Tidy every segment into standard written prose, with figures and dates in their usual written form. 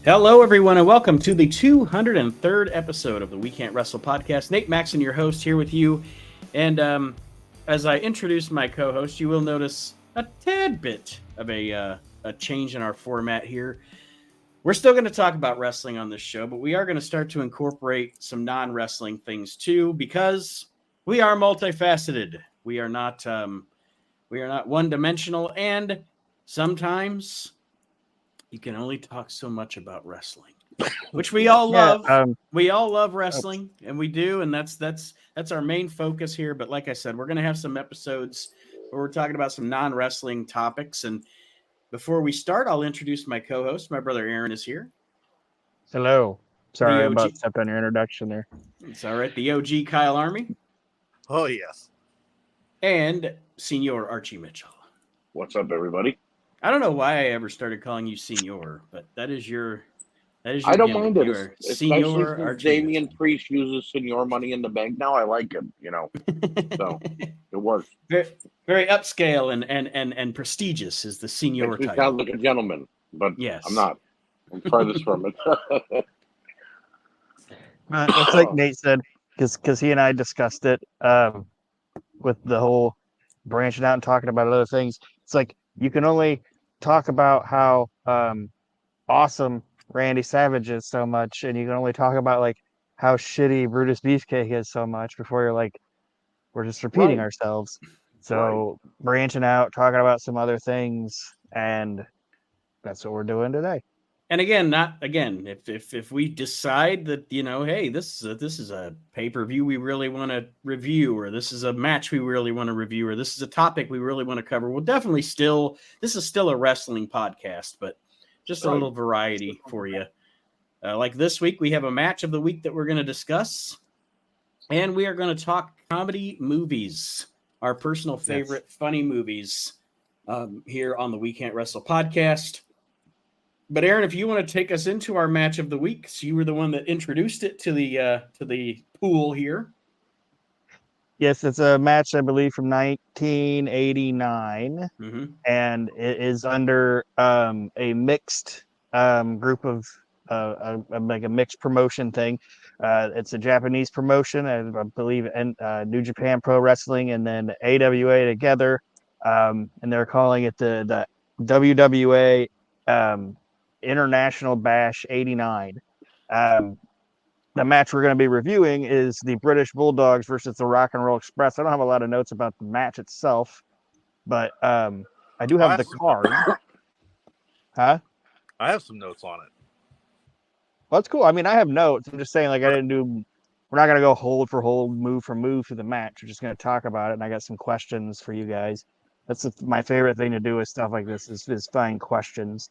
Hello, everyone, and welcome to the 203rd episode of the We Can't Wrestle podcast. Nate Maxon, your host, here with you. And as I introduce my co-host, you will notice a tad bit of a change in our format here. We're still going to talk about wrestling on this show, but we are going to start to incorporate some non-wrestling things too, because we are multifaceted. We are not one-dimensional, and sometimes you can only talk so much about wrestling, which we all love. We all love wrestling, and we do, and that's our main focus here. But like I said, we're going to have some episodes where we're talking about some non-wrestling topics. And before we start, I'll introduce my co-host. My brother Aaron is here. Hello. Sorry The OG. about stepping on your introduction there. It's all right. The OG Kyle Army. Oh, yes. And Senior Archie Mitchell. What's up, everybody? I don't know why I ever started calling you Senior, but that is your I don't mind it, You're especially Senior since Archie Damian Mitchell. Priest uses Senior money in the bank now. I like him, so it works. Very, very upscale and prestigious is the Senior Makes me title. sound like a gentleman, but Yes. I'm not. I'm farthest from it. It's like Nate said, because he and I discussed it with the whole branching out and talking about other things. It's like you can only talk about how awesome Randy Savage is so much, and you can only talk about like how shitty Brutus Beefcake is so much before you're like, we're just repeating Right. ourselves. So branching out, talking about some other things, and that's what we're doing today. And if we decide that, hey, this is a pay-per-view we really want to review, or this is a match we really want to review, or this is a topic we really want to cover, we'll definitely this is still a wrestling podcast, but just a little variety for you. Like this week, we have a match of the week that we're going to discuss, and we are going to talk comedy movies, our personal favorite funny movies here on the We Can't Wrestle podcast. But Aaron, if you want to take us into our match of the week, so you were the one that introduced it to the pool here. Yes, it's a match I believe from 1989, and it is under a mixed group of like a mixed promotion thing. It's a Japanese promotion, I believe, and New Japan Pro Wrestling, and then AWA together, and they're calling it the WWA. International Bash 89. The match we're going to be reviewing is the British Bulldogs versus the Rock and Roll Express. I don't have a lot of notes about the match itself, but I do have the card. Huh? I have some notes on it. Well, that's cool. I mean, I have notes. I'm just saying, like, we're not going to go hold for hold, move for move through the match. We're just going to talk about it, and I got some questions for you guys. That's my favorite thing to do with stuff like this is find questions.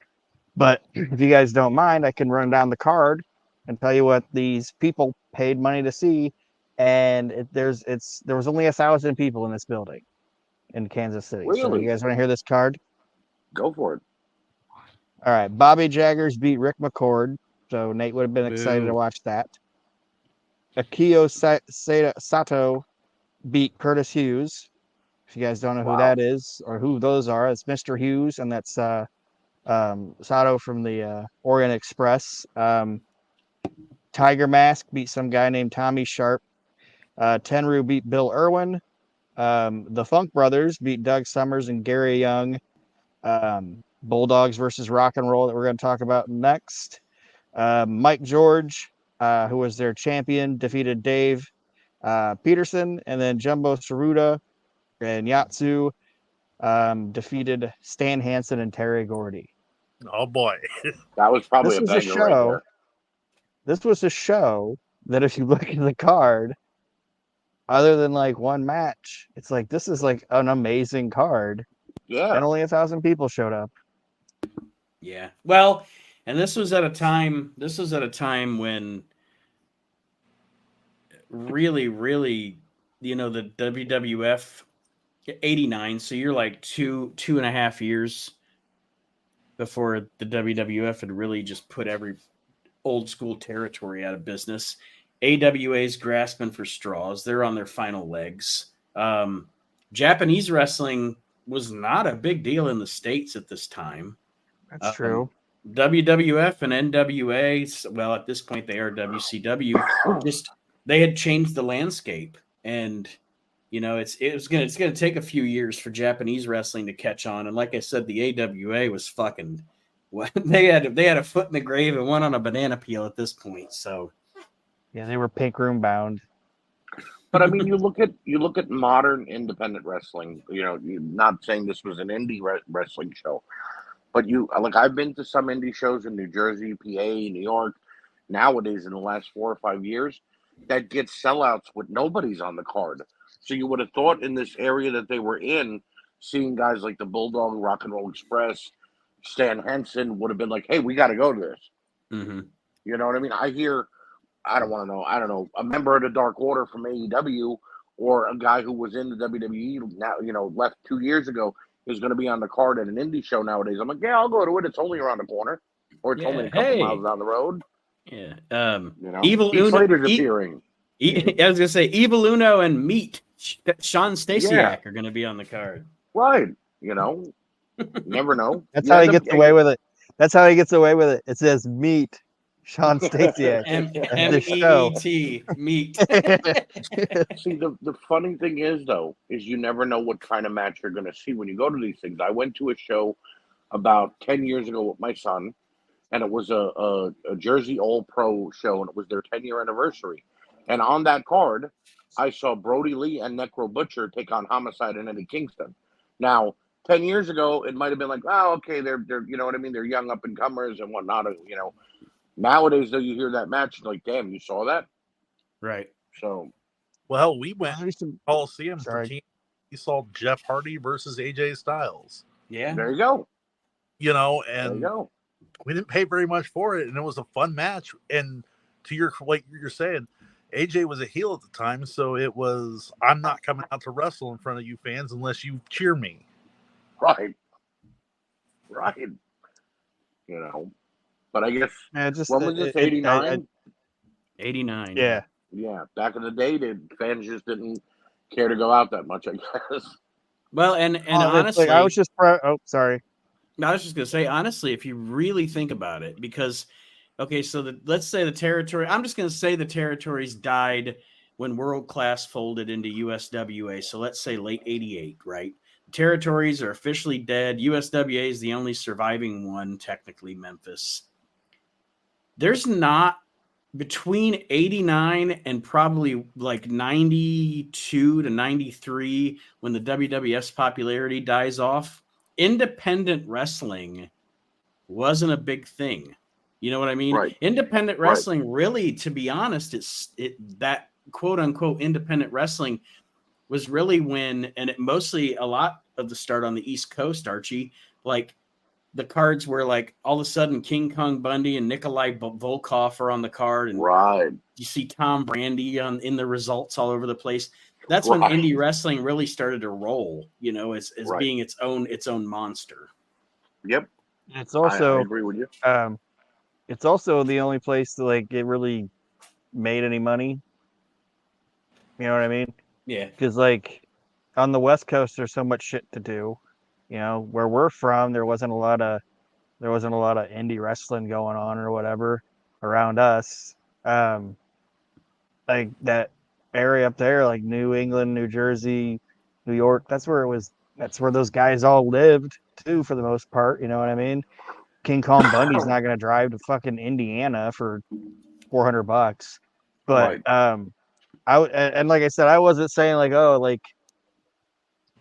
But if you guys don't mind, I can run down the card and tell you what these people paid money to see. And there was only 1,000 people in this building in Kansas City. Really? So you guys want to hear this card? Go for it. All right. Bobby Jaggers beat Rick McCord. So Nate would have been excited to watch that. Akio Sato beat Curtis Hughes. If you guys don't know who that is or who those are, it's Mr. Hughes, and that's Sato from the Orient Express. Tiger Mask beat some guy named Tommy Sharp. Tenryu beat Bill Irwin. The Funk Brothers beat Doug Summers and Gary Young. Bulldogs versus Rock and Roll that we're going to talk about next. Mike George, who was their champion, defeated Dave Peterson, and then Jumbo Saruta and Yatsu defeated Stan Hansen and Terry Gordy. Oh boy, that was probably a banger right there. This was a show that, if you look at the card, other than like one match, it's like this is like an amazing card. Yeah, and only 1,000 people showed up. Yeah, well, and this was at a time. This was at a time when really, the WWF 89. So you're like two and a half years before the WWF had really just put every old school territory out of business. AWA's grasping for straws. They're on their final legs. Japanese wrestling was not a big deal in the States at this time. That's true. WWF and NWA, well, at this point they are WCW, just they had changed the landscape, and it's gonna take a few years for Japanese wrestling to catch on. And like I said, the AWA was fucking they had a foot in the grave and one on a banana peel at this point. So Yeah, they were pink room bound. But I mean, you look at modern independent wrestling. You're not saying this was an indie wrestling show, but I've been to some indie shows in New Jersey, PA, New York. Nowadays, in the last 4 or 5 years, that get sellouts with nobody's on the card. So you would have thought in this area that they were in, seeing guys like the Bulldog, Rock and Roll Express, Stan Henson would have been like, "Hey, we got to go to this." mm-hmm. You know what I mean? I hear, I don't want to know, I don't know, a member of the Dark Order from AEW or a guy who was in the WWE now, left 2 years ago is going to be on the card at an indie show nowadays. I'm like, yeah, I'll go to it. It's only around the corner, or it's only a couple miles down the road. Yeah. Evil Slater's appearing. I was gonna say Evil Uno and Meat Sean Stasiak are going to be on the card. Right. Never know. That's how he gets away with it. That's how he gets away with it. It says Meat Sean Stasiak. M-E-E-T, Meat. See, the funny thing is, though, is you never know what kind of match you're going to see when you go to these things. I went to a show about 10 years ago with my son, and it was a Jersey All-Pro show, and it was their 10-year anniversary. And on that card, I saw Brody Lee and Necro Butcher take on Homicide and Eddie Kingston. Now, 10 years ago, it might have been like, oh, okay, they're you know what I mean? They're young up-and-comers and whatnot, Nowadays, though, you hear that match, like, damn, you saw that? Right. So. Well, we went to Coliseum. You saw Jeff Hardy versus AJ Styles. Yeah. There you go. And we didn't pay very much for it, and it was a fun match. And to like you're saying, AJ was a heel at the time, so it was, I'm not coming out to wrestle in front of you fans unless you cheer me. Right. But I guess, when was this, 89? 89. Yeah. Yeah, back in the day, the fans just didn't care to go out that much, I guess. Well, and honestly, I was just sorry. No, I was just gonna say, honestly, if you really think about it, because so let's say the territory. I'm just gonna say the territories died when World Class folded into USWA. So let's say late '88, right? Territories are officially dead. USWA is the only surviving one, technically Memphis. There's not, between 89 and probably like 92 to 93, when the WWF's popularity dies off, independent wrestling wasn't a big thing. You know what I mean? Right. Independent wrestling, really, to be honest, that quote unquote independent wrestling was really when, and it mostly a lot of the start on the East Coast, Archie, like the cards were like all of a sudden King Kong Bundy and Nikolai Volkov are on the card, and you see Tom Brady in the results all over the place. That's when indie wrestling really started to roll, as being its own monster. Yep. It's also, I agree with you. It's also the only place that it really made any money. You know what I mean? Yeah. Because on the West Coast, there's so much shit to do. Where we're from, there wasn't a lot of indie wrestling going on or whatever around us. Like that area up there, like New England, New Jersey, New York, that's where those guys all lived too, for the most part. You know what I mean? King Kong Bundy's not going to drive to fucking Indiana for $400. But and like I said, I wasn't saying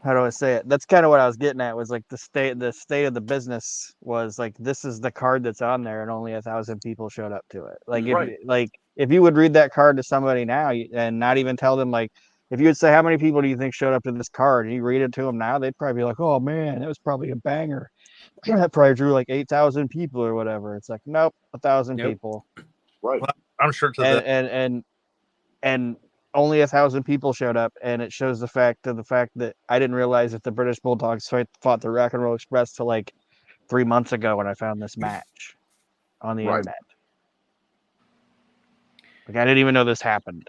how do I say it? That's kind of what I was getting at, was the state of the business was this is the card that's on there, and only 1,000 people showed up to it. If you would read that card to somebody now and not even tell them, if you would say, how many people do you think showed up to this card, and you read it to them now, they'd probably be like, oh man, that was probably a banger. That probably drew 8,000 people or whatever. It's nope, 1,000 people. Right. Well, I'm sure to that. And only 1,000 people showed up, and it shows the fact that I didn't realize that the British Bulldogs fought the Rock and Roll Express till 3 months ago when I found this match on the internet. I didn't even know this happened.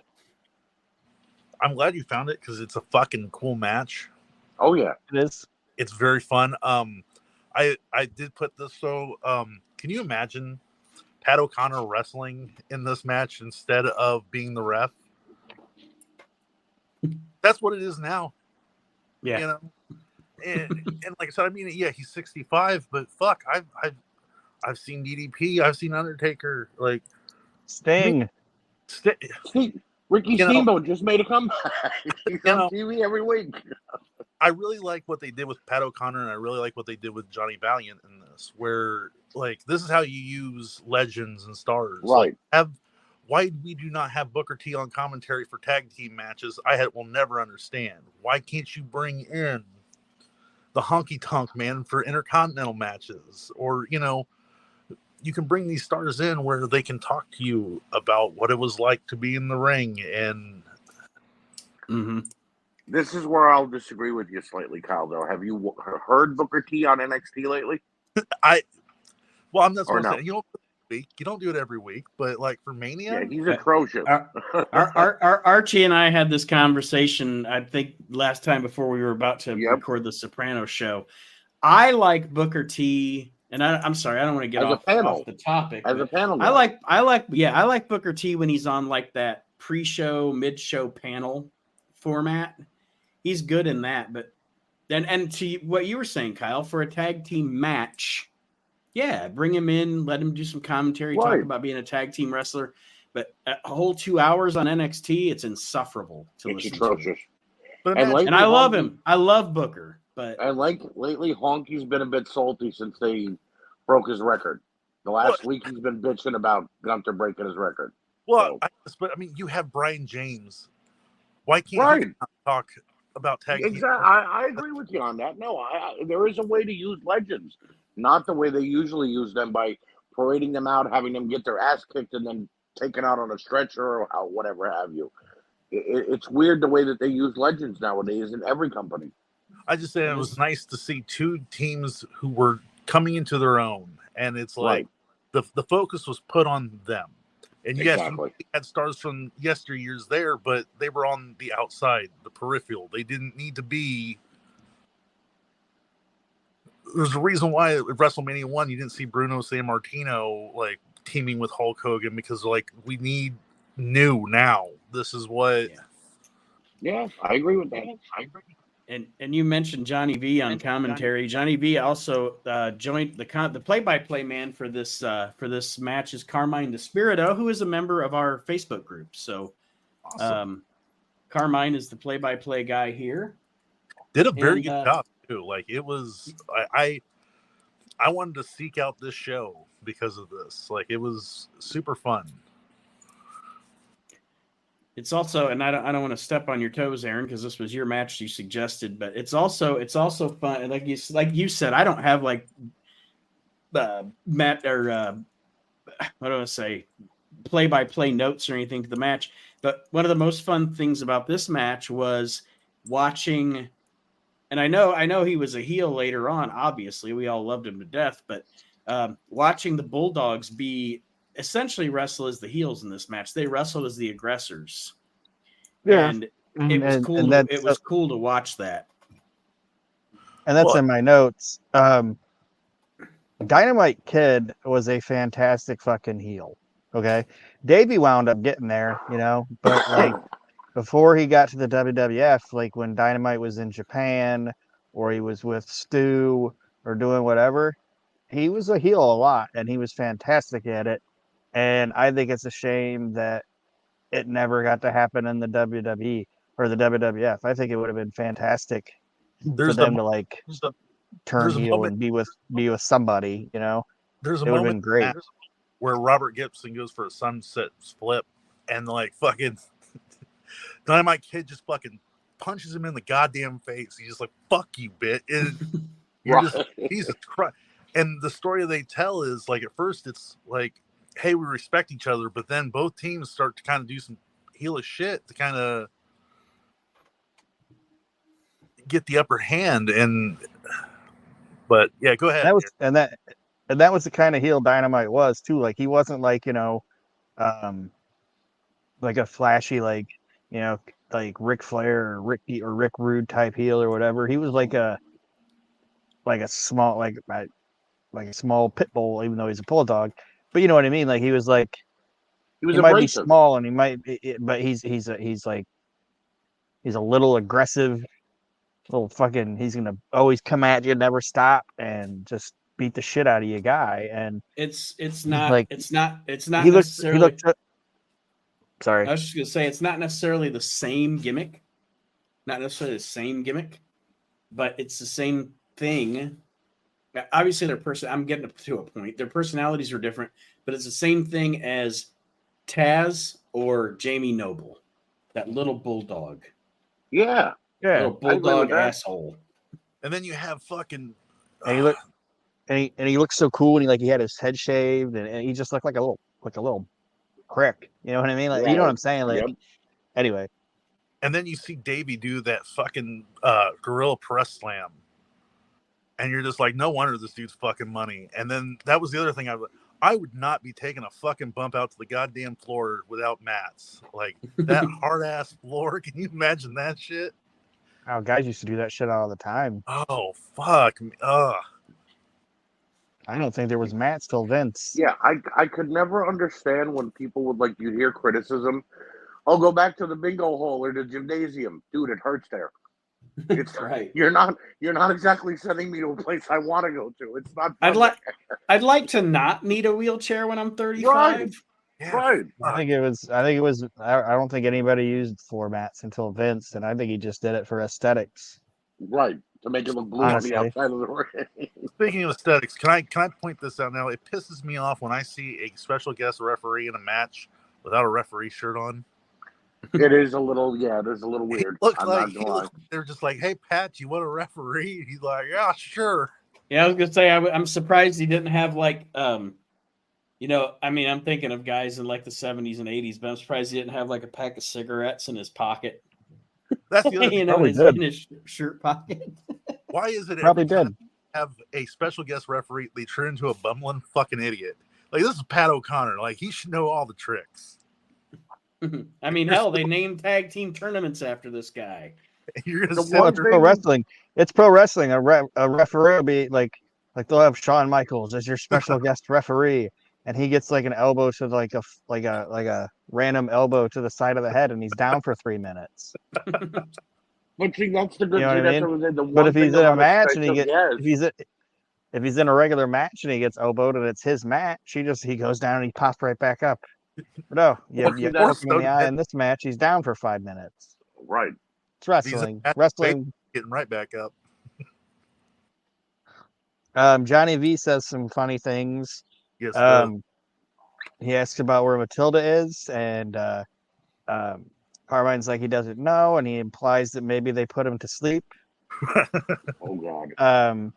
I'm glad you found it, because it's a fucking cool match. Oh yeah, it is. It's very fun. I did put this, so can you imagine Pat O'Connor wrestling in this match instead of being the ref? That's what it is now. Yeah. You know, and like I said, I mean, yeah, he's 65, but fuck, I've seen DDP, I've seen Undertaker, like Sting. Ricky Steamboat just made a comeback. He's on TV every week. I really like what they did with Pat O'Connor, and I really like what they did with Johnny Valiant in this, where like this is how you use legends and stars. Right. Like, why we do not have Booker T on commentary for tag team matches, will never understand. Why can't you bring in the Honky Tonk Man for intercontinental matches? Or, you know, you can bring these stars in where they can talk to you about what it was like to be in the ring. And this is where I'll disagree with you slightly, Kyle, though. Have you heard Booker T on NXT lately? I'm not supposed to say, you don't do it every week, but like for Mania, yeah, he's atrocious. Archie and I had this conversation, I think last time before we were about to record the Sopranos show. I like Booker T, and I'm sorry, I don't want to get off the topic. As a panel guy. I like Booker T when he's on like that pre-show, mid-show panel format. He's good in that, but and to what you were saying, Kyle, for a tag team match. Yeah, bring him in, let him do some commentary, talk about being a tag team wrestler. But a whole 2 hours on NXT, it's insufferable to listen atrocious. to. And I love him. I love Booker. But lately, Honky's been a bit salty since they broke his record. The last week, he's been bitching about Gunther breaking his record. Well, but I mean, you have Brian James. Why can't he talk about tag team? Exactly. I agree with you on that. No, there is a way to use legends. Not the way they usually use them by parading them out, having them get their ass kicked, and then taken out on a stretcher or whatever have you. It's weird the way that they use legends nowadays in every company. I just say it was nice to see two teams who were coming into their own, and it's like the focus was put on them. And yes, you had stars from yesteryears there, but they were on the outside, the peripheral. They didn't need to be. There's a reason why at WrestleMania 1 you didn't see Bruno Sammartino like teaming with Hulk Hogan, because like we need new now. This is what. Yeah, I agree with that. I agree. And you mentioned Johnny V on commentary. Johnny V also joined the play-by-play man for this match is Carmine Despirito, who is a member of our Facebook group. So, awesome. Carmine is the play-by-play guy here. Did a very good job too. Like it was, I wanted to seek out this show because of this. Like it was super fun. It's also, and I don't want to step on your toes, Aaron, because this was your match you suggested, but it's also fun. Like you said, I don't have like Matt or what do I say, play-by-play notes or anything to the match. But one of the most fun things about this match was watching, and I know he was a heel later on. Obviously, we all loved him to death, but watching the Bulldogs be essentially wrestle as the heels in this match. They wrestled as the aggressors. Yeah. And it was cool. It was cool to watch that. And that's in my notes. Dynamite Kid was a fantastic fucking heel. Okay. Davey wound up getting there, you know, but like before he got to the WWF, like when Dynamite was in Japan or he was with Stu or doing whatever, he was a heel a lot and he was fantastic at it. And I think it's a shame that it never got to happen in the WWE or the WWF. I think it would have been fantastic for them to like turn heel and be with somebody, you know. There's a it would have been great where Robert Gibson goes for a sunset flip and like fucking Dynamite Kid just fucking punches him in the goddamn face. He's just like, "Fuck you, bitch!" And you're just Jesus Christ. And the story they tell is like at first it's like, hey, we respect each other, but then both teams start to kind of do some heelish shit to kind of get the upper hand. But yeah, go ahead. That was the kind of heel Dynamite was too. Like he wasn't like, you know, like a flashy, like, you know, like Ric Flair or Rick Rude type heel or whatever. He was like a small, like like a small pit bull, even though he's a bulldog. But you know what I mean? Like he was like He was he might be abrasive. small and he might, but he's a little aggressive, little fucking. He's gonna always come at you, never stop, and just beat the shit out of you, guy. And It's like not he necessarily. looked. Sorry. I was just gonna say it's not necessarily the same gimmick, but it's the same thing. Obviously, I'm getting to a point. Their personalities are different, but it's the same thing as Taz or Jamie Noble, that little bulldog, Yeah. little bulldog asshole. And then you have fucking. And he looked, and he looked so cool, and he had his head shaved, and he just looked like a little prick. You know what I mean? Like, you know what I'm saying? Like, anyway. And then you see Davey do that fucking gorilla press slam, and you're just like, no wonder this dude's fucking money. And then that was the other thing. I would not be taking a fucking bump out to the goddamn floor without mats. Like that hard ass floor. Can you imagine that shit? Oh, guys used to do that shit all the time. Oh fuck me. Ugh. I don't think there was mats till Vince. Yeah, I could never understand when people would like you'd hear criticism. I'll go back to the bingo hall or the gymnasium. Dude, it hurts there. It's right. You're not exactly sending me to a place I want to go to. It's not. I'd like to not need a wheelchair when I'm 35. Right. Yeah. Right. I think it was. I don't think anybody used floor mats until Vince, and I think he just did it for aesthetics. Right. To make it look blue Honestly. on the outside of the ring. Speaking of aesthetics, can I point this out now? It pisses me off when I see a special guest referee in a match without a referee shirt on. It is a little weird. They're just like, hey, Pat, you want a referee? He's like, yeah, sure. Yeah, I was gonna say I'm surprised he didn't have like you know, I mean, I'm thinking of guys in like the 70s and 80s, but I'm surprised he didn't have like a pack of cigarettes in his pocket. That's the other you thing. know, in his shirt pocket. Why is it Probably every time did. you have a special guest referee, they turn into a bumbling fucking idiot? Like, this is Pat O'Connor. Like, he should know all the tricks. I mean, hell, they named tag team tournaments after this guy. You're gonna It's pro wrestling. It's pro wrestling. A referee will be like they'll have Shawn Michaels as your special guest referee, and he gets like an elbow to like a random elbow to the side of the head, and he's down for 3 minutes. But see, that's the good You know thing. what I That's mean? the But one if he's thing in a about match and special- if he's in a regular match and he gets elbowed and it's his match, he goes down and he pops right back up. No, you poke him in the eye in this match, he's down for 5 minutes. Right. It's wrestling. Getting right back up. Johnny V says some funny things. Yes. He asks about where Matilda is, and Carmine's like he doesn't know, and he implies that maybe they put him to sleep. Oh God.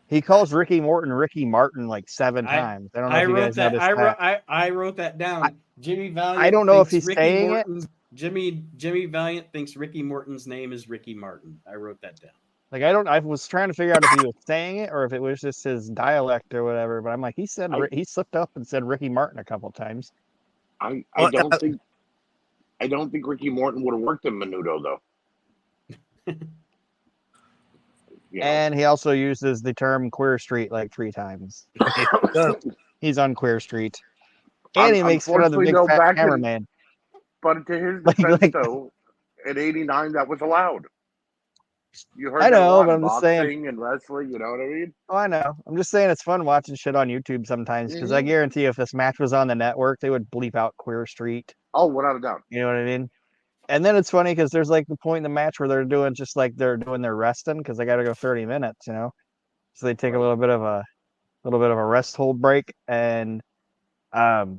He calls Ricky Morton Ricky Martin like 7 times. I don't know if you guys noticed that. I wrote that down. Jimmy Valiant. I don't know if he's saying it. Jimmy Valiant thinks Ricky Morton's name is Ricky Martin. I wrote that down. Like I was trying to figure out if he was saying it or if it was just his dialect or whatever. But I'm like, he slipped up and said Ricky Martin a couple times. I don't think Ricky Morton would have worked in Menudo though. And he also uses the term Queer Street like 3 times. He's on Queer Street. And he makes fun of the big fat cameraman. But to his defense, though, in '89, that was allowed. You heard I know, but I'm I'm just saying. And wrestling, you know what I mean? Oh, I know. I'm just saying it's fun watching shit on YouTube sometimes because I guarantee if this match was on the network, they would bleep out Queer Street. Oh, without a doubt. You know what I mean? And then it's funny because there's like the point in the match where they're doing just like they're doing their resting because they got to go 30 minutes, you know. So they take a little bit of a rest hold break, and Johnny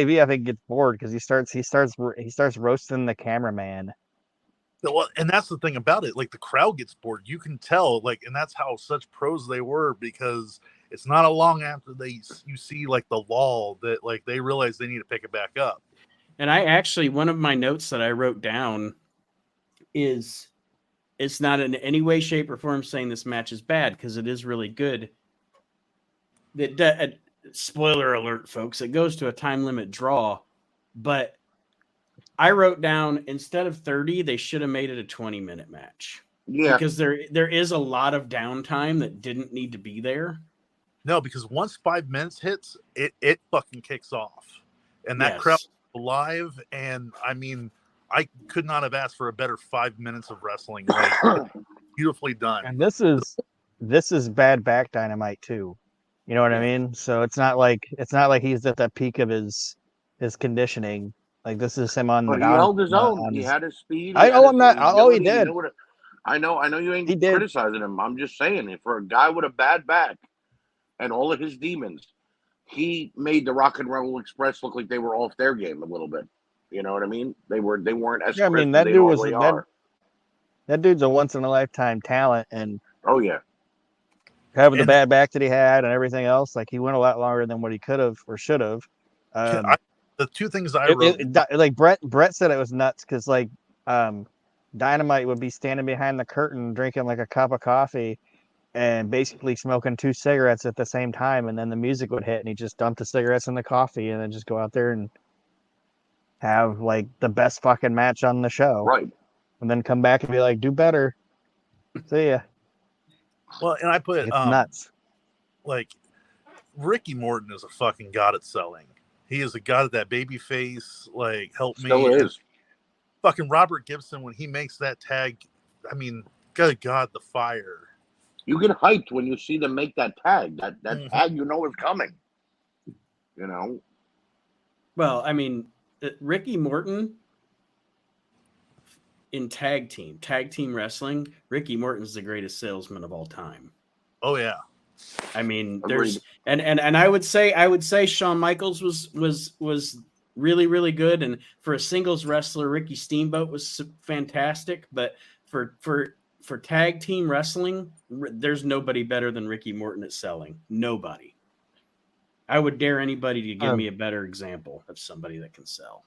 V I think gets bored because he starts roasting the cameraman. Well, and that's the thing about it. Like the crowd gets bored. You can tell, like, and that's how such pros they were because it's not a long after you see like the lull that like they realize they need to pick it back up. And I actually, one of my notes that I wrote down is it's not in any way, shape, or form saying this match is bad because it is really good. Spoiler alert, folks, it goes to a time limit draw, but I wrote down instead of 30, they should have made it a 20-minute match. Yeah. Because there is a lot of downtime that didn't need to be there. No, because once 5 minutes hits, it fucking kicks off, and that crowd is alive. And I mean, I could not have asked for a better 5 minutes of wrestling. Like beautifully done. And this is bad back Dynamite too. You know what I mean? So it's not like he's at the peak of his conditioning. Like this is him on But the he down. held his own. On He his, had his speed. I He had know his I'm not. Oh, he agility. did. You know I know you He ain't did. criticizing him. I'm just saying, for a guy with a bad back and all of his demons, he made the Rock and Roll Express look like they were off their game a little bit. You know what I mean? They weren't as Yeah, I mean crisp as that they dude was normally are. that dude's a once in a lifetime talent, and Oh yeah, having the bad back that he had and everything else, like he went a lot longer than what he could have or should have. The two things I wrote, like Brett said, it was nuts because like Dynamite would be standing behind the curtain drinking like a cup of coffee and basically smoking 2 cigarettes at the same time, and then the music would hit and he just dumped the cigarettes in the coffee and then just go out there and have like the best fucking match on the show, right? And then come back and be like, do better. See ya. Well, and I put it's nuts. Like Ricky Morton is a fucking god at selling. He is a god at that baby face. Like, help me. Still is. Fucking Robert Gibson, when he makes that tag, I mean, good God, the fire. You get hyped when you see them make that tag. That tag, you know, is coming. You know. Well, I mean, Ricky Morton in tag team wrestling, Ricky Morton's the greatest salesman of all time. Oh yeah. I mean, Agreed. there's and I would say Shawn Michaels was really, really good, and for a singles wrestler, Ricky Steamboat was fantastic. But for tag team wrestling, there's nobody better than Ricky Morton at selling. Nobody. I would dare anybody to give me a better example of somebody that can sell.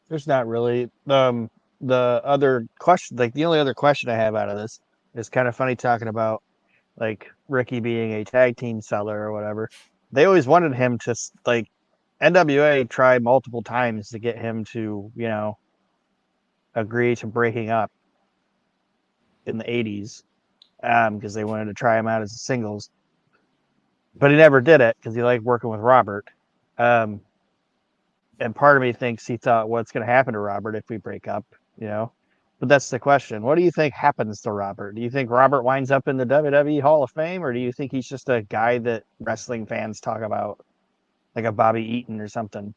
There's not really. The other question, like the only other question I have out of this is kind of funny talking about like Ricky being a tag team seller or whatever. They always wanted him to, like, NWA tried multiple times to get him to, you know, agree to breaking up in the 80s because they wanted to try him out as a singles. But he never did it because he liked working with Robert. And part of me thinks he thought, what's going to happen to Robert if we break up, you know? But that's the question. What do you think happens to Robert? Do you think Robert winds up in the WWE Hall of Fame, or do you think he's just a guy that wrestling fans talk about, like a Bobby Eaton or something?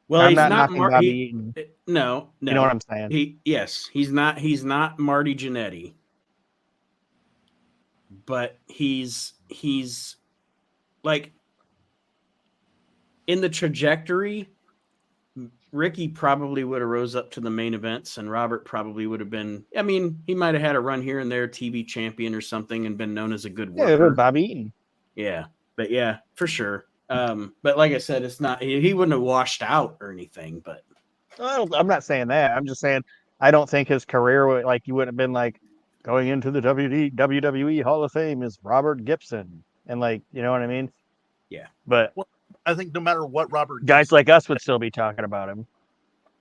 Well, I'm he's not not knocking Bobby Eaton. No, you know what I'm saying. He's not Marty Jannetty, but he's like in the trajectory. Ricky probably would have rose up to the main events, and Robert probably would have been. I mean, he might have had a run here and there, TV champion or something, and been known as a good worker. Yeah, Bobby Eaton. Yeah, but yeah, for sure. But like I said, it's not. He wouldn't have washed out or anything. But I'm not saying that. I'm just saying I don't think his career would, like, you wouldn't have been like going into the WWE Hall of Fame is Robert Gibson, and like, you know what I mean? Yeah, but. Well, I think no matter what guys like us would still be talking about him.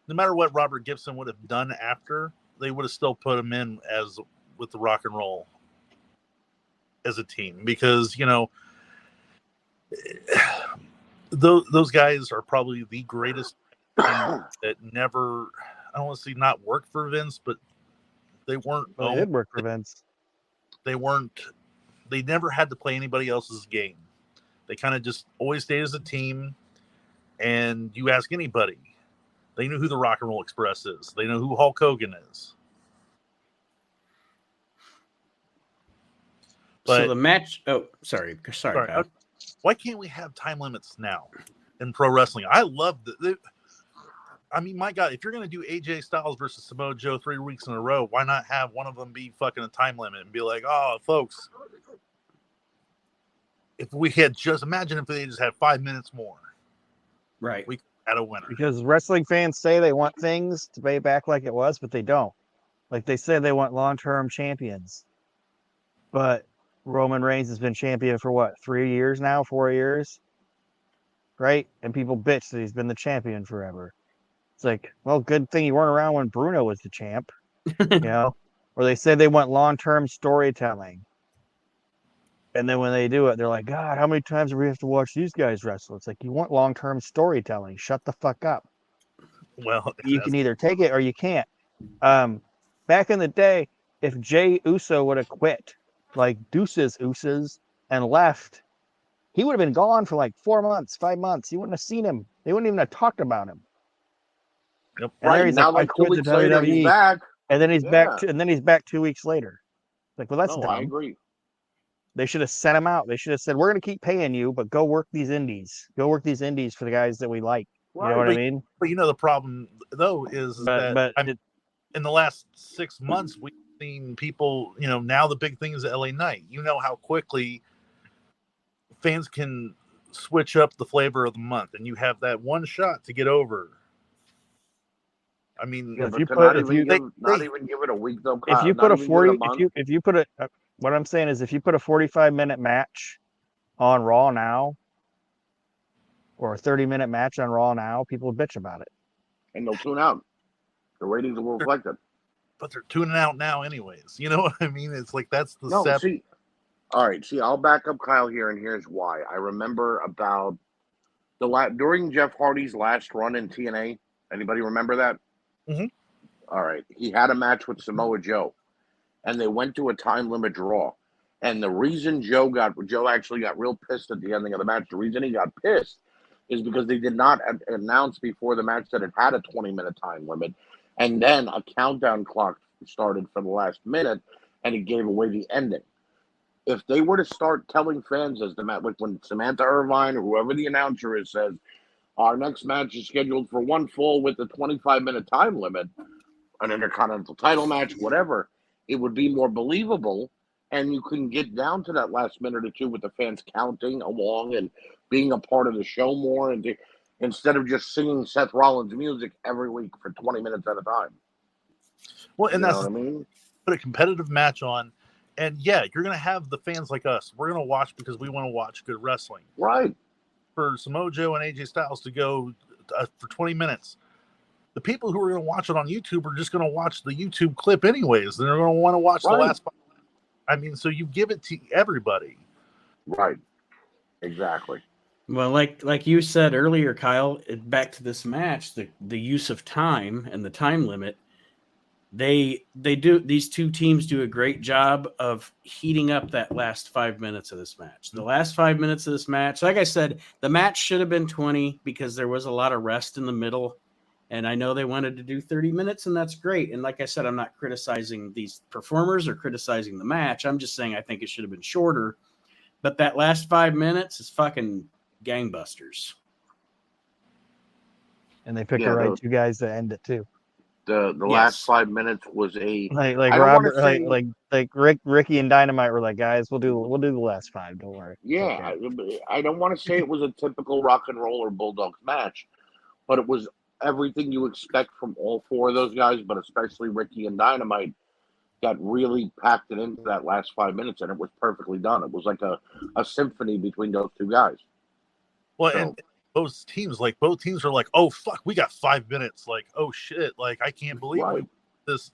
No matter what Robert Gibson would have done after, they would have still put him in as with the Rock and Roll as a team, because, you know, those guys are probably the greatest that never, I don't want to say not work for Vince, but they weren't. Well, they did work for Vince. They never had to play anybody else's game. They kind of just always stayed as a team, and you ask anybody, they knew who the Rock and Roll Express is. They know who Hulk Hogan is. But, so the match. Oh, sorry. Kyle. Why can't we have time limits now in pro wrestling? I love I mean, my God, if you're going to do AJ Styles versus Samoa Joe 3 weeks in a row, why not have one of them be fucking a time limit and be like, oh, folks, if we had just, imagine if they just had 5 minutes more. Right. We had a winner. Because wrestling fans say they want things to pay back like it was, but they don't. Like they say they want long-term champions. But Roman Reigns has been champion for what, 3 years now, 4 years? Right? And people bitch that he's been the champion forever. It's like, well, good thing you weren't around when Bruno was the champ, you know? Or they say they want long-term storytelling. And then when they do it, they're like, God, how many times do we have to watch these guys wrestle? It's like, you want long-term storytelling. Shut the fuck up. Well, You can either take it or you can't. Back in the day, if Jay Uso would have quit, like Deuces Usos, and left, he would have been gone for like 4 months, 5 months. You wouldn't have seen him. They wouldn't even have talked about him. Yep. And there he's now, like, I like 2 quit the weeks later, he's WWE. back. And then he's back. Yeah. And then he's back 2 weeks later. Like, well, that's No, dumb. I agree. They should have sent him out. They should have said, we're going to keep paying you, but go work these indies. Go work these indies for the guys that we like. You know what I mean? But the problem though is that in the last 6 months we've seen people. Now the big thing is LA Knight. You know how quickly fans can switch up the flavor of the month, and you have that one shot to get over. I mean, if But you to put not if even you give not even give it a week though. if you not put a even give it 40 month. if you put a what I'm saying is if you put a 45-minute match on Raw now or a 30-minute match on Raw now, people would bitch about it. And they'll tune out. The ratings will reflect it. but they're tuning out now anyways. You know what I mean? It's like that's the No, see, all right. See, I'll back up Kyle here, and here's why. I remember about during Jeff Hardy's last run in TNA. Anybody remember that? Mhm. All right. He had a match with Samoa Joe, and they went to a time limit draw. And the reason Joe actually got real pissed at the ending of the match, the reason he got pissed is because they did not announce before the match that it had a 20-minute time limit. And then a countdown clock started for the last minute, and it gave away the ending. If they were to start telling fans as the match, like when Samantha Irvine or whoever the announcer is says, our next match is scheduled for one full with a 25-minute time limit, an intercontinental title match, whatever, it would be more believable. And you can get down to that last minute or two with the fans counting along and being a part of the show more, and instead of just singing Seth Rollins music every week for 20 minutes at a time. Well, and You that's know what I mean? Put a competitive match on, and yeah, you're gonna have the fans like us. We're gonna watch because we want to watch good wrestling. Right. For Samoa Joe and AJ Styles to go for 20 minutes, the people who are going to watch it on YouTube are just going to watch the YouTube clip anyways. They're going to want to watch the last. I mean, so you give it to everybody. Right. Exactly. Well, like you said earlier, Kyle, back to this match, the use of time and the time limit, these two teams do a great job of heating up that last 5 minutes of this match. The last 5 minutes of this match, like I said, the match should have been 20 because there was a lot of rest in the middle. And I know they wanted to do 30 minutes, and that's great. And like I said, I'm not criticizing these performers or criticizing the match. I'm just saying I think it should have been shorter. But that last 5 minutes is fucking gangbusters. And they picked the right two guys to end it too. The last 5 minutes was a like Robert, like Ricky and Dynamite were like, guys, we'll do the last 5. Don't worry. Yeah, okay. I don't want to say it was a typical rock and roll or Bulldogs match, but it was everything you expect from all 4 of those guys, but especially Ricky and Dynamite, that really packed it into that last 5 minutes, and it was perfectly done. It was like a symphony between those two guys. Well, and both teams are like, oh fuck, we got 5 minutes. Like, oh shit, like I can't believe this.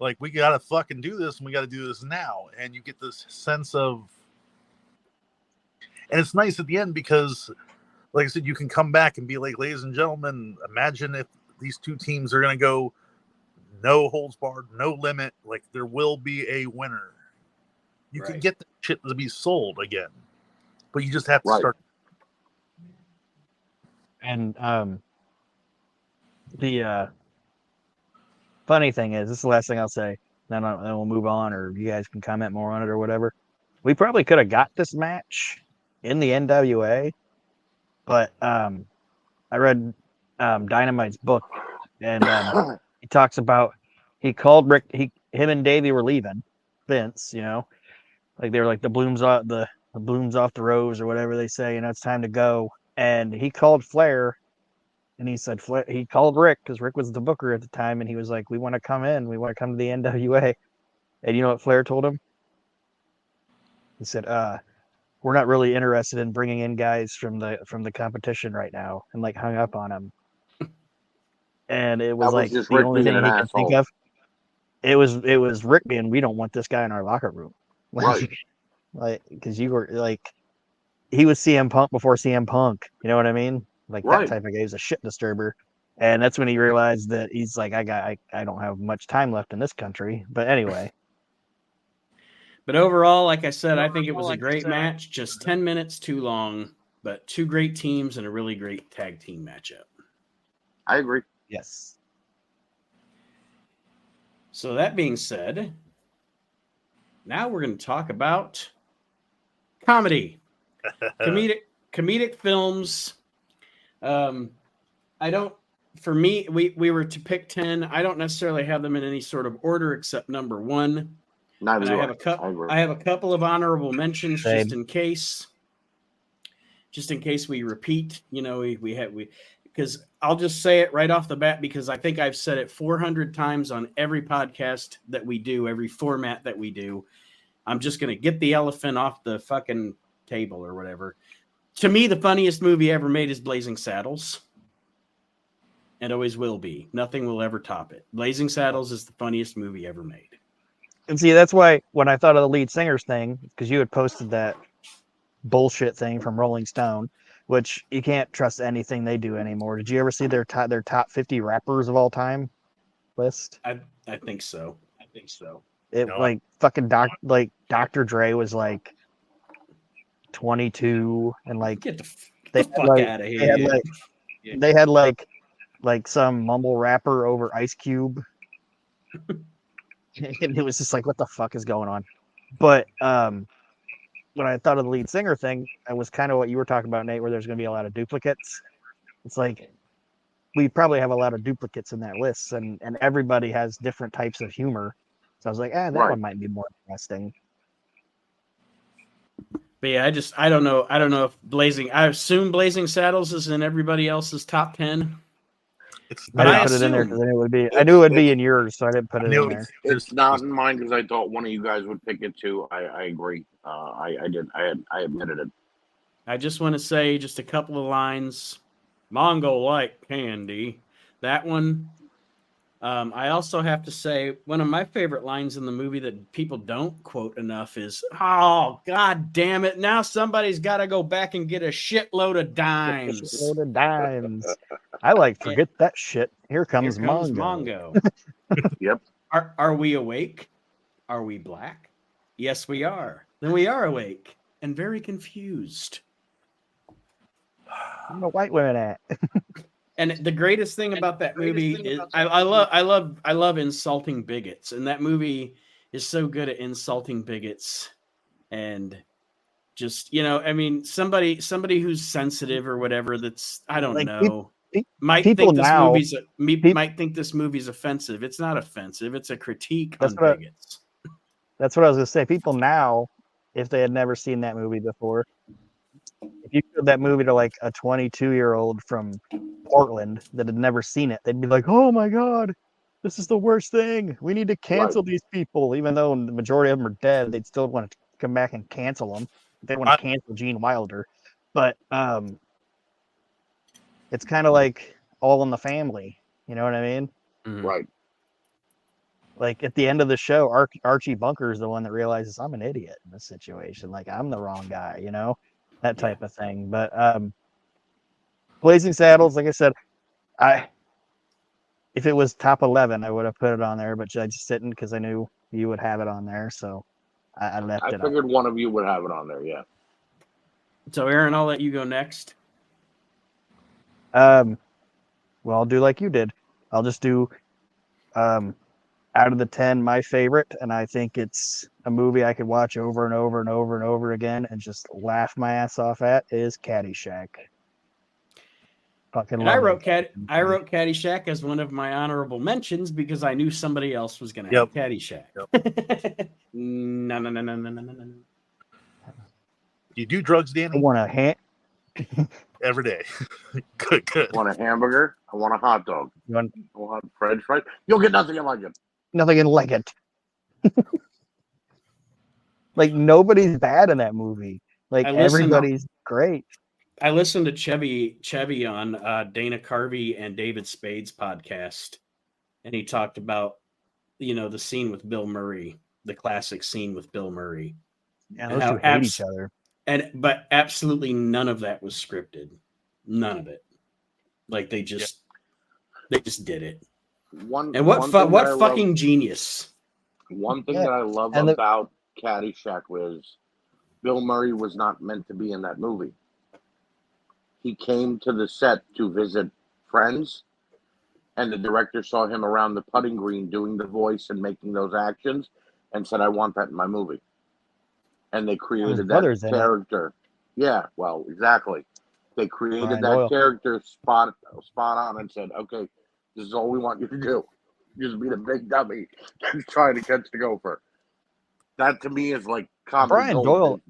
Like we gotta fucking do this, and we gotta do this now. And you get this sense of, and it's nice at the end because, like I said, you can come back and be like, ladies and gentlemen, imagine if these two teams are gonna go no holds barred, no limit. Like there will be a winner. You can get the shit to be sold again, but you just have to start. And the funny thing is, this is the last thing I'll say. Then we'll move on, or you guys can comment more on it or whatever. We probably could have got this match in the NWA, but I read Dynamite's book, and he talks about he called Rick. Him and Davey were leaving Vince. Like they were like the blooms off the rose or whatever they say. It's time to go. And he called Flair, and he said he called Rick because Rick was the booker at the time, and he was like, "We want to come in. We want to come to the NWA." And you know what Flair told him? He said, "We're not really interested in bringing in guys from the competition right now," and like hung up on him. and it was That was like just the Rick only being thing an he could think asshole. of. It was Rick being, we don't want this guy in our locker room, Right. like because you were like, he was CM Punk before CM Punk, you know what I mean? Like that Right. type of guy. He's a shit disturber, and that's when he realized that he's like, I don't have much time left in this country. But anyway, But overall, like I said, I think it was a great match. Just 10 minutes too long, but two great teams and a really great tag team matchup. I agree. yes. So that being said, now we're going to talk about comedy, comedic films. I don't. For me, we were to pick 10. I don't necessarily have them in any sort of order except number one. Neither And do I have a I agree. I have a couple of honorable mentions Same. just in case we repeat. You know, we because I'll just say it right off the bat because I think I've said it 400 times on every podcast that we do, every format that we do. I'm just going to get the elephant off the fucking table or whatever. To me, the funniest movie ever made is Blazing Saddles. And always will be. Nothing will ever top it. Blazing Saddles is the funniest movie ever made. And see, that's why when I thought of the lead singers thing, because you had posted that bullshit thing from Rolling Stone, which you can't trust anything they do anymore. Did you ever see their top 50 rappers of all time list? I think so. It No. like fucking Dr. Dre was like 22, and like Get the they fuck had, like, out of they had here. they had like some mumble rapper over Ice Cube. And it was just like, what the fuck is going on? But when I thought of the lead singer thing, it was kind of what you were talking about, Nate, where there's going to be a lot of duplicates. It's like we probably have a lot of duplicates in that list, and everybody has different types of humor. So I was like, that Right. one might be more interesting. But yeah, I don't know if I assume Blazing Saddles is in everybody else's top 10. I didn't put it in there because I knew it would be in yours, so I didn't put it in there. It's not in mine because I thought one of you guys would pick it too. I agree. I did. I admitted it. I just want to say just a couple of lines. Mongo like candy. That one. I also have to say one of my favorite lines in the movie that people don't quote enough is, "Oh, God damn it. Now somebody's got to go back and get a shitload of dimes." Shitload of dimes. I like, forget that shit. Here comes Mongo. Yep. Are we awake? Are we black? Yes, we are. Then we are awake and very confused. Where the white women at? And the greatest thing about that movie is I love insulting bigots, and that movie is so good at insulting bigots, and just, you know, I mean, somebody who's sensitive or whatever, that's, I don't Like, know, might people think this movie's offensive. It's not offensive. It's a critique on That's bigots. That's what I was gonna say. People now, if they had never seen that movie before, if you showed that movie to like a 22-year-old from Portland that had never seen it, they'd be like, "Oh my god, this is the worst thing. We need to cancel these people." Even though the majority of them are dead, they'd still want to come back and cancel them. They want to cancel Gene Wilder, but it's kind of like All in the Family. You know what I mean? Mhm. Right. Like at the end of the show, Archie Bunker is the one that realizes I'm an idiot in this situation. Like I'm the wrong guy, you know, that type of thing. But Blazing Saddles, like I said, if it was top 11, I would have put it on there, but I just didn't because I knew you would have it on there, so I left it. I figured one of you would have it on there. Yeah. So Aaron, I'll let you go next. Well, I'll do like you did. I'll just do out of the 10, my favorite, and I think it's a movie I could watch over and over and over and over again and just laugh my ass off at, is Caddyshack. And I wrote Caddyshack as one of my honorable mentions because I knew somebody else was going to have Caddyshack. Yep. No. You do drugs, Danny? I want a hand. Every day. Good. I want a hamburger. I want a hot dog. I want French fries. You'll get nothing like it. Nothing like it. Like nobody's bad in that movie. Like everybody's great. I listened to Chevy on Dana Carvey and David Spade's podcast, and he talked about, the scene with Bill Murray, the classic scene with Bill Murray. Yeah, those two hate each other. But absolutely none of that was scripted. None of it. Like they just did it. What fucking genius. One thing that I love about Caddyshack was Bill Murray was not meant to be in that movie. He came to the set to visit friends, and the director saw him around the putting green doing the voice and making those actions and said, I want that in my movie. And they created that character. Yeah, well, exactly. They created that character spot on and said, okay, this is all we want you to do. Just be the big dummy that's trying to catch the gopher. That to me is like comedy gold.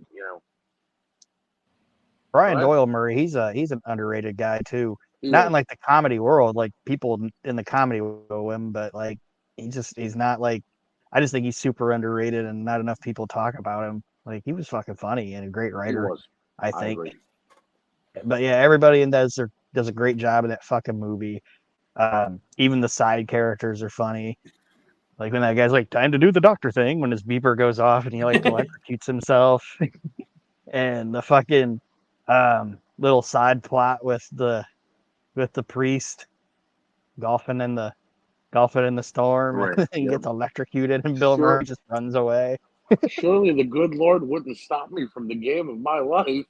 Brian Doyle Murray, he's an underrated guy too. Not in like the comedy world, like people in the comedy know him, but like he's not like, I just think he's super underrated and not enough people talk about him. Like he was fucking funny and a great writer, I think. But yeah, everybody in does a great job in that fucking movie. Even the side characters are funny. Like when that guy's like, time to do the doctor thing, when his beeper goes off and he like electrocutes himself. And the fucking little side plot with the priest golfing in the storm, right. And he gets electrocuted and Bill Murray just runs away. Surely the good Lord wouldn't stop me from the game of my life.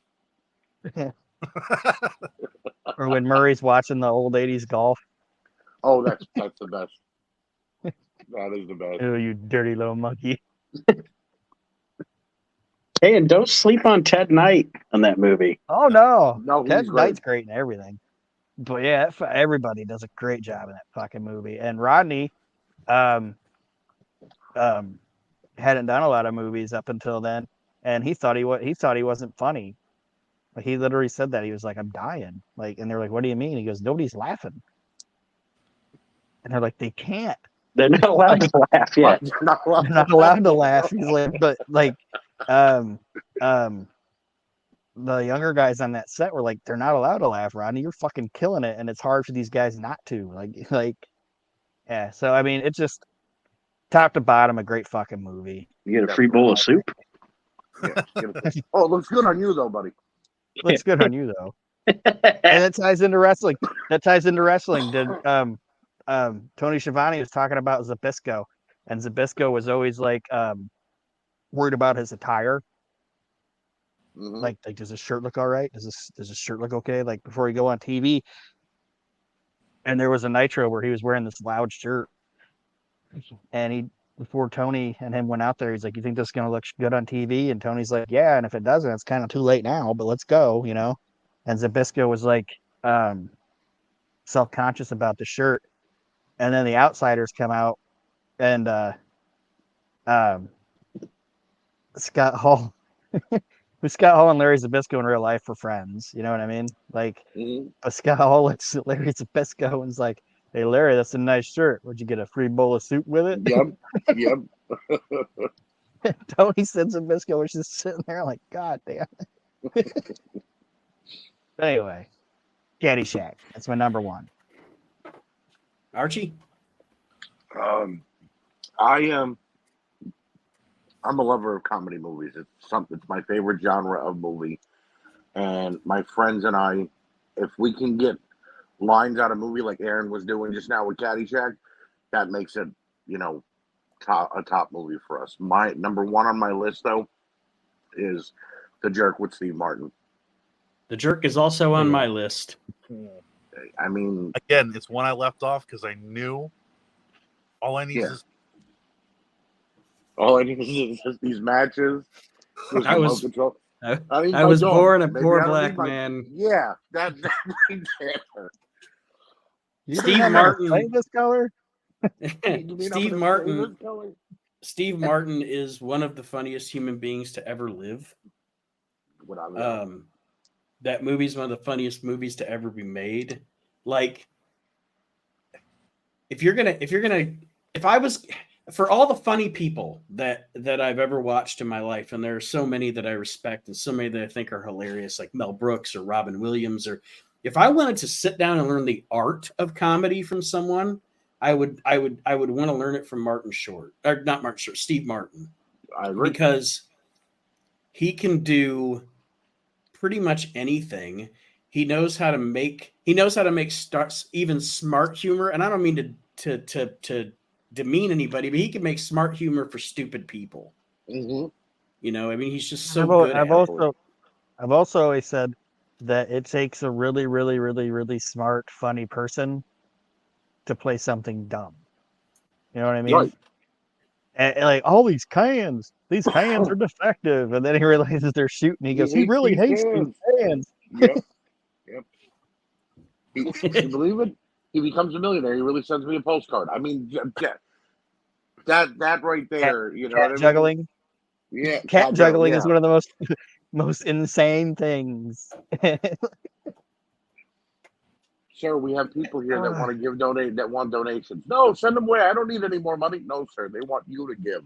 Or when Murray's watching the old 80s golf. Oh, that's the best. That is the best. Oh, you dirty little monkey. Hey, and don't sleep on Ted Knight on that movie. Oh, no. No, Ted Knight's great in everything. But yeah, everybody does a great job in that fucking movie. And Rodney hadn't done a lot of movies up until then, and he thought he wasn't funny. Like he literally said that. He was like, I'm dying. Like, and they're like, what do you mean? He goes, nobody's laughing. And they're like, they can't. They're not allowed to laugh yet. They're not allowed to laugh. He's like, but like, the younger guys on that set were like, they're not allowed to laugh, Rodney. You're fucking killing it, and it's hard for these guys not to. Like, yeah. So I mean, it's just top to bottom a great fucking movie. You get a free bowl of soup. Yeah, oh, it looks good on you though, buddy. Looks good on you though. And that ties into wrestling. Did Tony Schiavone was talking about Zbyszko, and Zbyszko was always like worried about his attire. Mm-hmm. Like, does his shirt look all right? Does his shirt look okay? Like before he go on TV. And there was a Nitro where he was wearing this loud shirt, and before Tony and him went out there, he's like, "You think this is gonna look good on TV?" And Tony's like, "Yeah, and if it doesn't, it's kind of too late now, but let's go," And Zbyszko was like self-conscious about the shirt, and then the Outsiders come out, and Scott Hall. Scott Hall and Larry Zbyszko in real life were friends. You know what I mean? Like, but Scott Hall looks at Larry Zbyszko and is like, "Hey, Larry, that's a nice shirt. Would you get a free bowl of soup with it?" Yep. Tony said Zbyszko was just sitting there like, God damn it. Anyway, Caddyshack. That's my number one. Archie? I'm a lover of comedy movies. It's my favorite genre of movie. And my friends and I, if we can get lines out of movie like Aaron was doing just now with Caddyshack, that makes it, a top movie for us. My number one on my list though is The Jerk with Steve Martin. The Jerk is also on my list. I mean, again, it's one I left off because I knew all I need is these matches. I was born a poor black man. Yeah, that right there. Steve Martin. This color. Steve Martin is one of the funniest human beings to ever live. That movie's one of the funniest movies to ever be made. Like, if for all the funny people that I've ever watched in my life, and there are so many that I respect and so many that I think are hilarious, like Mel Brooks or Robin Williams, or if I wanted to sit down and learn the art of comedy from someone, I would want to learn it from Martin Short, or not Martin Short, Steve Martin. I agree. Because he can do pretty much anything. He knows how to make even smart humor, and I don't mean to demean anybody, but he can make smart humor for stupid people. Mm-hmm. You know, I mean, he's just so good. I've also always said that it takes a really, really, really, really smart, funny person to play something dumb. You know what I mean? Right. And like, all these cans are defective, and then he realizes they're shooting. He goes, he really hates these cans. Yep. You believe it? He becomes a millionaire. He really sends me a postcard. I mean, that right there, you know, cat juggling. Yeah, cat juggling is one of the most insane things. Sir, we have people here that want to give want donations. No, send them away. I don't need any more money. No, sir, they want you to give.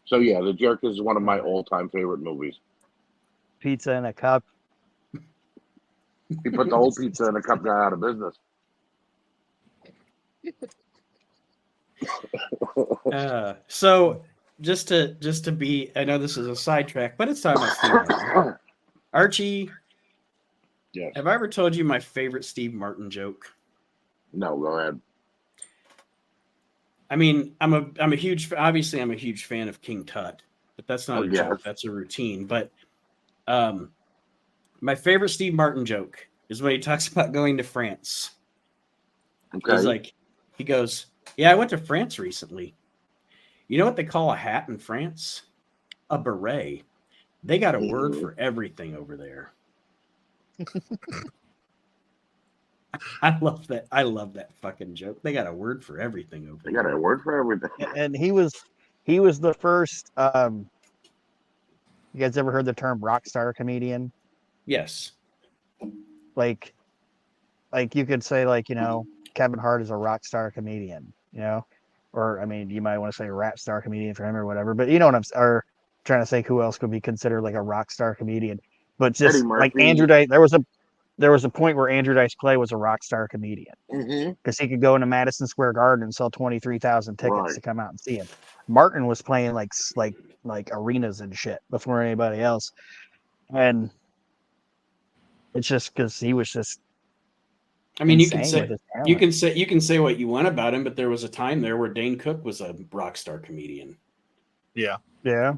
So yeah, The Jerk is one of my all-time favorite movies. Pizza in a cup. He put the whole pizza in a cup guy out of business. So just to be, I know this is a sidetrack, but it's time about Steve Martin. Archie, yes. Have I ever told you my favorite Steve Martin joke? No, go ahead. I mean, I'm a huge fan of King Tut, but that's not a joke. That's a routine. But my favorite Steve Martin joke is when he talks about going to France. Okay. He goes, yeah, I went to France recently. You know what they call a hat in France? A beret. They got a word for everything over there. I love that. I love that fucking joke. They got a word for everything over there. They got a word for everything. And he was the first. You guys ever heard the term rock star comedian? Yes. Like you could say, you know, Kevin Hart is a rock star comedian, you know, or I mean, you might want to say a rap star comedian for him or whatever, but you know what I'm trying to say, who else could be considered like a rock star comedian? But just like Andrew Dice, there was a point where Andrew Dice Clay was a rock star comedian because he could go into Madison Square Garden and sell 23,000 tickets to come out and see him. Martin was playing like arenas and shit before anybody else, and it's just because he was just. I mean, you can say what you want about him, but there was a time there where Dane Cook was a rock star comedian. Yeah. Yeah.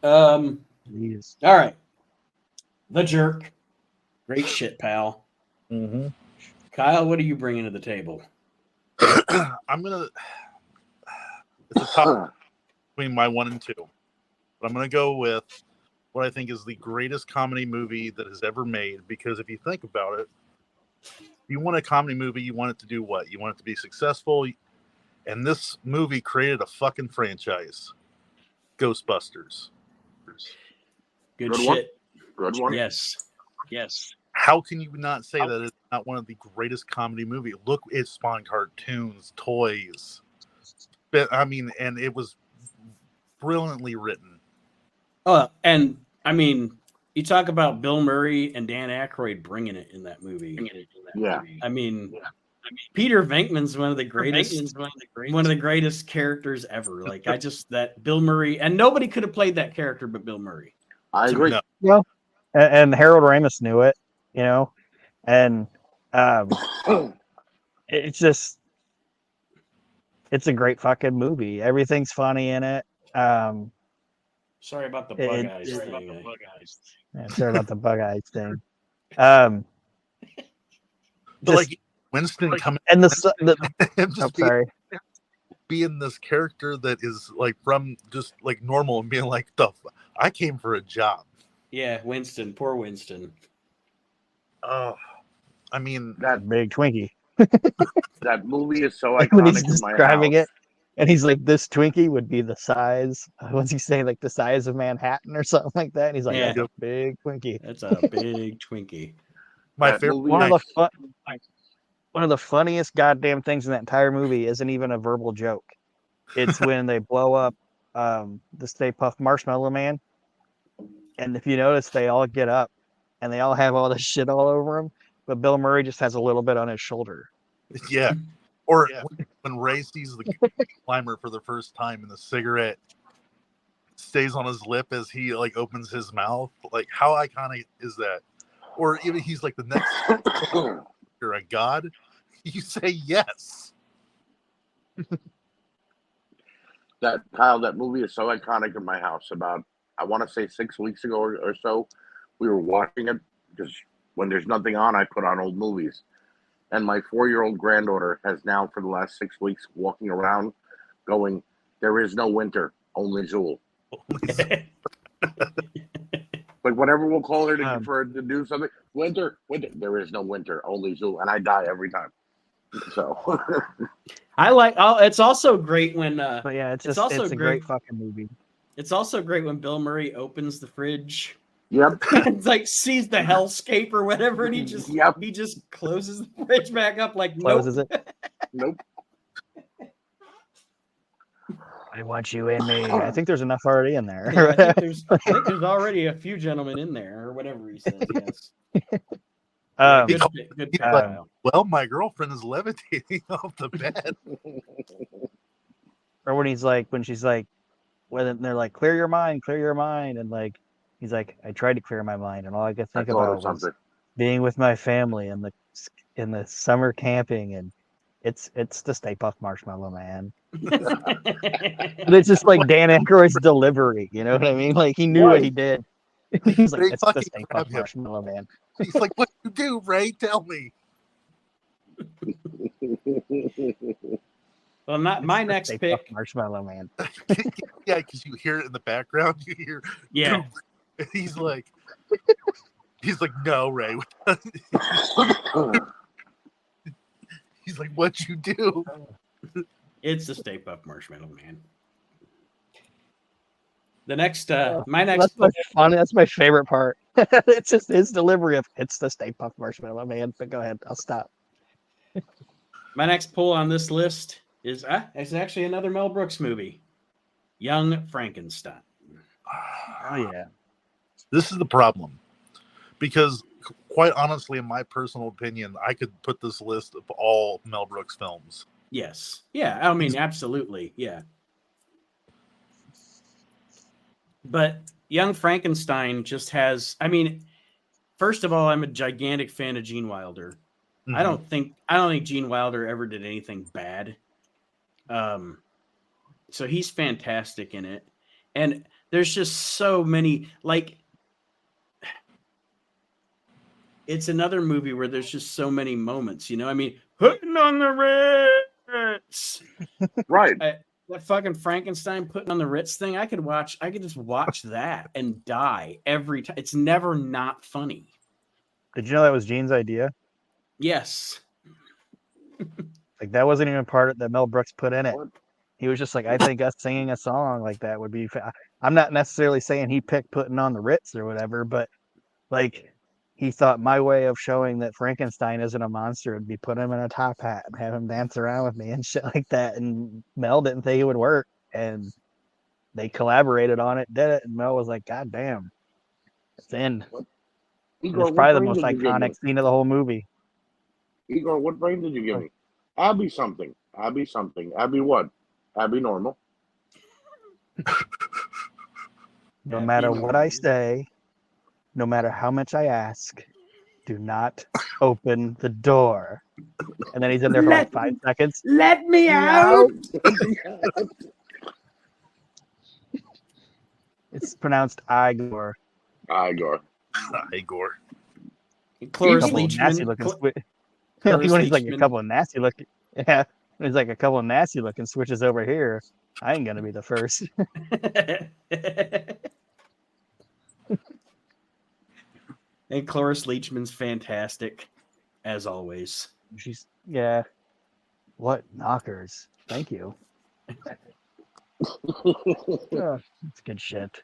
All right. The Jerk. Great shit, pal. Mm-hmm. Kyle, what are you bringing to the table? It's a tough between my 1 and 2. But I'm going to go with what I think is the greatest comedy movie that has ever made. Because if you think about it, you want a comedy movie, you want it to do what? You want it to be successful. And this movie created a fucking franchise. Ghostbusters. Good shit. Good one. Yes. How can you not say that it's not one of the greatest comedy movies? Look, it spawned cartoons, toys. I mean, and it was brilliantly written. Oh, and I mean, you talk about Bill Murray and Dan Aykroyd bringing it in that movie. I mean, Peter Venkman's one of the greatest characters ever. Like that Bill Murray, and nobody could have played that character but Bill Murray. I agree. Well, and Harold Ramis knew it, you know, and it's a great fucking movie. Everything's funny in it. Sorry about the bug eyes thing. Yeah, sorry about the bug eyes thing. Like Winston coming and being this character that is like from just like normal and being like, I came for a job. Yeah, Winston, poor Winston. Oh, I mean that big Twinkie. That movie is so iconic. When he's describing it, and he's like, "This Twinkie would be the size." What's he say? Like the size of Manhattan or something like that. And he's like, "That's a big Twinkie." That's a big Twinkie. My favorite. one of the funniest goddamn things in that entire movie isn't even a verbal joke. It's when they blow up the Stay Puft Marshmallow Man. And if you notice, they all get up and they all have all this shit all over them. But Bill Murray just has a little bit on his shoulder. Yeah. Or when Ray sees the climber for the first time and the cigarette stays on his lip as he like opens his mouth. Like, how iconic is that? Or even he's like the next you're a god. You say yes. That movie is so iconic in my house. About, I want to say 6 weeks ago or so, we were watching it because when there's nothing on, I put on old movies. And my 4-year-old granddaughter has now, for the last 6 weeks, walking around going, "There is no winter, only Zool." Like, whenever we'll call her to do something, winter, there is no winter, only Zool. And I die every time. So I like. Oh, it's also great when. But yeah, it's a great fucking movie. It's also great when Bill Murray opens the fridge. Yep. It's like sees the hellscape or whatever, and he just closes the fridge back up like closes nope. it. Nope. I want you in me. I think there's enough already in there. Yeah, I think there's already a few gentlemen in there, or whatever he says. Yes. Good like, well, my girlfriend is levitating off the bed. Or when she's like, when they're like, clear your mind, and like, he's like, I tried to clear my mind, and all I could think about was being with my family and in the summer camping, and it's the Stay Puft Marshmallow Man. But it's just like Dan Aykroyd's delivery, you know what I mean? Like, he knew what he did. He's like, it's the Stay Puft Marshmallow Man. He's like, what you do, Ray? Tell me. Well, not my next pick. Marshmallow Man. Yeah, because you hear it in the background. You hear, yeah. He's like, no, Ray. He's like, what'd you do? It's the Stay Puft Marshmallow Man. The next, my next. That's my favorite part. It's just his delivery of "It's the Stay Puft Marshmallow Man." But go ahead, I'll stop. My next pull on this list is it's actually another Mel Brooks movie, Young Frankenstein. Oh yeah, this is the problem, because quite honestly, in my personal opinion, I could put this list of all Mel Brooks films. Yes, yeah, I mean, absolutely, yeah. But Young Frankenstein just has, I mean, first of all, I'm a gigantic fan of Gene Wilder. Mm-hmm. I don't think Gene Wilder ever did anything bad. So he's fantastic in it. And there's just so many, like, it's another movie where there's just so many moments, you know? I mean, putting on the Ritz. Right. That fucking Frankenstein putting on the Ritz thing, I could just watch that and die every time. It's never not funny. Did you know that was Gene's idea? Yes. Like, that wasn't even part that Mel Brooks put in it. He was just like, I think us singing a song like that would be. I'm not necessarily saying he picked putting on the Ritz or whatever, but like, he thought my way of showing that Frankenstein isn't a monster would be put him in a top hat and have him dance around with me and shit like that. And Mel didn't think it would work, and they collaborated on it, did it, and Mel was like, God damn, it's in. It's probably the most iconic scene of the whole movie. Igor, what brain did you give me? Abby something. Abby what? Abby normal. No matter what I say, no matter how much I ask, do not open the door. And then he's in there for like 5 seconds. Let me out. It's pronounced Igor. Igor. Cloris Leachman. When he's like a couple of nasty looking. Yeah. When he's like a couple of nasty looking switches over here. I ain't gonna be the first. And Cloris Leachman's fantastic, as always. What knockers? Thank you. It's good shit.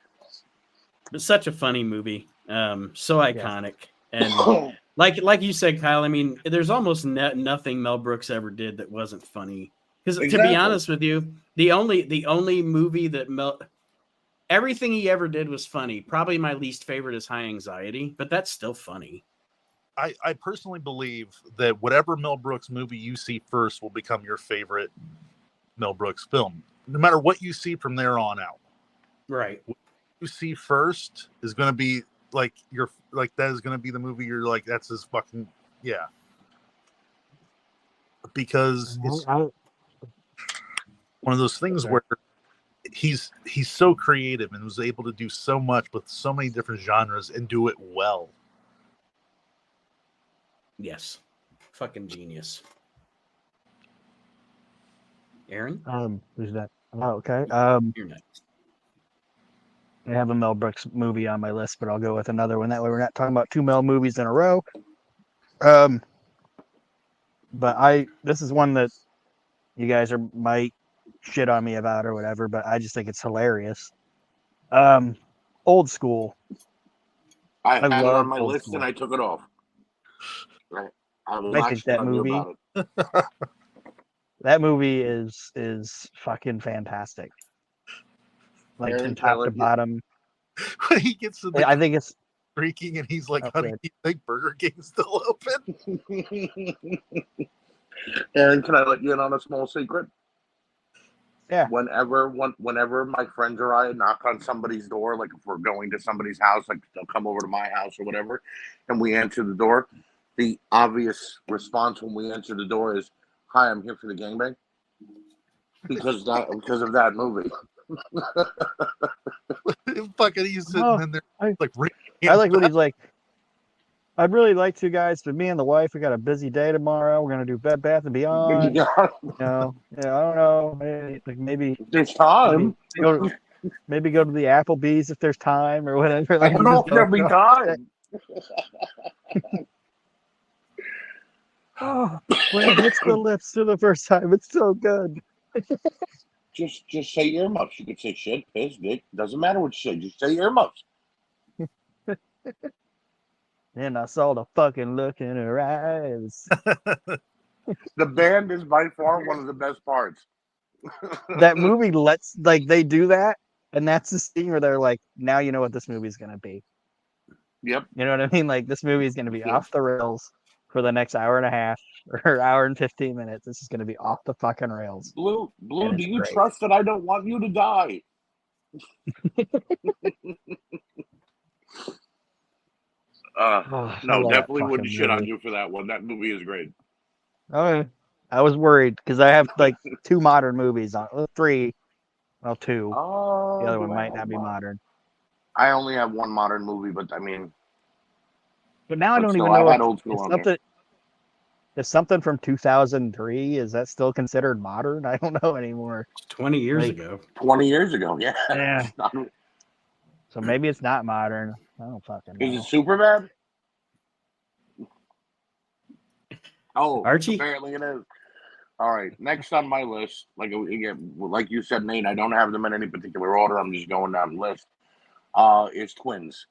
It's such a funny movie. So iconic. And Like you said, Kyle. I mean, there's almost nothing Mel Brooks ever did that wasn't funny. Because to be honest with you, the only movie that everything he ever did was funny. Probably my least favorite is High Anxiety, but that's still funny. I personally believe that whatever Mel Brooks movie you see first will become your favorite Mel Brooks film, no matter what you see from there on out. Right. What you see first is going to be like that is going to be the movie you're like, that's his fucking, yeah. Because it's one of those things where he's so creative and was able to do so much with so many different genres and do it well. Yes. Fucking genius. Aaron? Who's that? Oh, okay. You're next. I have a Mel Brooks movie on my list, but I'll go with another one. That way we're not talking about two Mel movies in a row. But this is one that you guys might shit on me about or whatever, but I just think it's hilarious. Old School. I had it on my Old list School. and I took it off. I think that movie. That movie is fucking fantastic. Like from top to bottom. When he gets to the I think it's creaking and he's like, honey, you think Burger King's still open? Aaron, can I let you in on a small secret? Yeah. Whenever my friends or I knock on somebody's door, like if we're going to somebody's house, like they'll come over to my house or whatever, and we answer the door, the obvious response when we answer the door is, "Hi, I'm here for the gangbang," because of that movie. Fucking, he's sitting in there I like when he's like, I'd really like to, guys, but me and the wife, we got a busy day tomorrow. We're gonna do Bed Bath and Beyond. Yeah. You know, I don't know. Maybe there's time. Maybe go to the Applebee's if there's time or whatever. Like, I don't know if there'll be time. Oh, when it hits the lips for the first time, it's so good. Just say earmuffs. You could say shit, piss, dick. Doesn't matter what you say. Just say earmuffs. And I saw the fucking look in her eyes. The band is by far one of the best parts. That movie they do that, and that's the scene where they're like, now you know what this movie's gonna be. Yep. You know what I mean? Like, this movie is gonna be off the rails for the next hour and a half or hour and 15 minutes. This is gonna be off the fucking rails. Blue, do you trust that I don't want you to die? No, definitely wouldn't shit on you for that one. That movie is great. Okay. I was worried because I have like two modern movies on three. Well, two. The other one might not be modern. I only have one modern movie, but I mean. But now I don't even know if something from 2003, is that still considered modern? I don't know anymore. 20 years ago. 20 years ago, yeah. Yeah. So maybe it's not modern. I don't fucking know. Is it Superman? Oh, Archie? Apparently it is. All right, next on my list, like you said, Nate, I don't have them in any particular order. I'm just going down the list. Is Twins.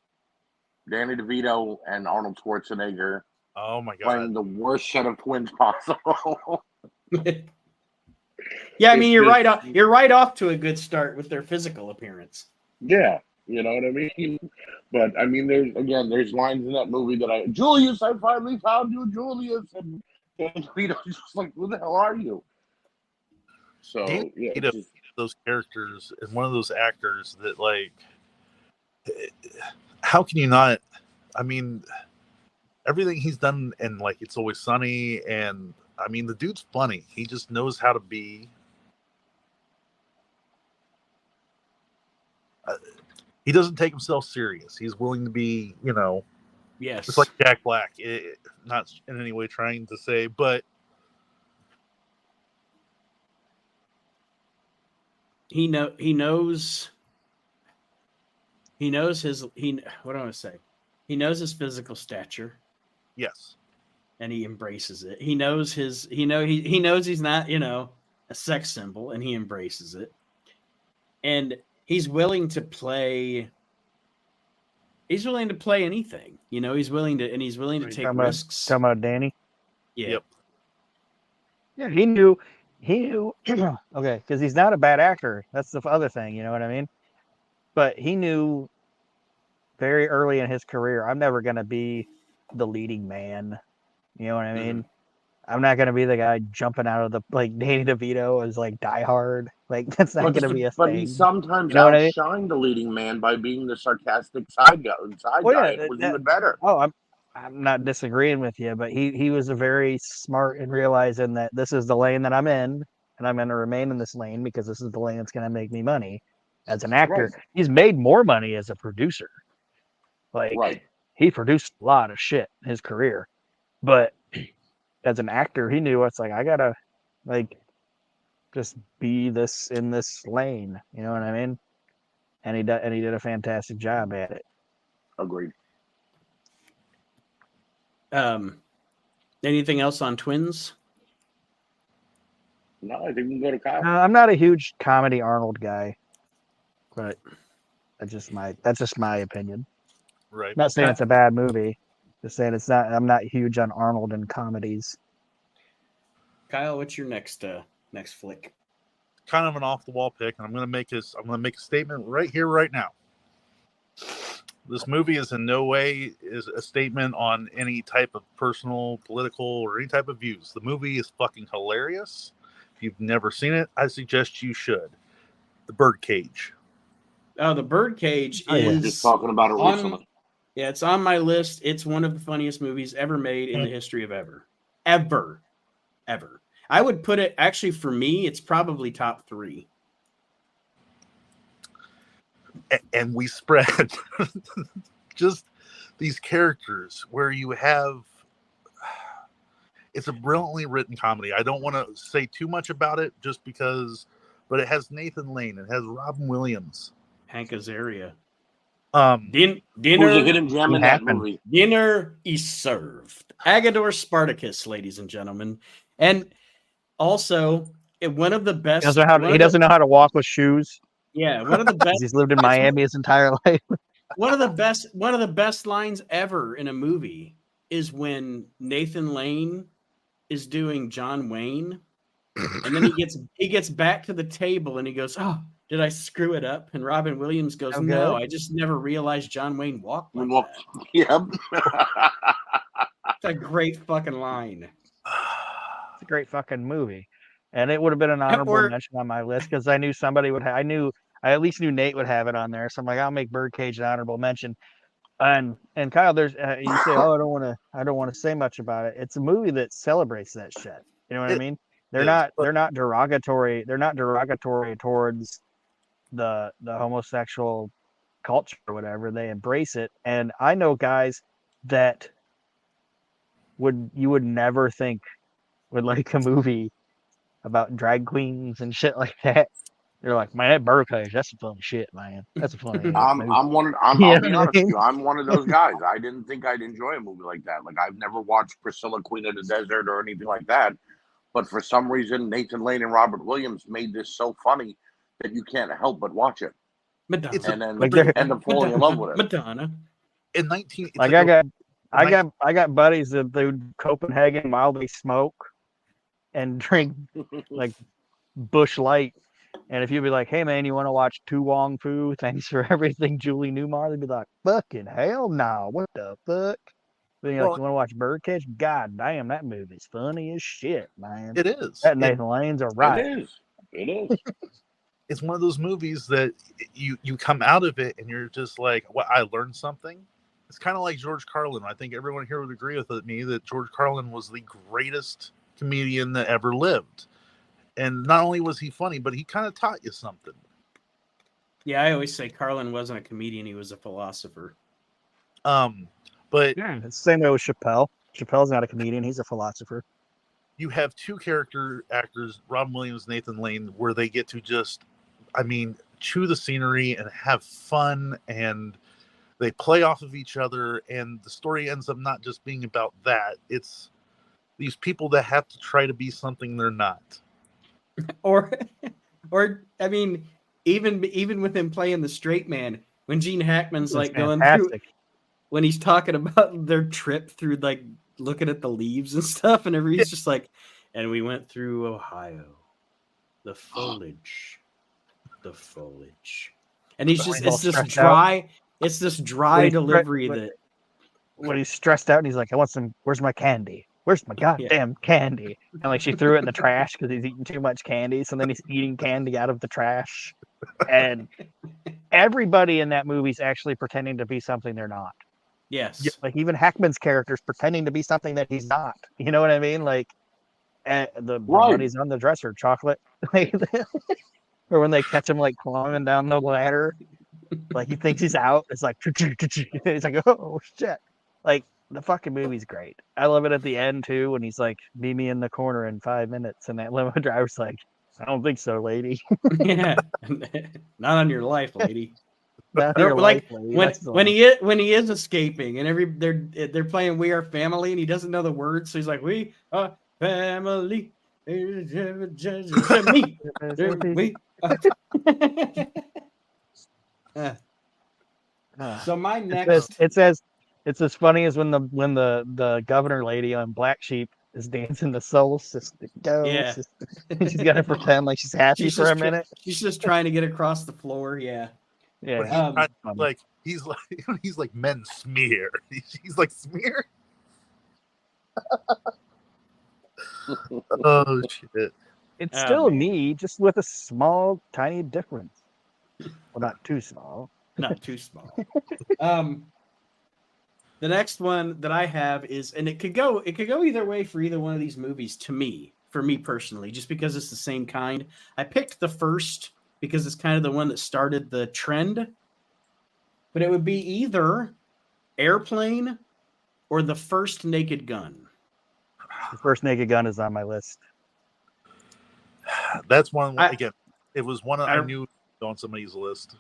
Danny DeVito and Arnold Schwarzenegger. Oh my god! Playing the worst set of twins possible. Yeah, I mean you're right off to a good start with their physical appearance. Yeah, you know what I mean. But I mean, there's lines in that movie that Julius, I finally found you, Julius, and DeVito's just like, who the hell are you? So yeah, those characters and one of those actors that, like, how can you not? I mean, everything he's done, and like It's Always Sunny, and I mean, the dude's funny. He just knows how to be. He doesn't take himself serious. He's willing to be, yes, just like Jack Black. Not in any way trying to say, but he knows his what do I want to say? He knows his physical stature. Yes. And he embraces it. He knows he knows he's not, a sex symbol, and he embraces it. And he's willing to play He's willing to play anything. You know, he's willing to take risks. Talking about Danny. Yeah. Yep. Yeah, he knew. Okay, because he's not a bad actor. That's the other thing. You know what I mean? But he knew very early in his career, I'm never going to be the leading man. You know what I mean? I'm not going to be the guy jumping out of the, like, Danny DeVito is like Die Hard. Like, that's not going to be a but thing. he sometimes You know what I mean? outshined the leading man by being the sarcastic side guy. It was even better. Oh, I'm not disagreeing with you, but he was a very smart in realizing that this is the lane that I'm in, and I'm going to remain in this lane because this is the lane that's going to make me money. As an actor, Right. he's made more money as a producer. Like, Right. he produced a lot of shit in his career, but as an actor, he knew it's like I gotta, like, just be in this lane. You know what I mean? And he did a fantastic job at it. Agreed. Anything else on Twins? No, I think we can go to Kyle. I'm not a huge comedy Arnold guy, but that's just my opinion. Right. Not saying it's a bad movie. Just saying it's not. I'm not huge on Arnold and comedies. Kyle, what's your next flick? Kind of an off the wall pick, and I'm going to make a statement right here, right now. This movie is in no way is a statement on any type of personal, political, or any type of views. The movie is fucking hilarious. If you've never seen it, I suggest you should. The Birdcage. Oh, The Birdcage I was just talking about it recently. Yeah, it's on my list. It's one of the funniest movies ever made in the history of ever. Ever. I would put it, actually, for me, it's probably top 3. And we spread just these characters where you have, it's a brilliantly written comedy. I don't want to say too much about it just because, but it has Nathan Lane. It has Robin Williams. Hank Azaria. Who's a hidden gem in that movie? Dinner is served. Agador Spartacus, ladies and gentlemen. And also, one of the best... He doesn't know how to walk with shoes. Yeah, one of the best... He's lived in Miami his entire life. One of the best lines ever in a movie is when Nathan Lane is doing John Wayne, and then he gets back to the table and he goes, "Oh, did I screw it up?" And Robin Williams goes, Okay. "No, I just never realized John Wayne walked like that." Yep. It's a great fucking line. It's a great fucking movie, and it would have been an honorable mention on my list because I knew somebody would. I at least knew Nate would have it on there, so I'm like, I'll make Birdcage an honorable mention. And Kyle, there's you say, "Oh, I don't want to say much about it." It's a movie that celebrates that shit. You know what I mean? They're not derogatory. They're not derogatory towards the homosexual culture or whatever. They embrace it. And I know guys that you would never think would like a movie about drag queens and shit like that. They're like, man, that Birdcage, that's some funny shit, man. That's a funny. I'll be honest with you. I'm one of those guys. I didn't think I'd enjoy a movie like that. Like, I've never watched Priscilla, Queen of the Desert, or anything like that. But for some reason, Nathan Lane and Robert Williams made this so funny that you can't help but watch it. Madonna. And then end up falling in love with it. Madonna. In 19, like I got buddies that do Copenhagen while they smoke and drink like Busch Light. And if you'd be like, "Hey man, you want to watch Tu Wong Fu? Thanks for everything, Julie Newmar," they'd be like, "Fucking hell no! What the fuck?" Then you're like, "You want to watch Birdcage? God damn, that movie's funny as shit, man." It is. That Nathan Lane's are right. It is. It's one of those movies that you come out of it and you're just like, "Well, I learned something." It's kind of like George Carlin. I think everyone here would agree with me that George Carlin was the greatest comedian that ever lived. And not only was he funny, but he kind of taught you something. Yeah, I always say Carlin wasn't a comedian; he was a philosopher. But yeah, it's the same way with Chappelle. Chappelle's not a comedian; he's a philosopher. You have two character actors, Robin Williams, Nathan Lane, where they get to just, chew the scenery and have fun, and they play off of each other, and the story ends up not just being about that. It's these people that have to try to be something they're not. Or I mean, even with him playing the straight man, when Gene Hackman's like going through, when he's talking about their trip through like looking at the leaves and stuff, and he's just like, and we went through Ohio, the foliage, and he's just it's this dry, delivery that when he's stressed out and he's like, I want some. Where's my candy? Where's my goddamn candy? And like she threw it in the trash because he's eating too much candy. So then he's eating candy out of the trash. And everybody in that movie's actually pretending to be something they're not. Yes. Like even Hackman's character's pretending to be something that he's not. You know what I mean? Like the buddies on the dresser, chocolate. Or when they catch him like climbing down the ladder, like he thinks he's out. It's like he's like, oh shit. Like the fucking movie's great. I love it at the end too when he's like, meet me in the corner in 5 minutes, and that limo driver's like, I don't think so, lady. Yeah, not on your life, lady. Not your like life, lady. when he is escaping, and they're playing "We Are Family," and he doesn't know the words, so he's like, "We are family." Me. We So my next, it's as funny as when the governor lady on Black Sheep is dancing the soul sister. Yeah. Sister. She's got to pretend like she's happy for a minute. She's just trying to get across the floor. Yeah. Yeah. He's like men smear. He's like smear. Oh shit. It's still me, just with a small, tiny difference. Well, not too small. Not too small. The next one that I have is, and it could go either way for either one of these movies for me personally, just because it's the same kind. I picked the first because it's kind of the one that started the trend, but it would be either Airplane or The First Naked Gun. The First Naked Gun is on my list. That's one. Again, it was one I knew on somebody's list.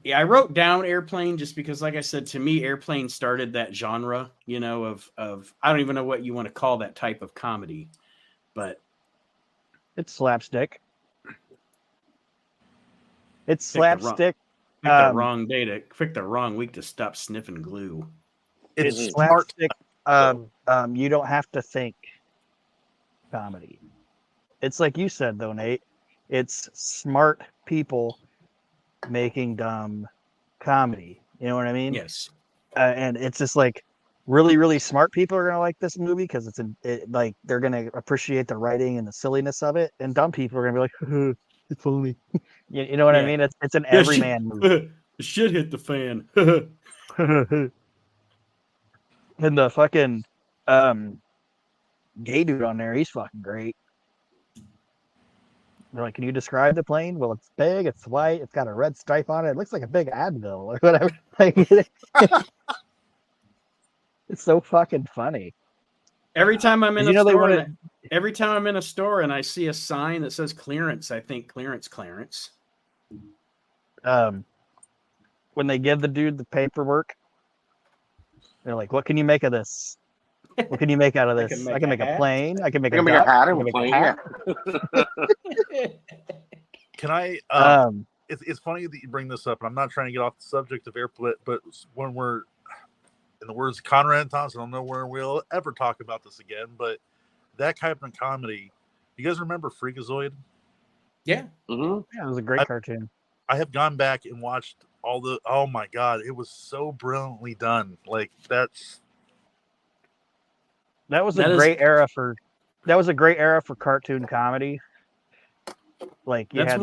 Yeah, I wrote down Airplane just because, like I said, to me, Airplane started that genre, of I don't even know what you want to call that type of comedy, but it's slapstick. It's slapstick. Pick the wrong day to pick the wrong week to stop sniffing glue. It's slapstick. You don't have to think comedy. It's like you said, though, Nate. It's smart people making dumb comedy. You know what I mean? Yes. And it's just like really, really smart people are gonna like this movie because like they're gonna appreciate the writing and the silliness of it, and dumb people are gonna be like, it's funny. You know what I mean? It's an everyman movie. The shit hit the fan. And the fucking gay dude on there, he's fucking great. They're like, can you describe the plane? Well, it's big, it's white, it's got a red stripe on it. It looks like a big Advil or whatever. It's so fucking funny. Every time I'm in a store and I see a sign that says clearance, I think clearance. When they give the dude the paperwork, they're like, what can you make of this? What can you make out of this? I can make a plane. I can make a hat. I can make a hat. Can I? It's funny that you bring this up, and I'm not trying to get off the subject of Airplane, but when we're, in the words of Conrad and Thompson, I don't know where we'll ever talk about this again, but that kind of comedy. You guys remember Freakazoid? Yeah. Mm-hmm. Yeah, it was a great cartoon. I have gone back and watched all the. Oh my god, it was so brilliantly done. Like that was a great era for cartoon comedy. Like you had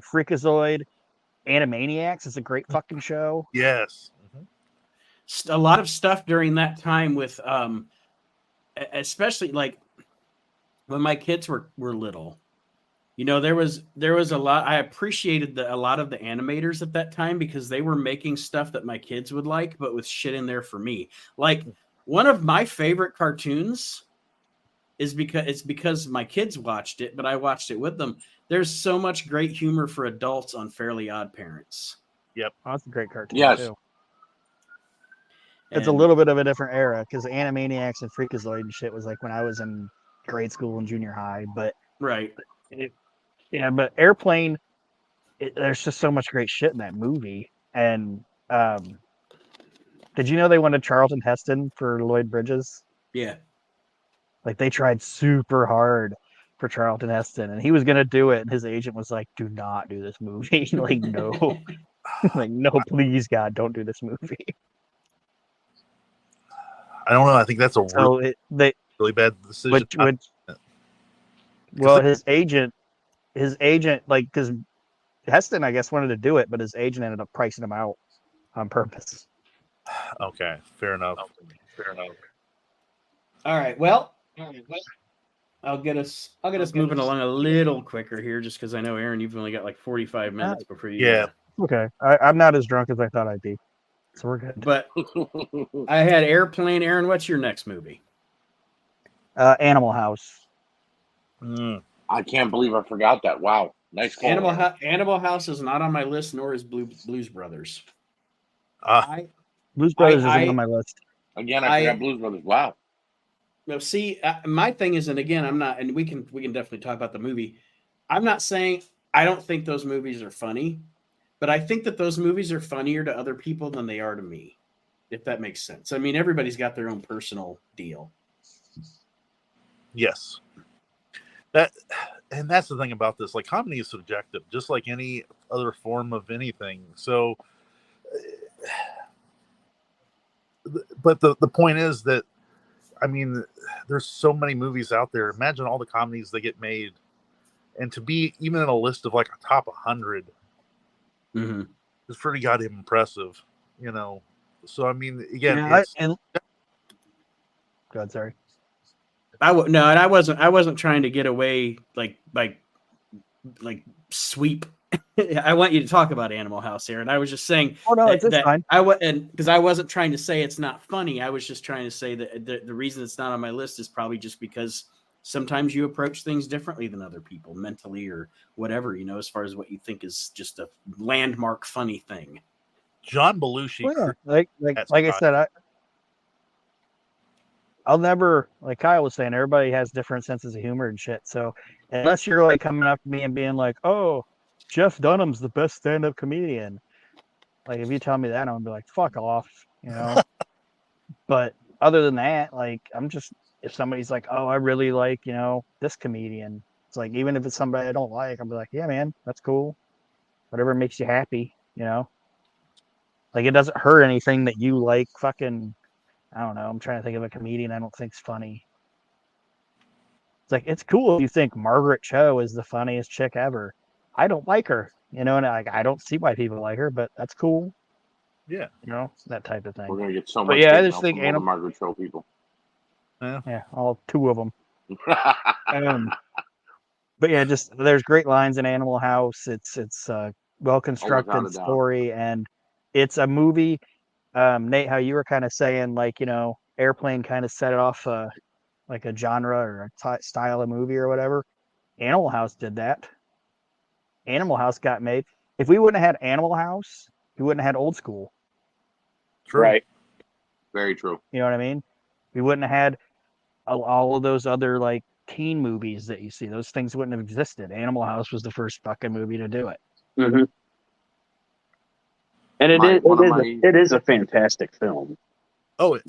Freakazoid, Animaniacs is a great fucking show. Yes. Mm-hmm. A lot of stuff during that time with especially like when my kids were little. There was a lot. I appreciated a lot of the animators at that time because they were making stuff that my kids would like, but with shit in there for me. Like one of my favorite cartoons is because my kids watched it, but I watched it with them. There's so much great humor for adults on Fairly Odd Parents. Yep. Oh, that's a great cartoon too. It's a little bit of a different era because Animaniacs and Freakazoid and shit was like when I was in grade school and junior high, but right. But Airplane, there's just so much great shit in that movie, and Did you know they wanted Charlton Heston for Lloyd Bridges? Yeah. Like they tried super hard for Charlton Heston, and he was gonna do it, and his agent was like, "Do not do this movie." Like, no, like no, please, God, don't do this movie. I don't know. I think that's a So really bad decision. Well, his agent, like, because Heston, I guess, wanted to do it, but his agent ended up pricing him out on purpose. Okay, fair enough. All right. Well, I'll get us moving along a little quicker here, just because I know, Aaron, you've only got like 45 minutes before you. Yeah. Okay, I'm not as drunk as I thought I'd be, so we're good. But I had Airplane. Aaron, what's your next movie? Animal House. I can't believe I forgot that. Wow, nice call. Animal House is not on my list, nor is Blues Brothers. Blues Brothers isn't on my list. Again, I forgot Blues Brothers. Wow. No, see, my thing is, and again, I'm not, and we can definitely talk about the movie. I'm not saying I don't think those movies are funny, but I think that those movies are funnier to other people than they are to me, if that makes sense. I mean, everybody's got their own personal deal. Yes. And that's the thing about this. Like, comedy is subjective, just like any other form of anything. So, but the point is that, I mean, there's so many movies out there. Imagine all the comedies that get made, and to be even in a list of like a top 100 is pretty goddamn impressive, you know. So I mean, again, God, sorry. And I wasn't trying to get away like sweep. I want you to talk about Animal House here, and I was just saying. Oh no, it's fine. Because I wasn't trying to say it's not funny. I was just trying to say that the reason it's not on my list is probably just because sometimes you approach things differently than other people, mentally or whatever. You know, as far as what you think is just a landmark funny thing. John Belushi, like I said, I'll never, like Kyle was saying, everybody has different senses of humor and shit. So unless you're like coming up to me and being like, "Oh, Jeff Dunham's the best stand-up comedian," like if you tell me that, I'm gonna be like, "Fuck off," you know. But other than that, like if somebody's like, "Oh, I really like, you know, this comedian," it's like, even if it's somebody I don't like, I'll be like, "Yeah, man, that's cool. Whatever makes you happy," you know. Like it doesn't hurt anything that you like fucking. I don't know. I'm trying to think of a comedian I don't think's funny. It's like, it's cool if you think Margaret Cho is the funniest chick ever. I don't like her, you know, and I don't see why people like her, but that's cool. Yeah. You know, that type of thing. We're going to get so much. I just think all the Margaret Cho people. Yeah, all two of them. But yeah, just there's great lines in Animal House. It's a well-constructed story, and it's a movie. Nate, how you were kind of saying, like, you know, Airplane kind of set it off like a genre or a style of movie or whatever. Animal House did that. Animal House got made. If we wouldn't have had Animal House, we wouldn't have had Old School. True. Right. Very true. You know what I mean? We wouldn't have had all of those other like teen movies that you see. Those things wouldn't have existed. Animal House was the first fucking movie to do it. Mm-hmm. And it is a fantastic film. Oh,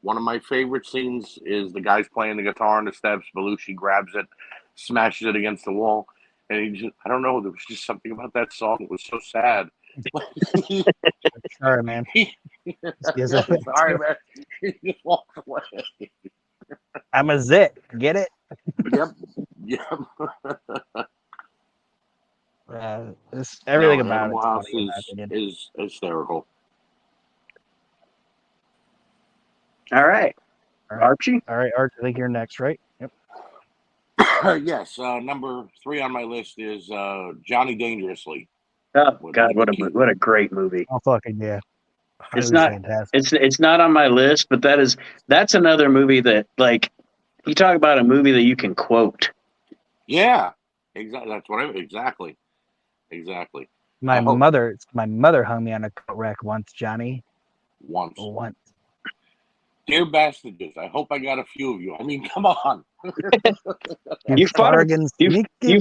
one of my favorite scenes is the guy's playing the guitar on the steps. Belushi grabs it, smashes it against the wall, and I don't know, there was just something about that song. It was so sad. Sorry, man. Sorry, man. He just walked away. I'm a zit. Get it? Yep. Everything about Animal House is hysterical. All right. Archie? All right, Archie, I think you're next, right? Yep. Yes. Number 3 on my list is Johnny Dangerously. Oh, God, what a great movie. Oh, fucking yeah. It's not on my list, but that's another movie that, like, you talk about a movie that you can quote. Yeah. Exactly. Exactly. My mother hung me on a coat rack once, Johnny. Once. Dear bastards, I hope I got a few of you. I mean, come on. You fucking sneaky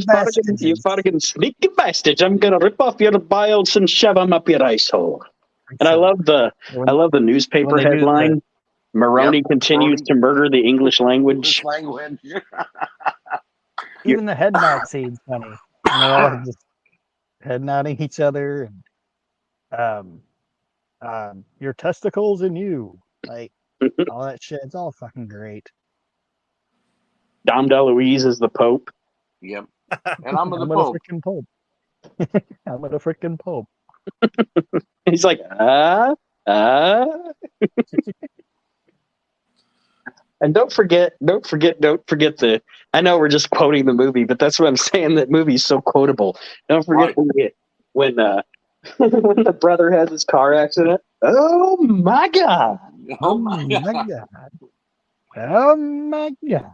bastards. I'm going to rip off your bowels and shove them up your ice hole. And I love the newspaper headline. Maroney continues to murder the English language. Even the head nod scene's funny. And they're all like just head nodding each other and your testicles and you. Like all that shit. It's all fucking great. Dom DeLuise is the Pope. Yep. And I'm the Pope. Freaking Pope. I'm the freaking Pope. He's like, And don't forget the. I know we're just quoting the movie, but that's what I'm saying. That movie's so quotable. Don't forget when when the brother has his car accident. Oh my god! Oh my god! Oh my god!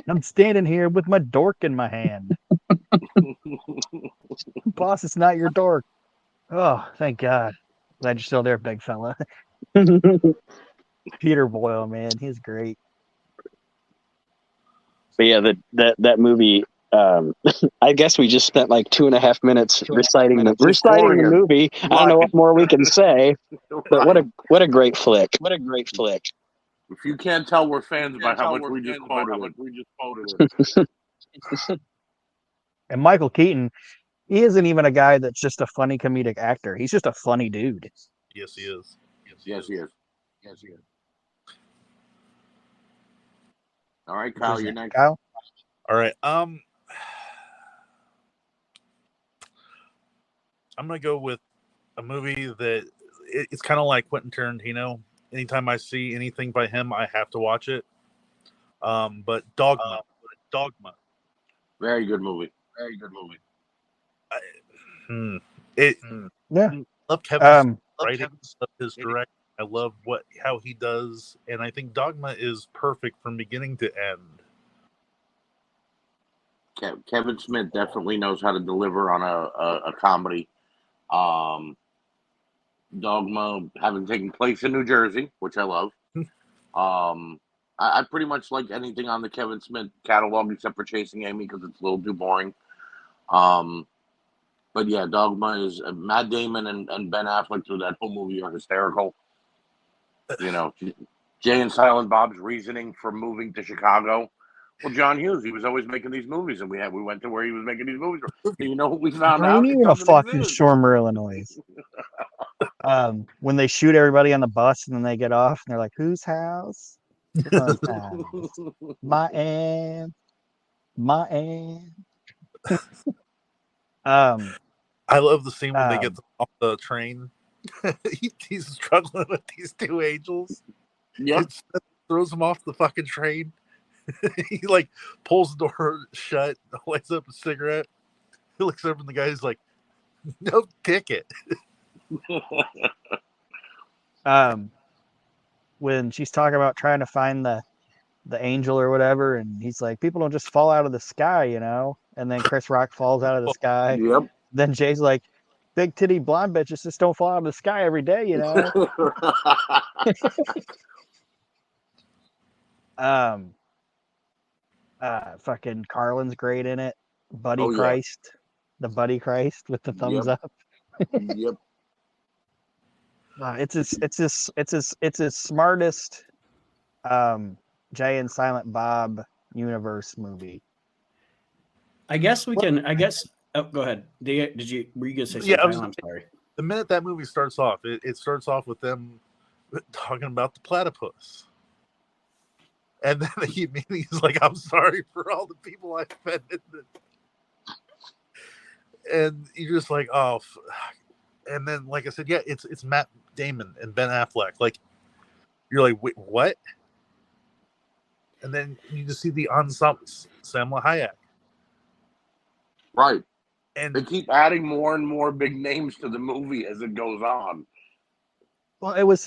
I'm standing here with my dork in my hand. Boss, it's not your dork. Oh, thank God. Glad you're still there, big fella. Peter Boyle, man, he's great. But yeah, that movie. I guess we just spent like 2.5 minutes reciting the movie. I don't know what more we can say, but what a great flick! What a great flick! If you can't tell, we're fans by how much we just quoted it. And Michael Keaton, he isn't even a guy that's just a funny comedic actor. He's just a funny dude. Yes, he is. Yes, he is. All right, Kyle, you're next. Kyle? All right. I'm gonna go with a movie that it's kind of like Quentin Tarantino. Anytime I see anything by him, I have to watch it. But Dogma. Very good movie. Yeah. I love Kevin's writing. I love his direction. I love how he does, and I think Dogma is perfect from beginning to end. Kevin Smith definitely knows how to deliver on a comedy. Dogma having taken place in New Jersey, which I love. I pretty much like anything on the Kevin Smith catalog except for Chasing Amy because it's a little too boring. But yeah, Dogma is Matt Damon and Ben Affleck through that whole movie are hysterical. You know, Jay and Silent Bob's reasoning for moving to Chicago. Well, John Hughes, he was always making these movies, and we went to where he was making these movies. You know what we found out? I ain't even fucking Shormer, Illinois. When they shoot everybody on the bus and then they get off and they're like, "Whose house?" My aunt. I love the scene when they get off the train. He's struggling with these two angels. Yeah, throws them off the fucking train. He like pulls the door shut, lights up a cigarette. He looks over and the guy's like, "No ticket." When she's talking about trying to find the angel or whatever, and he's like, "People don't just fall out of the sky, you know." And then Chris Rock falls out of the sky. Yep. Then Jay's like, "Big titty blonde bitches just don't fall out of the sky every day, you know." Fucking Carlin's great in it. Buddy Christ, the Buddy Christ with the thumbs up. Yep. It's his smartest Jay and Silent Bob universe movie. I guess we can. Oh, go ahead. Were you gonna say something? I'm sorry. The minute that movie starts off, it starts off with them talking about the platypus. And then he's like, "I'm sorry for all the people I offended." And you're just like, "Oh." And then, like I said, yeah, it's Matt Damon and Ben Affleck. Like, you're like, "Wait, what?" And then you just see the ensemble, Salma Hayek. Right. And they keep adding more and more big names to the movie as it goes on. Well, it was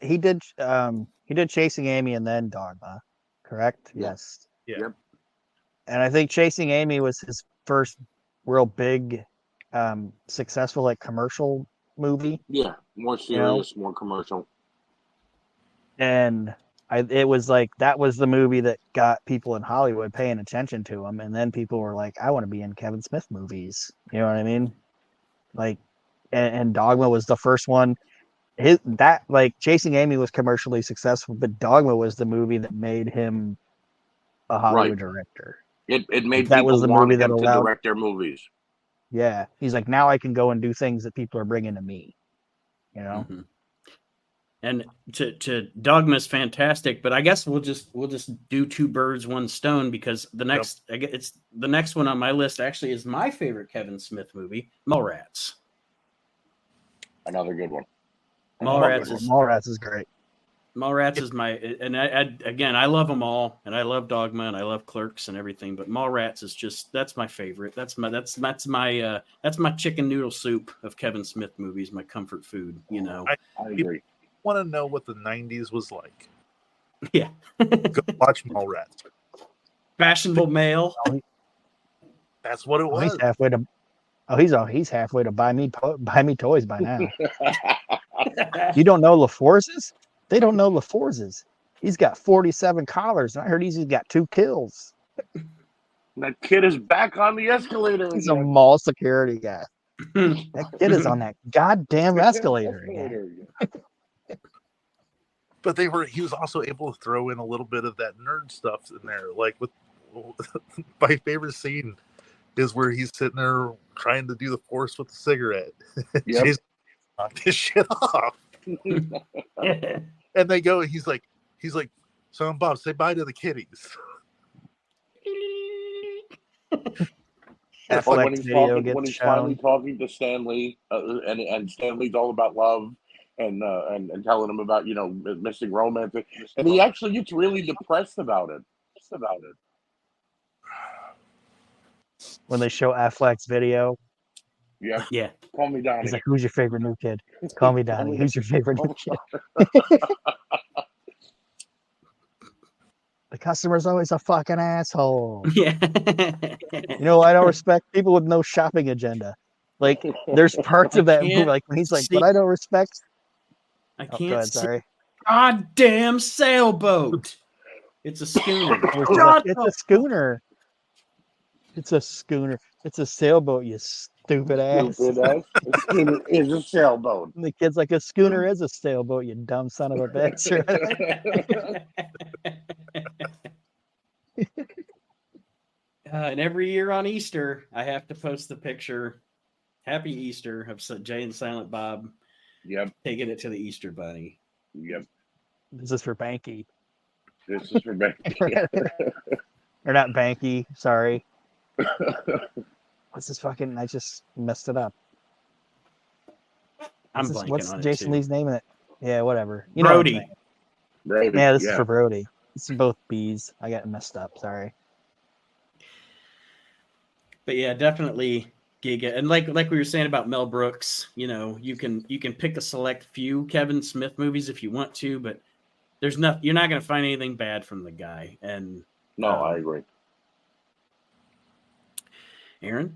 he did Chasing Amy and then Dogma, correct? Yeah. Yes. Yeah. Yep. And I think Chasing Amy was his first real big, successful like commercial movie. Yeah, more serious, more commercial. And it was like that was the movie that got people in Hollywood paying attention to him, and then people were like, "I want to be in Kevin Smith movies." You know what I mean? Like, and Dogma was the first one. Chasing Amy was commercially successful, but Dogma was the movie that made him a Hollywood director. It made that people was the want movie that him to allowed direct their movies. Yeah, he's like, now I can go and do things that people are bringing to me. You know. Mm-hmm. And to Dogma's fantastic, but I guess we'll just do two birds, one stone, because the next it's the next one on my list actually is my favorite Kevin Smith movie, Mallrats. Another good one. Mallrats is great. Mallrats is my, and I love them all, and I love Dogma, and I love Clerks and everything, but Mallrats is just, that's my favorite. That's my chicken noodle soup of Kevin Smith movies, my comfort food. You know, I agree. Want to know what the '90s was like? Yeah, go watch Mallrats. Fashionable male. That's what it was. He's halfway to. He's halfway to buy me toys by now. You don't know LaForce's? They don't know LaForce's. He's got 47 collars, and I heard he's got 2 kills. That kid is back on the escalator. He's a mall security guy. That kid is on that goddamn escalator again. But he was also able to throw in a little bit of that nerd stuff in there. Like with my favorite scene is where he's sitting there trying to do the force with the cigarette. Yep. Jason knocked his shit off. And they go, he's like, son Bob, say bye to the kitties. When he's finally talking to Stanley, and Stanley's all about love and telling him about, you know, missing romance, and he actually gets really depressed about it. When they show Affleck's video. Yeah. Call me Donnie. He's like, who's your favorite new kid? Call me Donnie. Who's your favorite new kid? The customer's always a fucking asshole. Yeah. You know, I don't respect people with no shopping agenda. Like, there's parts of that movie, like when he's like, but I don't respect. I can't see. Sorry. Goddamn sailboat. It's a schooner. It's a schooner. It's a schooner. It's a sailboat, you stupid ass. A schooner is a sailboat. And the kid's like, a schooner is a sailboat, you dumb son of a bitch. And every year on Easter, I have to post the picture, Happy Easter, of Jay and Silent Bob. Yep. Taking it to the Easter Bunny. Yep. This is for Banky. Or not Banky, sorry. What's this fucking? I just messed it up. What's Jason Lee's name in it? Yeah, whatever. You Brody. Know Brody. Yeah, this is for Brody. It's both B's. I got messed up. Sorry. But yeah, definitely Giga. And like we were saying about Mel Brooks, you know, you can pick a select few Kevin Smith movies if you want to, but you're not going to find anything bad from the guy. And no, I agree. Aaron?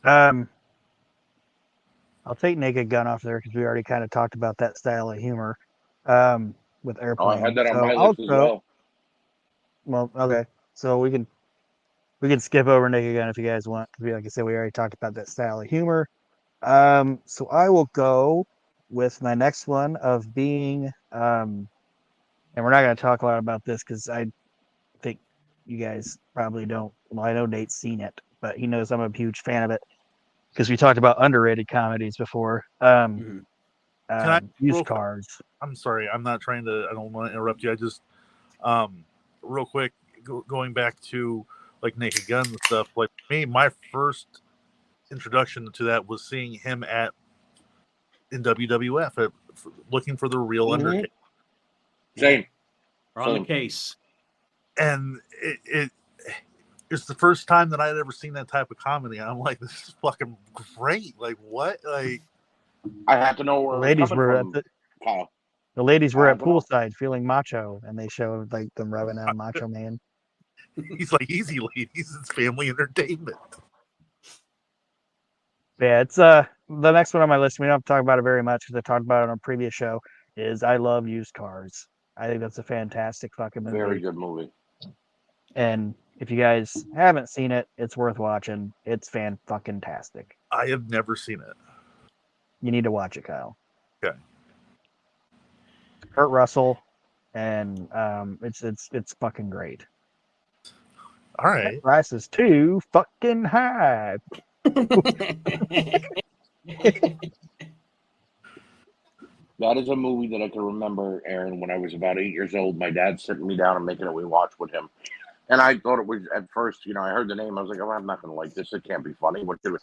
I'll take Naked Gun off there because we already kind of talked about that style of humor with Airplane. I had that on my list as well. Well, okay. So we can skip over Naked Gun if you guys want. Because like I said, we already talked about that style of humor. So I will go with my next one of being, and we're not going to talk a lot about this because I think you guys probably don't. Well, I know Nate's seen it, but he knows I'm a huge fan of it because we talked about underrated comedies before. Used Cars. I'm sorry, I'm not trying to. I don't want to interrupt you. I just, real quick, going back to like Naked Gun and stuff. Like me, my first introduction to that was seeing him in WWF, looking for the real Undertaker. Same. On the case. And it's the first time that I had ever seen that type of comedy. I'm like, this is fucking great. Like, what? Like, I have to know where the ladies were at poolside feeling macho, and they showed like them rubbing on Macho Man. He's like, easy, ladies. It's family entertainment. Yeah, it's the next one on my list. We don't have to talk about it very much because I talked about it on a previous show. Is I love Used Cars. I think that's a fantastic fucking movie. Very good movie. And if you guys haven't seen it, it's worth watching. It's fan-fucking-tastic. I have never seen it. You need to watch it, Kyle. Okay. Kurt Russell, and it's fucking great. All right. Price is too fucking high. That is a movie that I can remember, Aaron, when I was about 8 years old. My dad sitting me down and making it we watch with him. And I thought it was, at first, I heard the name. I was like, oh, I'm not going to like this. It can't be funny. What should it?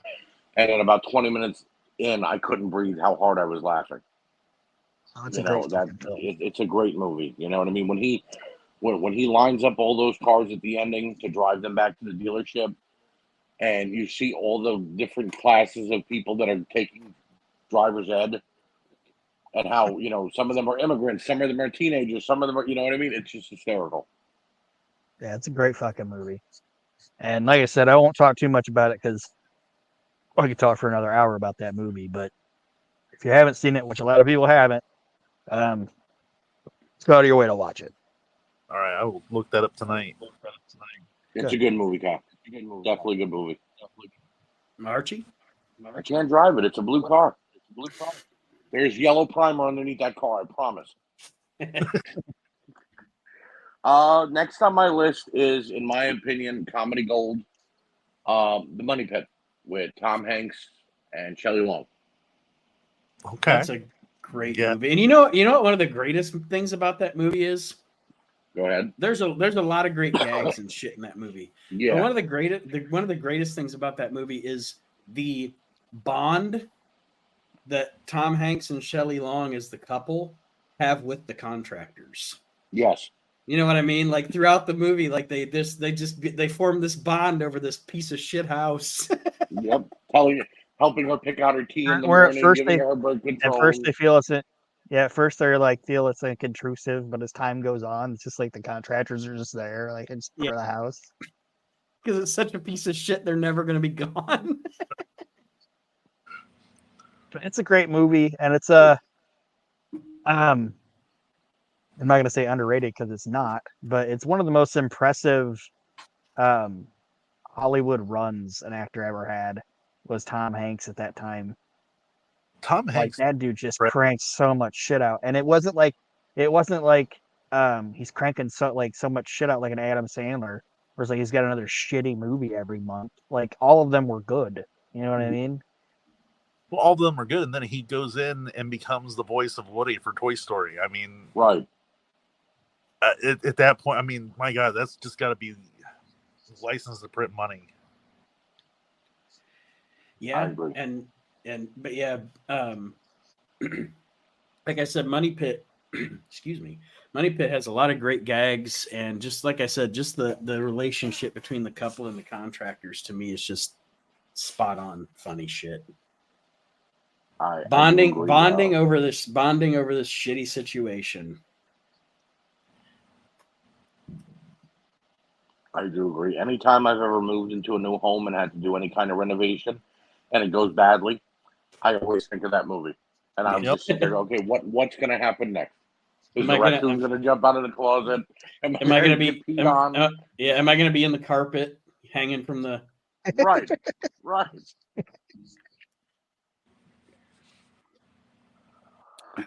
And then about 20 minutes in, I couldn't breathe how hard I was laughing. Oh, it's a great fucking film. It's a great movie. You know what I mean? When he lines up all those cars at the ending to drive them back to the dealership, and you see all the different classes of people that are taking driver's ed, and how, some of them are immigrants, some of them are teenagers, some of them are, you know what I mean? It's just hysterical. Yeah, it's a great fucking movie. And like I said, I won't talk too much about it because I could talk for another hour about that movie. But if you haven't seen it, which a lot of people haven't, go out of your way to watch it. All right, I will look that up tonight. It's a good movie, Kyle. Definitely a good movie. Archie? I can't drive it. It's a blue car. There's yellow primer underneath that car, I promise. Next on my list is, in my opinion, comedy gold, The Money Pit with Tom Hanks and Shelley Long. Okay. That's a great movie. And you know what one of the greatest things about that movie is? Go ahead. There's a lot of great gags and shit in that movie. Yeah. But one of the greatest things about that movie is the bond that Tom Hanks and Shelley Long as the couple have with the contractors. Yes. You know what I mean? Like throughout the movie, like they form this bond over this piece of shit house. Yep. Helping her pick out her tea in the Where morning, giving her birth control. At first they feel at first they're like feel it's like intrusive, but as time goes on, it's just like the contractors are just there, like it's part of the house. Because it's such a piece of shit, they're never gonna be gone. It's a great movie, and it's I'm not gonna say underrated because it's not, but it's one of the most impressive Hollywood runs an actor ever had was Tom Hanks at that time. Tom Hanks, that dude just cranked so much shit out, and it wasn't like he's cranking so much shit out like an Adam Sandler, where it's like he's got another shitty movie every month. Like all of them were good. You know what I mean? Well, all of them are good, and then he goes in and becomes the voice of Woody for Toy Story. I mean, right. At that point, I mean, my God, that's just got to be licensed to print money. Yeah, but yeah, like I said, Money Pit. Excuse me, Money Pit has a lot of great gags, and just like I said, just the relationship between the couple and the contractors to me is just spot on, funny shit. Bonding over this shitty situation. I do agree. Anytime I've ever moved into a new home and had to do any kind of renovation and it goes badly, I always think of that movie. And I just sit there, okay, what's going to happen next? Is the raccoon going to jump out of the closet? Am I going to be am I going to be in the carpet hanging from the... Right.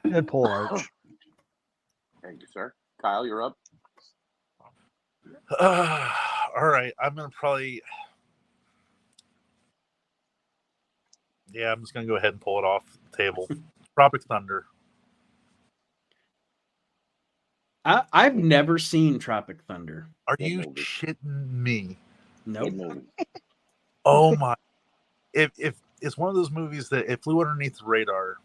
Good pull, Arch. Thank you, sir. Kyle, you're up. All right, I'm gonna probably. Yeah, I'm just gonna go ahead and pull it off the table. Tropic Thunder. I've never seen Tropic Thunder. Are you shitting me? Nope. Oh my! If it's one of those movies that it flew underneath the radar,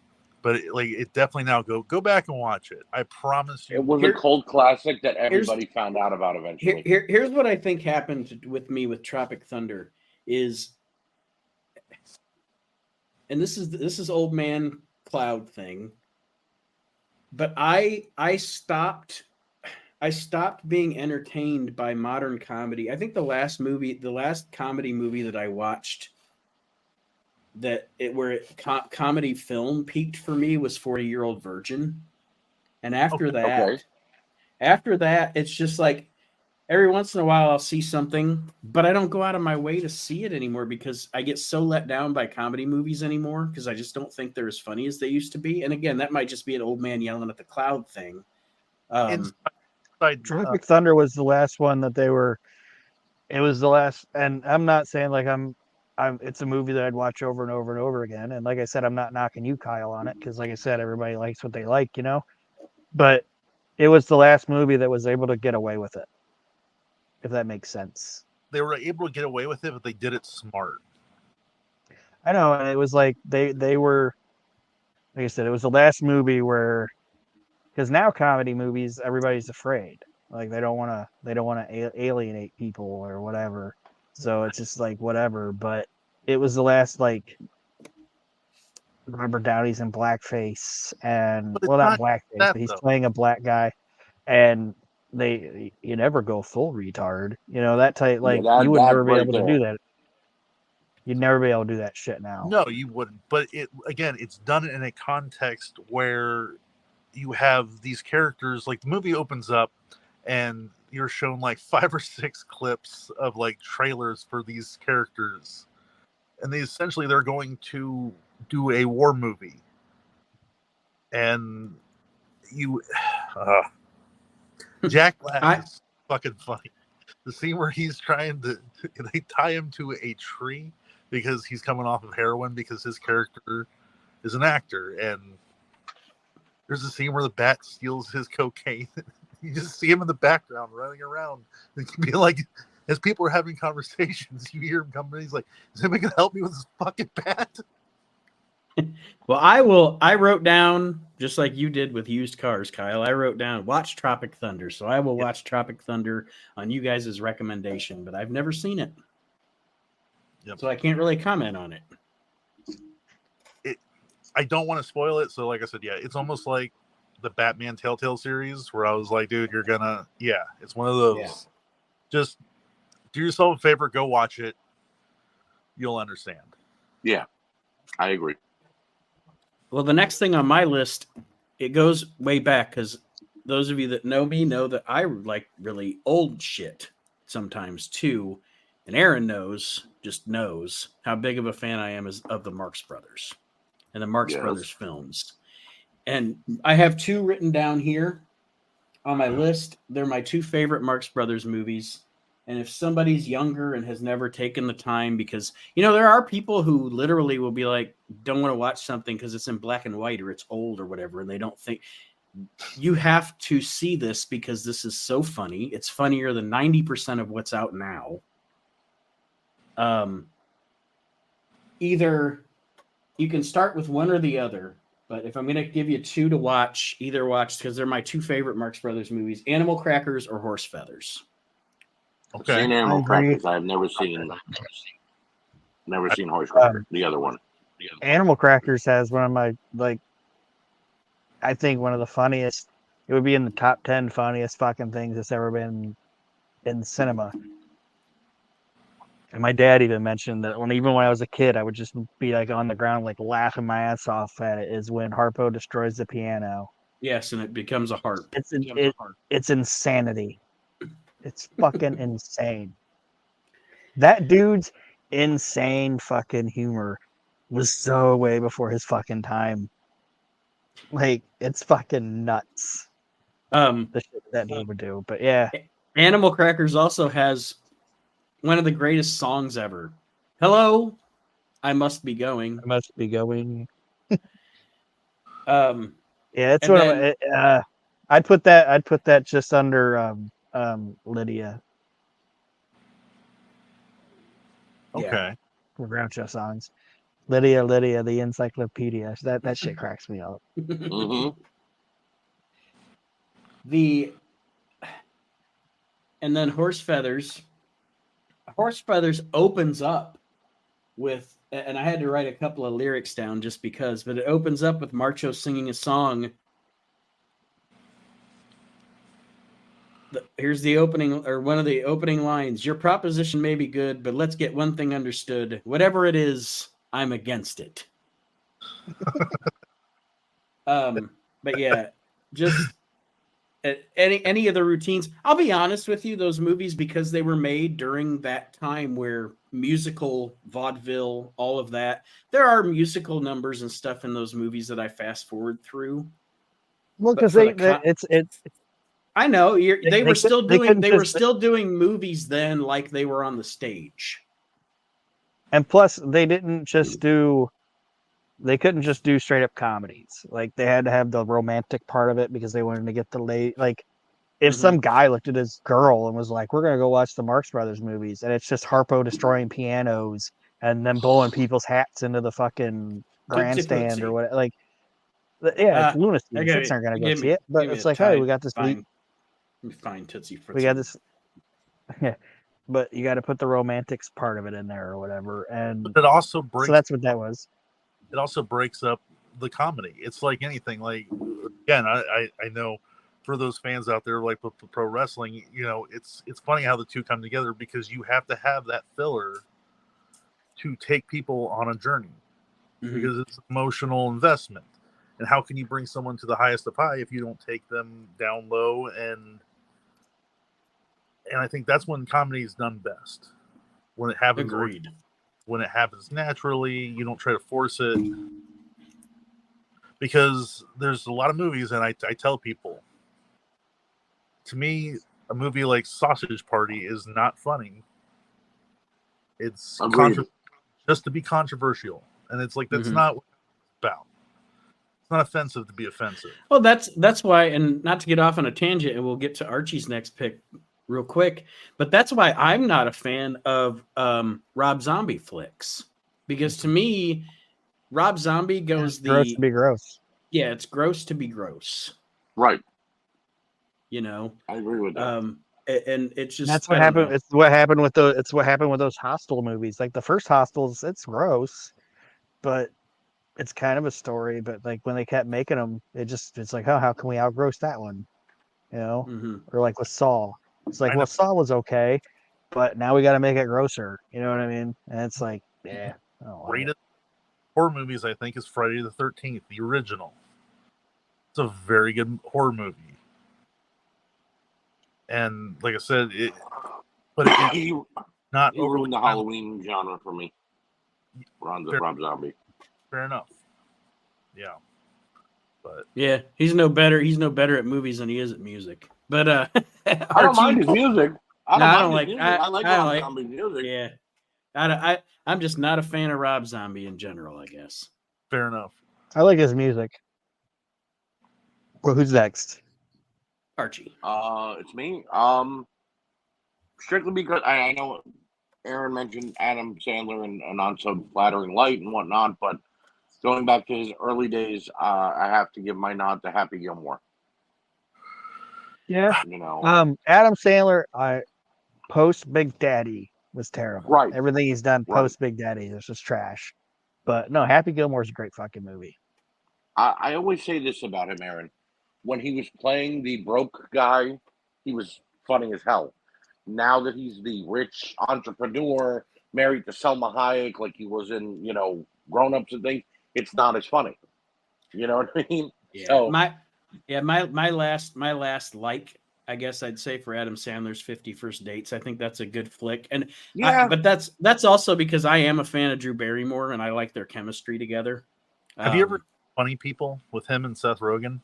but it definitely now go back and watch it. I promise you. It was a cult classic that everybody found out about eventually. Here's what I think happened with me with Tropic Thunder is, and this is old man cloud thing, but I stopped being entertained by modern comedy. I think the last comedy movie that I watched comedy film peaked for me was 40-Year-Old Virgin. And after that, it's just like every once in a while I'll see something, but I don't go out of my way to see it anymore because I get so let down by comedy movies anymore because I just don't think they're as funny as they used to be. And again, that might just be an old man yelling at the cloud thing. Tropic Thunder was the last one that they were. It was the last, and I'm not saying like I'm. It's a movie that I'd watch over and over and over again. And like I said, I'm not knocking you, Kyle, on it because, like I said, everybody likes what they like, you know. But it was the last movie that was able to get away with it, if that makes sense. They were able to get away with it, but they did it smart. I know, and it was like they were, like I said, it was the last movie where, because now comedy movies, everybody's afraid, like they don't want to alienate people or whatever, so it's just like whatever. But it was the last, like, Robert Downey's in blackface, and well, not blackface, but he's playing a black guy, and you never go full retard, you know, that type, like you would never be able to do that. You'd never be able to do that shit now. No, you wouldn't. But it's done in a context where you have these characters. Like the movie opens up, and you're shown like 5 or 6 clips of like trailers for these characters, and they're going to do a war movie, and Jack Black is fucking funny. The scene where he's trying to, they tie him to a tree because he's coming off of heroin because his character is an actor. And there's a scene where the bat steals his cocaine. You just see him in the background running around. It can be like, as people are having conversations, you hear him coming in. He's like, is anybody going to help me with this fucking bat? Well, I wrote down, just like you did with used cars, Kyle, I wrote down, watch Tropic Thunder. So I will watch Tropic Thunder on you guys' recommendation, but I've never seen it. Yep. So I can't really comment on it. I don't want to spoil it. So like I said, it's almost like the Batman Telltale series where I was like, dude, it's one of those. Yeah. Just do yourself a favor, go watch it. You'll understand. Yeah, I agree. Well, the next thing on my list, it goes way back because those of you that know me know that I like really old shit sometimes too. And Aaron knows how big of a fan I am of the Marx Brothers and the Marx Brothers films. And I have 2 written down here on my list. They're my 2 favorite Marx Brothers movies. And if somebody's younger and has never taken the time, because, you know, there are people who literally will be like, don't want to watch something because it's in black and white or it's old or whatever. And they don't think you have to see this because this is so funny. It's funnier than 90% of what's out now. Either you can start with one or the other, but if I'm going to give you 2 to watch, either watch, because they're my 2 favorite Marx Brothers movies, Animal Crackers or Horse Feathers. Okay. I've seen Animal Crackers. I've never seen Horse Crackers. The other one. Animal Crackers has one of my, like, I think one of the funniest. It would be in the top 10 funniest fucking things that's ever been in cinema. And my dad even mentioned that even when I was a kid, I would just be like on the ground, like laughing my ass off at it. Is when Harpo destroys the piano. Yes, and it becomes a harp. It's insanity. It's fucking insane. That dude's insane fucking humor was so way before his fucking time. Like, it's fucking nuts. The shit that dude would do. But yeah. Animal Crackers also has one of the greatest songs ever. Hello, I must be going. I must be going. Yeah, it's one of I'd put that just under Lydia. Okay. For Groucho songs. Lydia, the encyclopedia. That shit cracks me up. Mm-hmm. And then Horse Feathers opens up with, and I had to write a couple of lyrics down just because, but it opens up with Marcho singing a song. Here's the opening, or one of the opening lines. Your proposition may be good, but let's get one thing understood. Whatever it is, I'm against it. But yeah, just any of the routines. I'll be honest with you, those movies, because they were made during that time where musical, vaudeville, all of that, there are musical numbers and stuff in those movies that I fast forward through. Well, because I know they were still doing movies then, like they were on the stage. And plus, they couldn't just do straight up comedies. Like they had to have the romantic part of it because they wanted to get the late. Like if some guy looked at his girl and was like, "We're gonna go watch the Marx Brothers movies," and it's just Harpo destroying pianos and then blowing people's hats into the fucking grandstand or what, like, yeah, it's lunacy. Kids aren't gonna go see it, but it's like, hey, we got this. Fine, Tootsie Frutti. We got this. Yeah. But you got to put the romantics part of it in there or whatever, and but it also breaks. So that's what that was. It also breaks up the comedy. It's like anything. Like again, I know for those fans out there, like with pro wrestling, you know, it's funny how the two come together because you have to have that filler to take people on a journey because it's emotional investment. And how can you bring someone to the highest of high if you don't take them down low? And I think that's when comedy is done best. When it happens, when it happens naturally, you don't try to force it. Because there's a lot of movies, and I tell people, to me, a movie like Sausage Party is not funny. It's just to be controversial, and it's like that's not what it's about. It's not offensive to be offensive. Well, that's why, and not to get off on a tangent, and we'll get to Archie's next pick real quick, but that's why I'm not a fan of Rob Zombie flicks, because to me, Rob Zombie goes gross to be gross. Yeah, it's gross to be gross. Right. You know, I agree with that. And it's just that's what happened. It's what happened with those Hostel movies. Like the first Hostels, it's gross, but it's kind of a story. But like when they kept making them, it's like, oh, how can we outgross that one? You know, or like with Saw. It's like, well, Saw was okay, but now we got to make it grosser. You know what I mean? And it's like, yeah. Rated horror movies, I think, is Friday the 13th, the original. It's a very good horror movie. And like I said, it's not over the Halloween genre for me. Rob Zombie. Fair enough. Yeah. But yeah, he's no better at movies than he is at music. But I don't mind his music. I don't like Rob Zombie's music. Yeah, I'm just not a fan of Rob Zombie in general, I guess. Fair enough. I like his music. Well, who's next? Archie. It's me. Strictly because I know Aaron mentioned Adam Sandler and not so flattering light and whatnot, but going back to his early days, I have to give my nod to Happy Gilmore. Yeah. You know, Adam Sandler, post Big Daddy was terrible. Right. Everything he's done post Big Daddy is just trash. But no, Happy Gilmore is a great fucking movie. I always say this about him, Aaron. When he was playing the broke guy, he was funny as hell. Now that he's the rich entrepreneur married to Selma Hayek, like he was in, you know, Grown Ups and things, it's not as funny. You know what I mean? Yeah. So, my last like, I guess I'd say, for Adam Sandler's 50 First Dates. I think that's a good flick. And but that's also because I am a fan of Drew Barrymore and I like their chemistry together. Have you ever Funny People with him and Seth Rogen?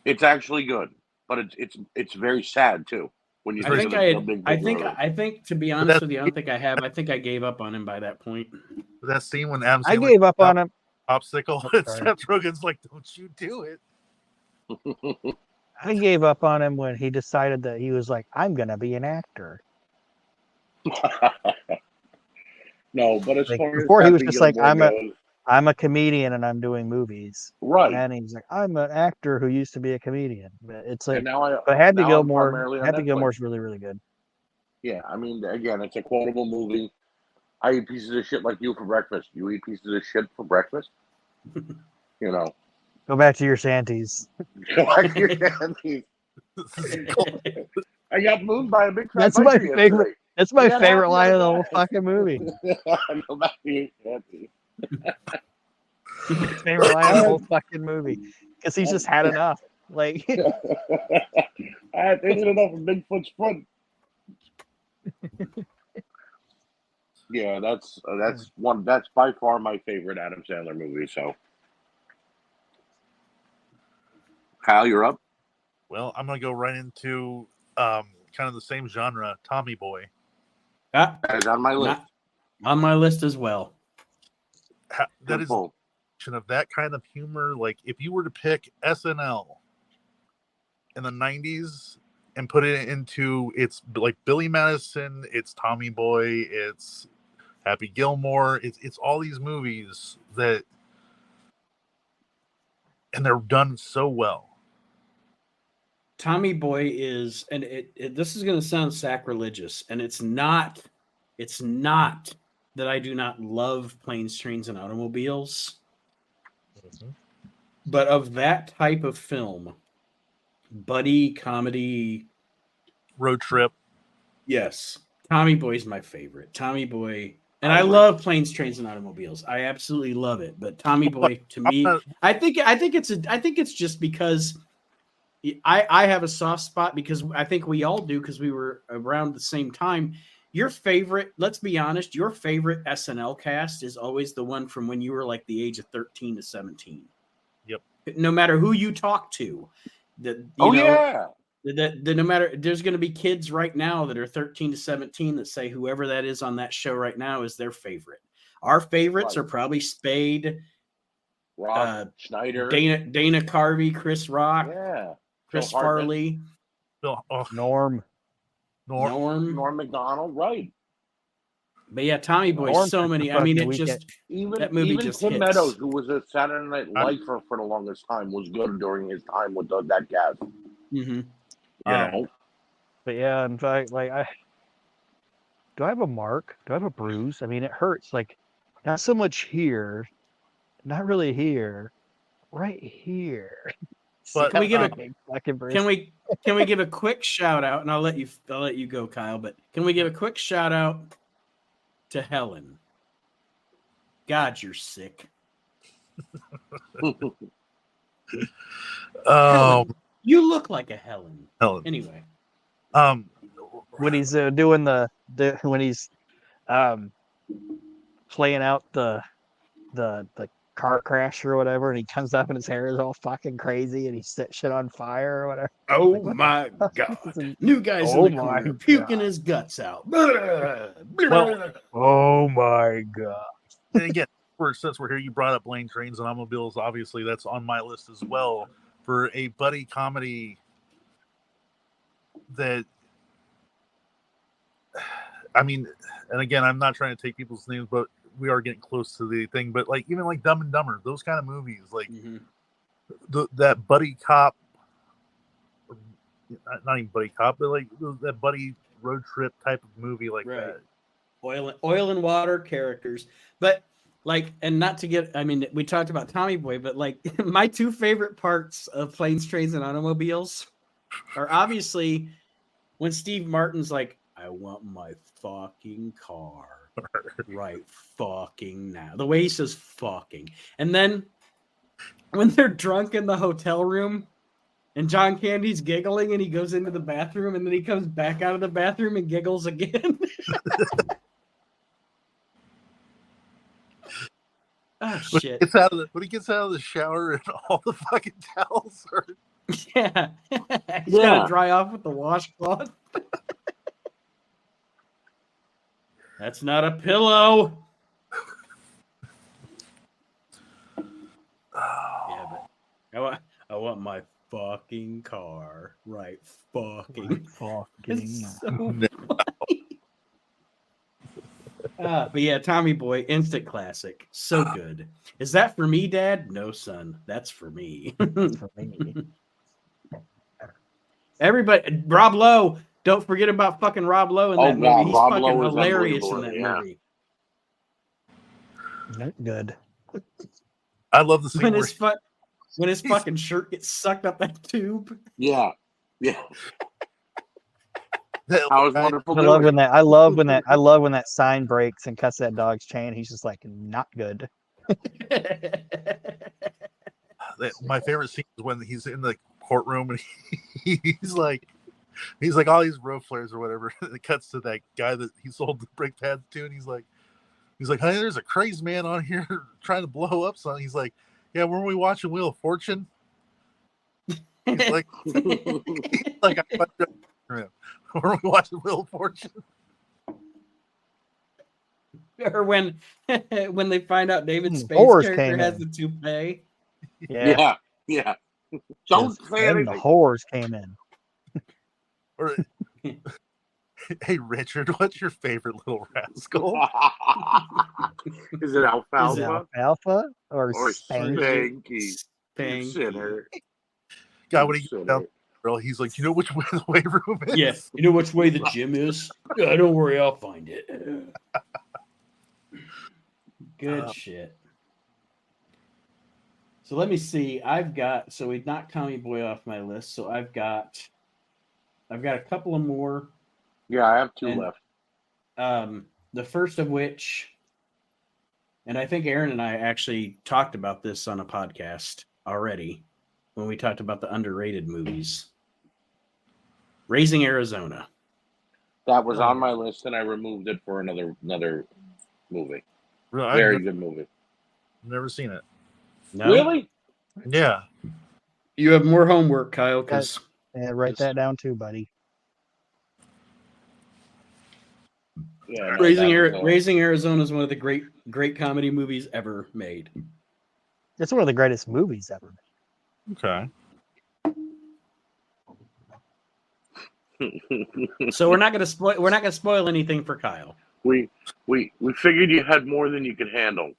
It's actually good, but it's very sad too. When you I think to be honest with you, I don't think I have. I think I gave up on him by that point. That scene when Adam Sandler I gave up on him. Popsicle and Seth Rogen's like, "Don't you do it." I gave up on him when he decided that he was like, I'm gonna be an actor. No, but as like, far before as he was just like, goes, I'm a comedian and I'm doing movies. Right. And he's like, I'm an actor who used to be a comedian. But it's like, but Happy Gilmore's really, really good. Yeah, I mean, again, it's a quotable movie. I eat pieces of shit like you for breakfast. You eat pieces of shit for breakfast? You know. Go back to your shanties. I got moved by a big fat That's my favorite. That's my favorite line of the whole fucking movie. Go back to your shanties. Favorite line of the whole fucking movie because he's just had enough. Like, hanging it off of Bigfoot's foot. Yeah, that's by far my favorite Adam Sandler movie. So, Kyle, you're up. Well, I'm gonna go right into kind of the same genre, Tommy Boy. That's on my list. On my list as well. That is of that kind of humor. Like if you were to pick SNL in the 90s and put it into, it's like Billy Madison, it's Tommy Boy, it's Happy Gilmore, it's all these movies and they're done so well. Tommy Boy is, and this is going to sound sacrilegious, and it's not that I do not love Planes, Trains, and Automobiles, but of that type of film, buddy comedy, road trip. Yes, Tommy Boy's my favorite. Tommy Boy, and I love Planes, Trains, and Automobiles. I absolutely love it. But Tommy Boy, to me, I think it's just because I have a soft spot, because I think we all do, because we were around the same time. Your favorite, let's be honest, your favorite SNL cast is always the one from when you were like the age of 13 to 17. Yep. No matter who you talk to, no matter, there's going to be kids right now that are 13 to 17 that say whoever that is on that show right now is their favorite. Our favorites are probably Spade, Rock, Schneider, Dana Carvey, Chris Rock, Chris Phil Hartman. Farley, Norm Macdonald, right? But yeah, Tommy Boy, so many. I mean, it just that movie even just Tim hits. Meadows, who was a Saturday Night Lifer for the longest time, was good during his time with that cast. Mm-hmm. You know. But yeah, in fact, like do I have a mark? Do I have a bruise? I mean, it hurts. Like not so much here, not really here, right here. But can we give a quick shout out, and I'll let you go, Kyle. But can we give a quick shout out to Helen? God, you're sick. Helen, you look like a Helen. Anyway, when he's doing when he's playing out the car crash or whatever, and he comes up and his hair is all fucking crazy and he set shit on fire or whatever. Oh like, my God. New guy's in the corner puking his guts out. Well, oh my God. And again, since we're here, you brought up Planes, Trains, and Automobiles. Obviously, that's on my list as well for a buddy comedy that, I mean, and again, I'm not trying to take people's names, but we are getting close to the thing. But like even like Dumb and Dumber, those kind of movies, like that buddy cop, not even buddy cop, but like that buddy road trip type of movie, like that. Oil and water characters, but like, and not to get, I mean, we talked about Tommy Boy, but like my two favorite parts of Planes, Trains, and Automobiles are obviously when Steve Martin's like, I want my fucking car right fucking now. The way he says fucking. And then when they're drunk in the hotel room and John Candy's giggling and he goes into the bathroom and then he comes back out of the bathroom and giggles again. Oh shit. When he gets out of the shower and all the fucking towels are Yeah. He's gotta dry off with the washcloth. That's not a pillow. Yeah, but I want my fucking car right fucking. It's so funny. But yeah, Tommy Boy, instant classic. So good. Is that for me, Dad? No, son. That's for me. That's for me. Everybody, Rob Lowe. Don't forget about fucking Rob Lowe in that movie. He's fucking hilarious in that movie. Not good. I love the scene when his fucking shirt gets sucked up that tube. Yeah. That was wonderful. I love when that sign breaks and cuts that dog's chain. He's just like, not good. My favorite scene is when he's in the courtroom and he's like, He's like all these road flares or whatever. It cuts to that guy that he sold the brake pads to, and he's like, hey, there's a crazy man on here trying to blow up something. He's like, yeah, weren't we watching Wheel of Fortune? He's like, weren't we watching Wheel of Fortune? Or when they find out David Spade's Horrors character came has in. the toupee. Yeah. Yeah. Don't Yes, say then anything. the horrors came in. Or, hey, Richard, what's your favorite Little Rascal? Is it alfalfa? Is it alfalfa or Spanky? Spanky? You sinner. God, when he gets down, girl, he's like, you know which way the weight room is? Yeah, you know which way the gym is? Yeah, don't worry, I'll find it. Good shit. So let me see. So we knocked Tommy Boy off my list. So I've got a couple of more. Yeah, I have 2 left. The first of which, and I think Aaron and I actually talked about this on a podcast already when we talked about the underrated movies. Raising Arizona. That was on my list, and I removed it for another movie. Really? Very good movie. Never seen it. No? Really? Yeah. You have more homework, Kyle, because Yeah, write that down too, buddy. Yeah. Raising Arizona is one of the great comedy movies ever made. It's one of the greatest movies ever made. Okay. So we're not gonna spoil anything for Kyle. We figured you had more than you could handle.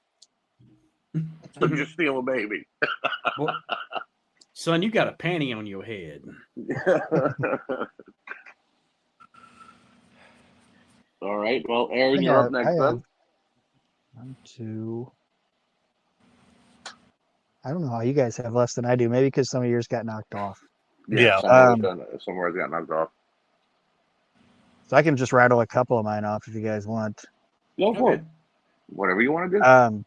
So just steal a baby. Well, son, you got a panty on your head. All right. Well, Aaron, you're up next then. 1, 2. I don't know how you guys have less than I do. Maybe because some of yours got knocked off. Yeah. Somewhere got knocked off. So I can just rattle a couple of mine off if you guys want. Go for it. Whatever you want to do.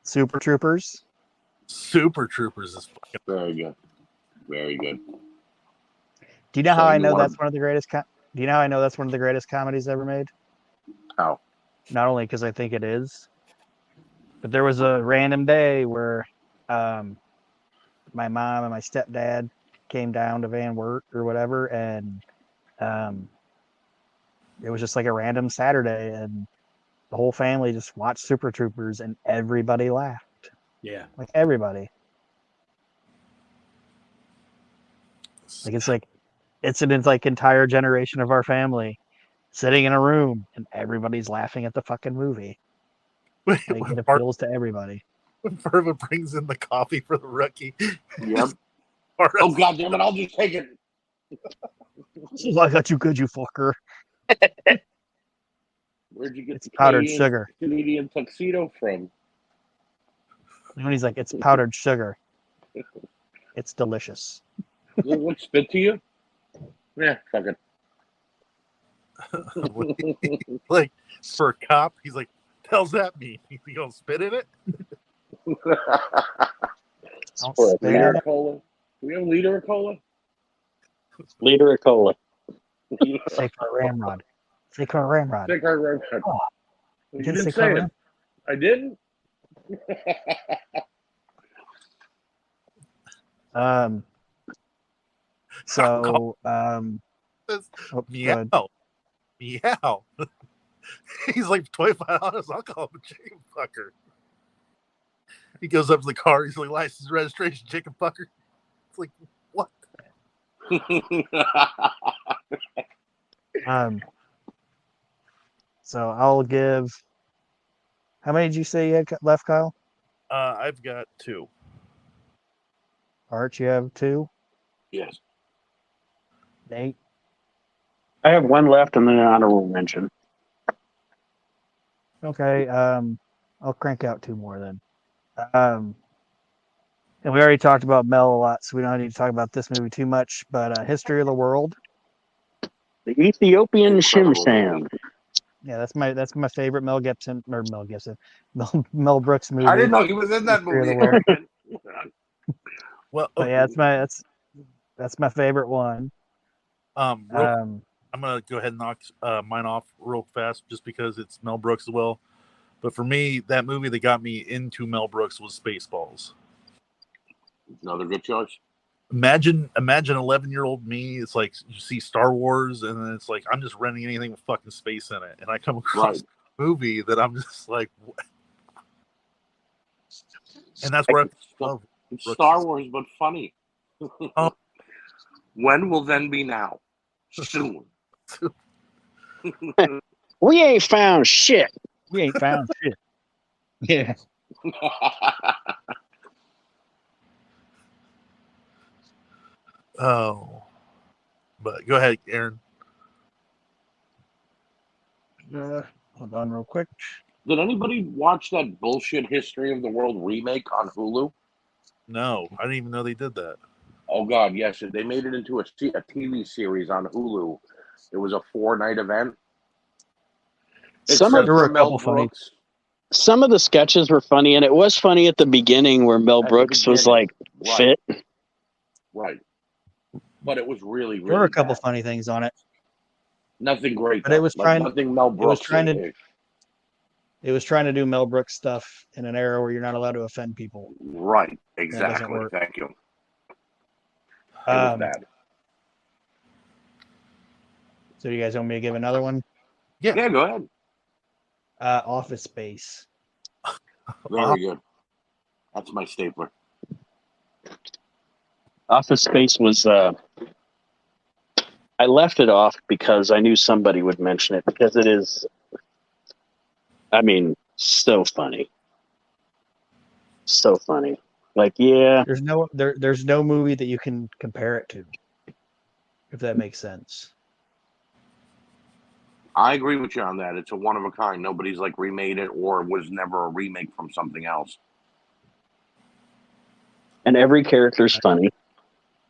Super Troopers. Super Troopers is fucking very good. Very good. Do you know how I know that's one of the greatest? Do you know how I know that's one of the greatest comedies ever made? How? Not only because I think it is, but there was a random day where my mom and my stepdad came down to Van Wert or whatever, and it was just like a random Saturday, and the whole family just watched Super Troopers, and everybody laughed. Yeah, like everybody. It's an entire generation of our family sitting in a room, and everybody's laughing at the fucking movie. It appeals to everybody. When Ferva brings in the coffee for the rookie. Yep. Oh, God damn it, I'll just take it. I got you good, you fucker. Where'd you get it's powdered sugar. Canadian tuxedo from? And he's like, it's powdered sugar. It's delicious. What spit to you? Yeah, fuck it. Like, for a cop, he's like, the hell's that mean? You gonna spit in it? For a liter of cola? Do we have a liter of cola? Liter of cola. Say for a ramrod. Say for a ramrod. Say for a ramrod. Oh, you didn't say it. I didn't? Meow. Meow. He's like $25. I'll call him a chicken fucker. He goes up to the car. He's like, license, registration, chicken fucker. It's like, what? So I'll give. How many did you say you had left, Kyle? I've got 2. Art, you have 2? Yes. Nate? I have 1 left and then an honorable mention. Okay, I'll crank out 2 more then. And we already talked about Mel a lot, so we don't need to talk about this movie too much, but History of the World. The Ethiopian Shimsham. Yeah, that's my favorite Mel Brooks movie. I didn't know he was in that movie. Well, but yeah, that's my favorite one. I'm gonna go ahead and knock mine off real fast, just because it's Mel Brooks as well. But for me, that movie that got me into Mel Brooks was Spaceballs. Another good choice. Imagine 11-year-old me. It's like you see Star Wars, and then it's like I'm just renting anything with fucking space in it, and I come across a movie that I'm just like, what? And that's where it's Star Wars, but funny. When will then be now? Soon. We ain't found shit. We ain't found shit. Yeah. Oh, but go ahead, Aaron. Hold on real quick. Did anybody watch that bullshit History of the World remake on Hulu? No, I didn't even know they did that. Oh, God, yes. They made it into a TV series on Hulu. It was a 4-night event. There were a couple funny. Some of the sketches were funny, and it was funny at the beginning where Mel Brooks was like fit. Right. But it was really, really There were a couple bad. funny things on it. Nothing great. But it was nothing Mel Brooks. It was trying to do Mel Brooks stuff in an era where you're not allowed to offend people. Right. Exactly. Thank you. It was bad. So you guys want me to give another one? Yeah, go ahead. Office Space. Very good. That's my stapler. Office Space was I left it off because I knew somebody would mention it, because it is, I mean, so funny. So funny. Like, yeah. There's no movie that you can compare it to, if that makes sense. I agree with you on that. It's a one of a kind. Nobody's like remade it or was never a remake from something else. And every character's funny.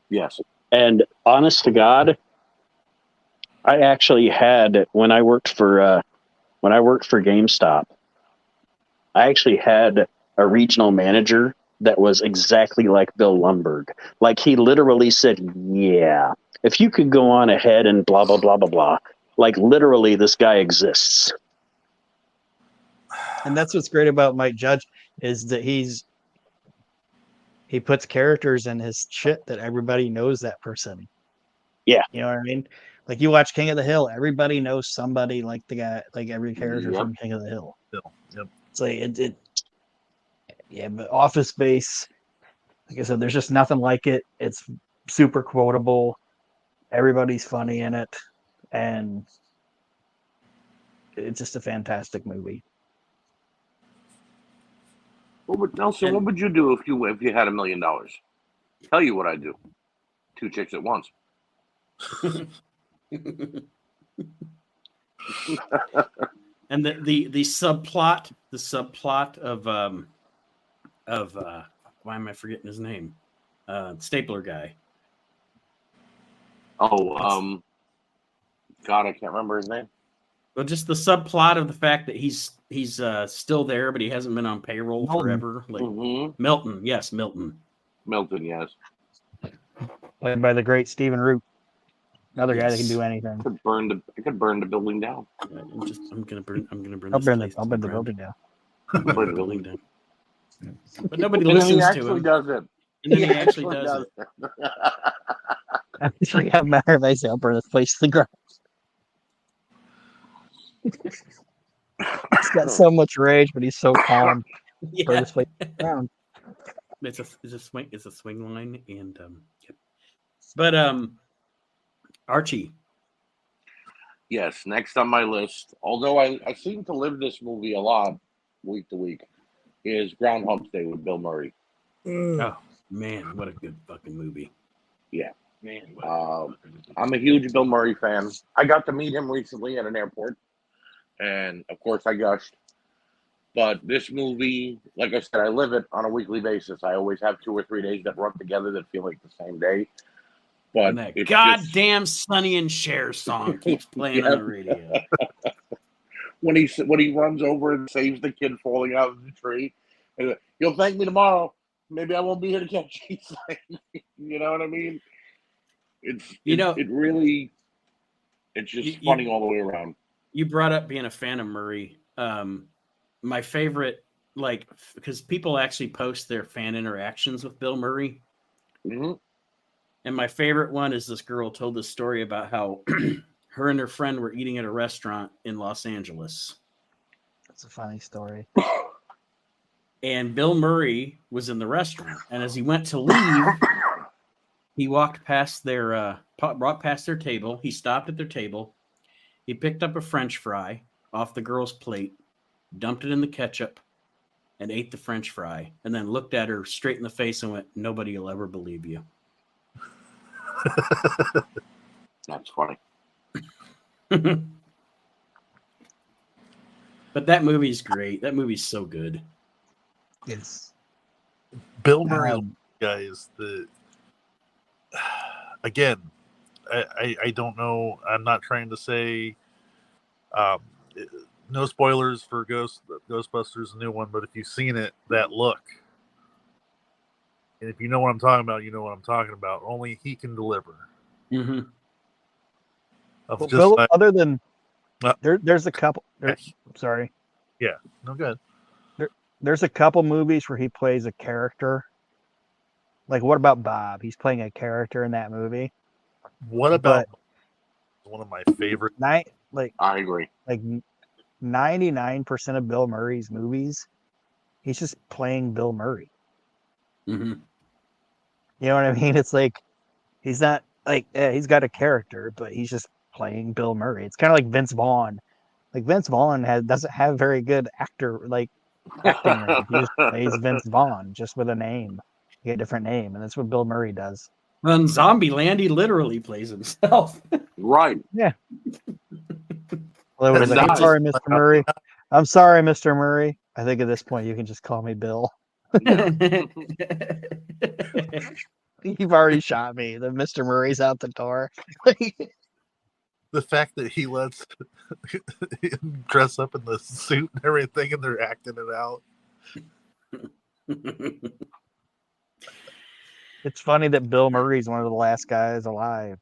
Yes. And honest to God, I actually had, when I worked for GameStop, I actually had a regional manager that was exactly like Bill Lumberg. Like, he literally said, yeah, if you could go on ahead and blah, blah, blah, blah, blah. Like, literally, this guy exists. And that's what's great about Mike Judge, is that he puts characters in his shit that everybody knows that person. Yeah. You know what I mean? Like, you watch King of the Hill, everybody knows somebody like the guy, like every character from King of the Hill. Yep. It's like yeah, but Office Space, like I said, there's just nothing like it. It's super quotable. Everybody's funny in it, and it's just a fantastic movie. Nelson, what would you do if you had $1 million? Tell you what I'd do. 2 chicks at once. And the subplot of why am I forgetting his name? Stapler guy. Oh, God, I can't remember his name. Well, just the subplot of the fact that he's still there, but he hasn't been on payroll forever. Like Milton, yes, Milton. Milton, yes. Played by the great Stephen Root. Another guy that can do anything. I could burn the building down. I'm gonna burn. I'll burn the building down. Burn the building down. But nobody listens to him. Does it. And then he actually does it. It's like, how matter if I say I'll burn this place to the ground. He's got so much rage, but he's so calm. Yeah. Burn this place to the ground. It's a swing line, and yep. But Archie. Yes, next on my list, although I seem to live this movie a lot week to week, is Groundhog Day with Bill Murray. Oh man, what a good fucking movie. Yeah. Man, I'm a huge Bill Murray fan. I got to meet him recently at an airport, and of course I gushed. But this movie, like I said, I live it on a weekly basis. I always have 2 or 3 days that run together that feel like the same day. But and that goddamn Sonny and Cher song keeps playing on the radio. When he runs over and saves the kid falling out of the tree, and you'll thank me tomorrow. Maybe I won't be here to catch you. You know what I mean? It really, it's just funny all the way around. You brought up being a fan of Murray. My favorite, like, because people actually post their fan interactions with Bill Murray. Mm-hmm. And my favorite one is this girl told this story about how her and her friend were eating at a restaurant in Los Angeles. That's a funny story. And Bill Murray was in the restaurant. And as he went to leave, he walked past brought past their table. He stopped at their table. He picked up a French fry off the girl's plate, dumped it in the ketchup, and ate the French fry, and then looked at her straight in the face and went, "Nobody will ever believe you." That's funny. But that movie's great. That movie's so good. It's Bill Murray, guys. Again, I don't know. I'm not trying to say no spoilers for Ghostbusters, the new one. But if you've seen it, that look, and if you know what I'm talking about, you know what I'm talking about. Only he can deliver. Mm-hmm. Well, Bill, other than there's a couple. Sorry. Yeah. No good. There's a couple movies where he plays a character. Like, what about Bob? He's playing a character in that movie. What about one of my favorite? I agree. Like 99% of Bill Murray's movies, he's just playing Bill Murray. Mm-hmm. You know what I mean? It's like he's not like he's got a character, but he's just playing Bill Murray. It's kind of like Vince Vaughn. Like Vince Vaughn doesn't have very good acting range. He just plays Vince Vaughn just with a name. You get a different name, and that's what Bill Murray does. Well, in Zombieland, he literally plays himself. Right. Yeah. Well, it was like, I'm sorry, Mr. Murray. I'm sorry, Mr. Murray. I think at this point you can just call me Bill. You've already shot me. The Mr. Murray's out the door. The fact that he lets him dress up in the suit and everything, and they're acting it out. It's funny that Bill Murray's one of the last guys alive.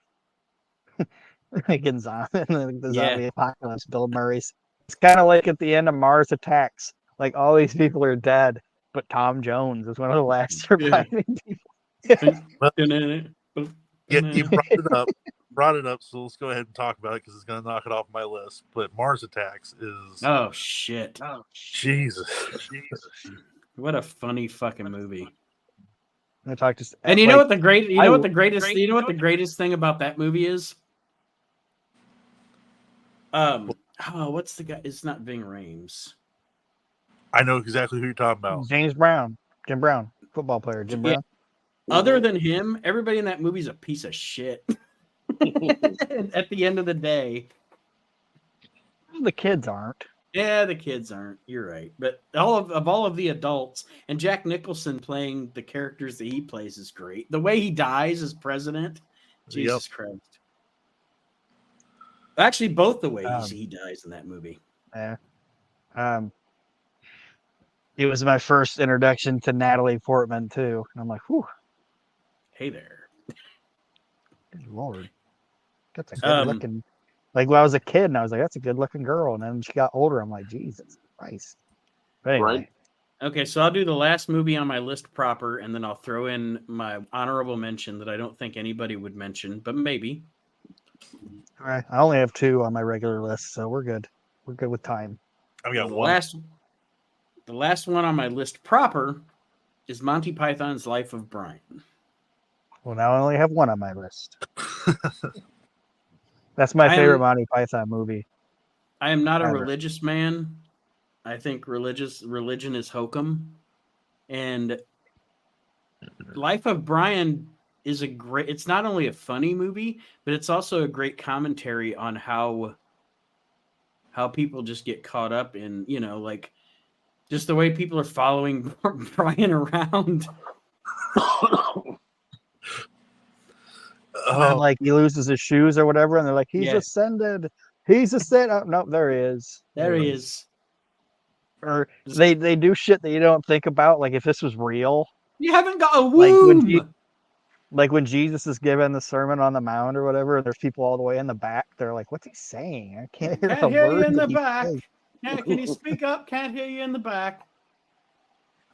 Like in the zombie apocalypse, Bill Murray's. It's kind of like at the end of Mars Attacks. Like all these people are dead, but Tom Jones is one of the last surviving people. Yeah, you brought it up, so let's go ahead and talk about it because it's going to knock it off my list. But Mars Attacks is oh shit! Oh Jesus! What a funny fucking movie! I talked to, and you know what the greatest thing about that movie is? What's the guy? It's not Ving Rhames. I know exactly who you're talking about. Jim Brown, football player, Jim Brown. Other than him, everybody in that movie is a piece of shit. At the end of the day, the kids aren't. Yeah, the kids aren't. You're right. But all of the adults, and Jack Nicholson playing the characters that he plays is great. The way he dies as president, Jesus Christ. Actually, both the ways he dies in that movie. Yeah. It was my first introduction to Natalie Portman too, and I'm like, whew. Hey there. Good Lord. That's a good looking. Like when I was a kid, and I was like, "That's a good looking girl," and then she got older. I'm like, Jesus Christ. But anyway. Right. Okay, so I'll do the last movie on my list proper, and then I'll throw in my honorable mention that I don't think anybody would mention, but maybe. All right, I only have 2 on my regular list, so we're good. We're good with time. I've got the one. The last one on my list proper is Monty Python's Life of Brian. Well, now I only have 1 on my list. That's my favorite Monty Python movie. I am not a religious man. I think religion is hokum. And Life of Brian is it's not only a funny movie, but it's also a great commentary on how people just get caught up in, like just the way people are following Brian around. And like he loses his shoes or whatever, and they're like, he's ascended. He's ascended. Oh, no, there he is. There he is. Or they do shit that you don't think about. Like if this was real. You haven't got a womb. Like when Jesus is giving the Sermon on the Mount or whatever, and there's people all the way in the back. They're like, "What's he saying? I can't hear Can't a hear you word in that the he's back. saying." Yeah, can you speak up? Can't hear you in the back.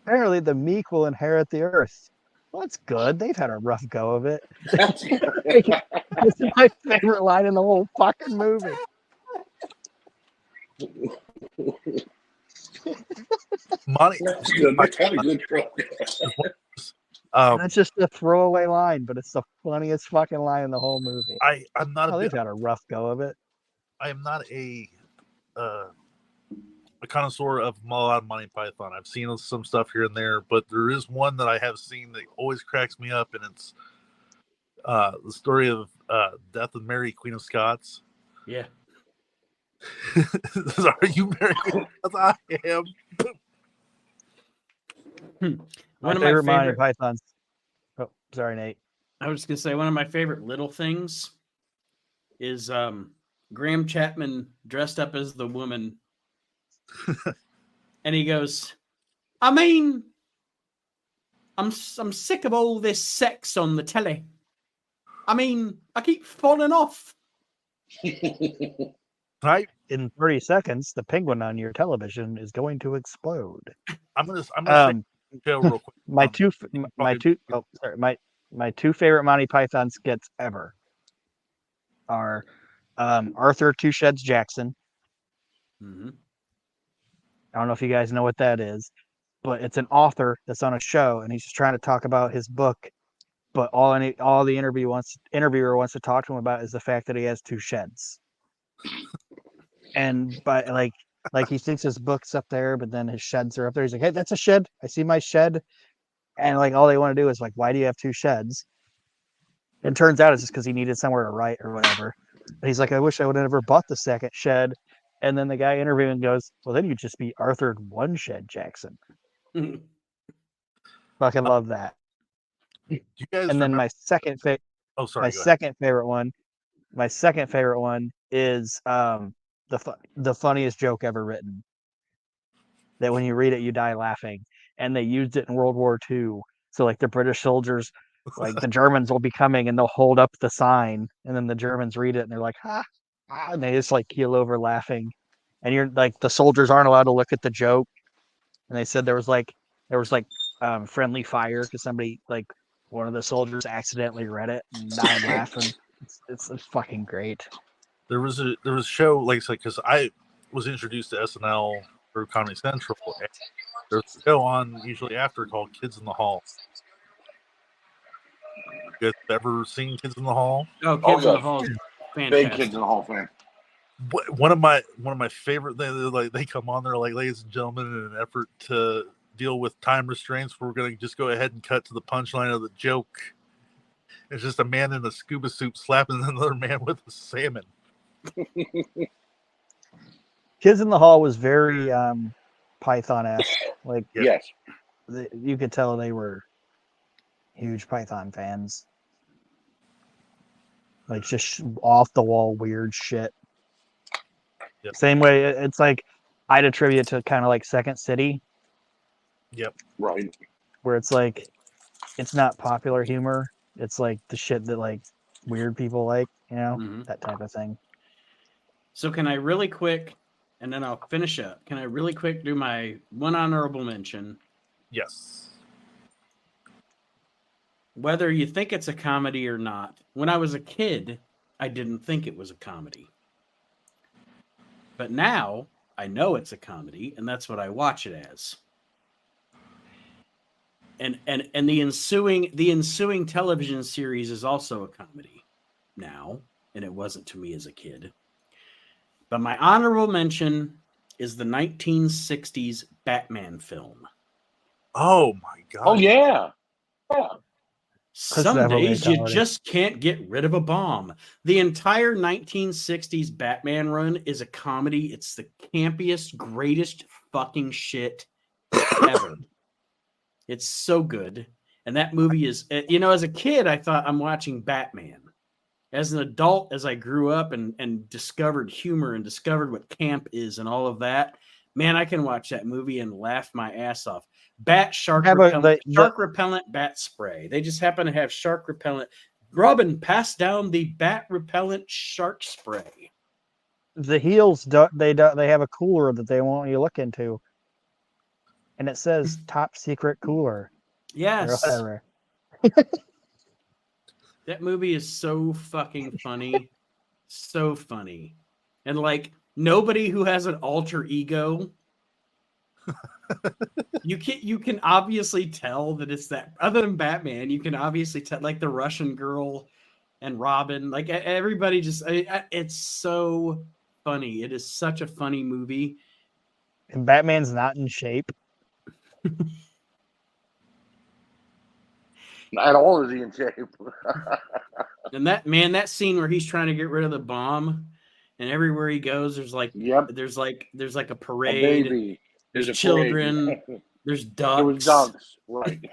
Apparently, the meek will inherit the earth. Well, that's good. They've had a rough go of it. That's This is my favorite line in the whole fucking movie. Monty, good. That's kind of good. That's just a throwaway line, but it's the funniest fucking line in the whole movie. I'm not they've had a rough go of it. I am not a connoisseur of a lot of Monty Python. I've seen some stuff here and there, but there is one that I have seen that always cracks me up, and it's the story of Death of Mary, Queen of Scots. Yeah. Are you married? As I am. One of my favorite Monty Pythons. Oh, sorry, Nate. I was just gonna say one of my favorite little things is Graham Chapman dressed up as the woman, and he goes, "I mean, I'm sick of all this sex on the telly. I mean, I keep falling off." Right. In 30 seconds, the penguin on your television is going to explode. I'm gonna say real quick. My two favorite Monty Python skits ever are Arthur Two Sheds Jackson. Mm-hmm. I don't know if you guys know what that is, but it's an author that's on a show, and he's just trying to talk about his book. But all the interviewer wants to talk to him about is the fact that he has two sheds. And but like he thinks his book's up there, but then his sheds are up there. He's like, "Hey, that's a shed. I see my shed." And like all they want to do is like, "Why do you have two sheds?" And it turns out it's just because he needed somewhere to write or whatever. And he's like, "I wish I would have never bought the second shed." And then the guy interviewing goes, "Well, then you'd just be Arthur One Shed Jackson." Fucking love that. You guys and then my second favorite. Oh, sorry. My second favorite one. My second favorite one is the funniest joke ever written. That when you read it, you die laughing. And they used it in World War II. So like the British soldiers, like the Germans will be coming and they'll hold up the sign, and then the Germans read it and they're like, "Ha, ah," and they just like keel over laughing. And you're like, the soldiers aren't allowed to look at the joke. And they said there was friendly fire because somebody, like one of the soldiers, accidentally read it and died laughing. It's fucking great. There was a show like because I was introduced to SNL through Comedy Central. And there's a show on usually after called Kids in the Hall. You guys ever seen Kids in the Hall? Oh, Kids in the Hall, fantastic. Big Kids in the Hall fan. One of my favorite things, like they come on there like, "Ladies and gentlemen, in an effort to deal with time restraints, we're going to just go ahead and cut to the punchline of the joke." It's just a man in a scuba suit slapping another man with a salmon. Kids in the Hall was very Python-esque. Like, yes, you could tell they were huge Python fans. Like just off the wall weird shit. Yep. Same way, it's like I'd attribute to kind of like Second City. Yep. Right. Where it's like it's not popular humor. It's like the shit that like weird people like, that type of thing. So can I really quick, and then I'll finish up. Can I really quick do my one honorable mention? Yes. Whether you think it's a comedy or not, when I was a kid, I didn't think it was a comedy. But now I know it's a comedy, and that's what I watch it as. And the ensuing television series is also a comedy now, and it wasn't to me as a kid. But my honorable mention is the 1960s Batman film. Oh my god! Oh yeah. Some days you just can't get rid of a bomb. The entire 1960s Batman run is a comedy. It's the campiest, greatest fucking shit ever. It's so good. And that movie is, as a kid, I thought I'm watching Batman. As an adult, as I grew up and discovered humor and discovered what camp is and all of that, man, I can watch that movie and laugh my ass off. shark Have repellent bat spray. They just happen to have shark repellent. Robin passed down the bat repellent shark spray. The heels they have a cooler that they want you to look into, and it says top secret cooler. Yes. Or whatever. That movie is so fucking funny. So funny. And like nobody who has an alter ego, you can obviously tell that it's that. Other than Batman, you can obviously tell, like the Russian girl and Robin, like everybody just it's so funny. It is such a funny movie. And Batman's not in shape. At all is he in shape? And that scene where he's trying to get rid of the bomb, and everywhere he goes, there's like there's like a parade. A baby. There's a children. Parade. There's ducks. There was ducks, right?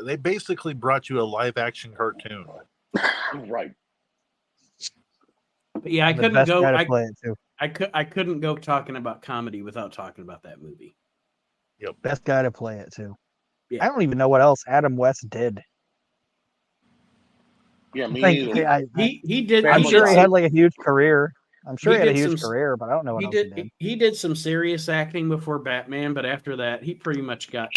They basically brought you a live action cartoon, right? But yeah, I The couldn't best go. guy to play it too. I couldn't go talking about comedy without talking about that movie. Yep. Best guy to play it too. Yeah. I don't even know what else Adam West did. Yeah, me Like, neither. He did. I'm Family sure Guy. he had like a huge career. I'm sure He he had a did huge some- career, but I don't know what else he did. He did some serious acting before Batman, but after that, he pretty much got,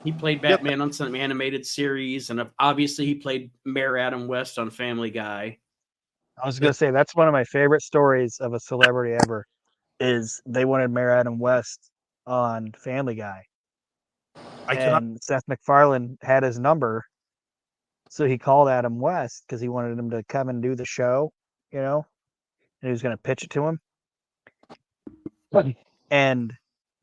he played Batman on some animated series, and obviously he played Mayor Adam West on Family Guy. I was gonna say that's one of my favorite stories of a celebrity ever. Is they wanted Mayor Adam West on Family Guy, and Seth MacFarlane had his number, so he called Adam West because he wanted him to come and do the show, and he was gonna pitch it to him. And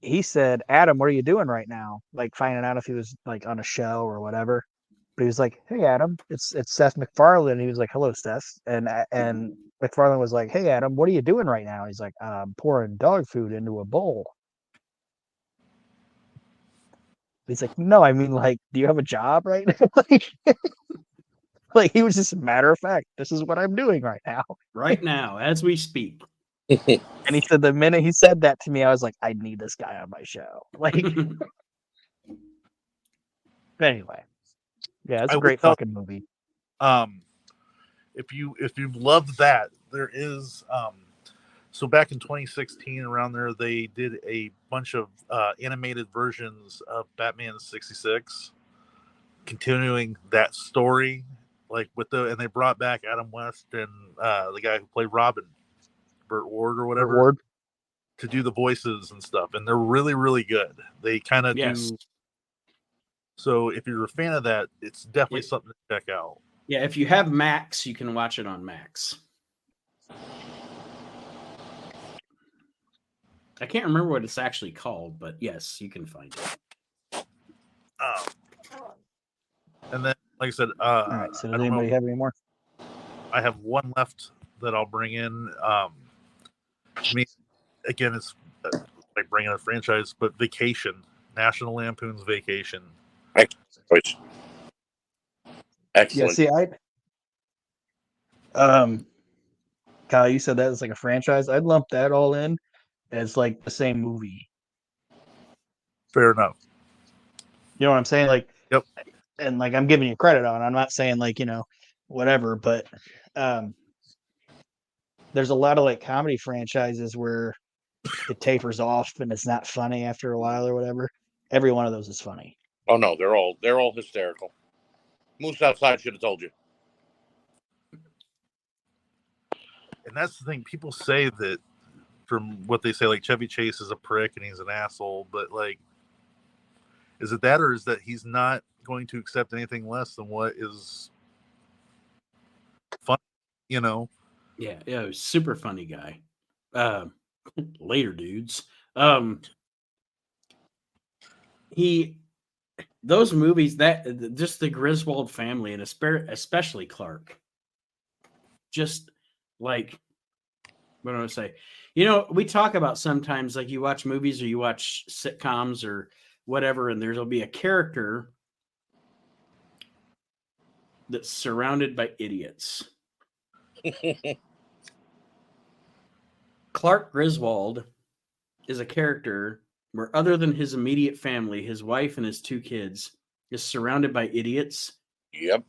he said, "Adam, what are you doing right now?" Like finding out if he was like on a show or whatever. But he was like, "Hey, Adam, it's Seth MacFarlane." And he was like, "Hello, Seth." And MacFarlane was like, "Hey, Adam, what are you doing right now?" He's like, "I'm pouring dog food into a bowl." He's like, "No, I mean, like, do you have a job right now?" like he was just matter of fact. This is what I'm doing right now. Right now, as we speak. And he said the minute he said that to me, I was like, I need this guy on my show. Like, anyway, yeah, it's a great fucking movie. If you've loved that, there is so back in 2016 around there they did a bunch of animated versions of Batman 66, continuing that story, like and they brought back Adam West and the guy who played Robin, Burt Ward or whatever, to do the voices and stuff, and they're really, really good. They kind of do. So if you're a fan of that, it's definitely something to check out. Yeah, if you have Max, you can watch it on Max. I can't remember what it's actually called, but yes, you can find it. And then, like I said, all right. So does anybody have any more? I have one left that I'll bring in. Again, it's like bringing a franchise, but Vacation, National Lampoon's Vacation. Excellent. Yeah, see, Kyle, you said that was like a franchise. I'd lump that all in as like the same movie. Fair enough. You know what I'm saying? Like, yep. And like I'm giving you credit on. I'm not saying like whatever, but there's a lot of like comedy franchises where it tapers off and it's not funny after a while or whatever. Every one of those is funny. Oh no, they're all hysterical. Moose Outside should have told you. And that's the thing. People say that from what they say, like Chevy Chase is a prick and he's an asshole, but like, is it that, or is that he's not going to accept anything less than what is fun? Yeah, super funny guy. Later, dudes. Those movies, that just the Griswold family, and especially Clark, just like, what do I say? We talk about sometimes, like, you watch movies or you watch sitcoms or whatever, and there'll be a character that's surrounded by idiots. Clark Griswold is a character where other than his immediate family, his wife and his 2 kids, is surrounded by idiots, Yep.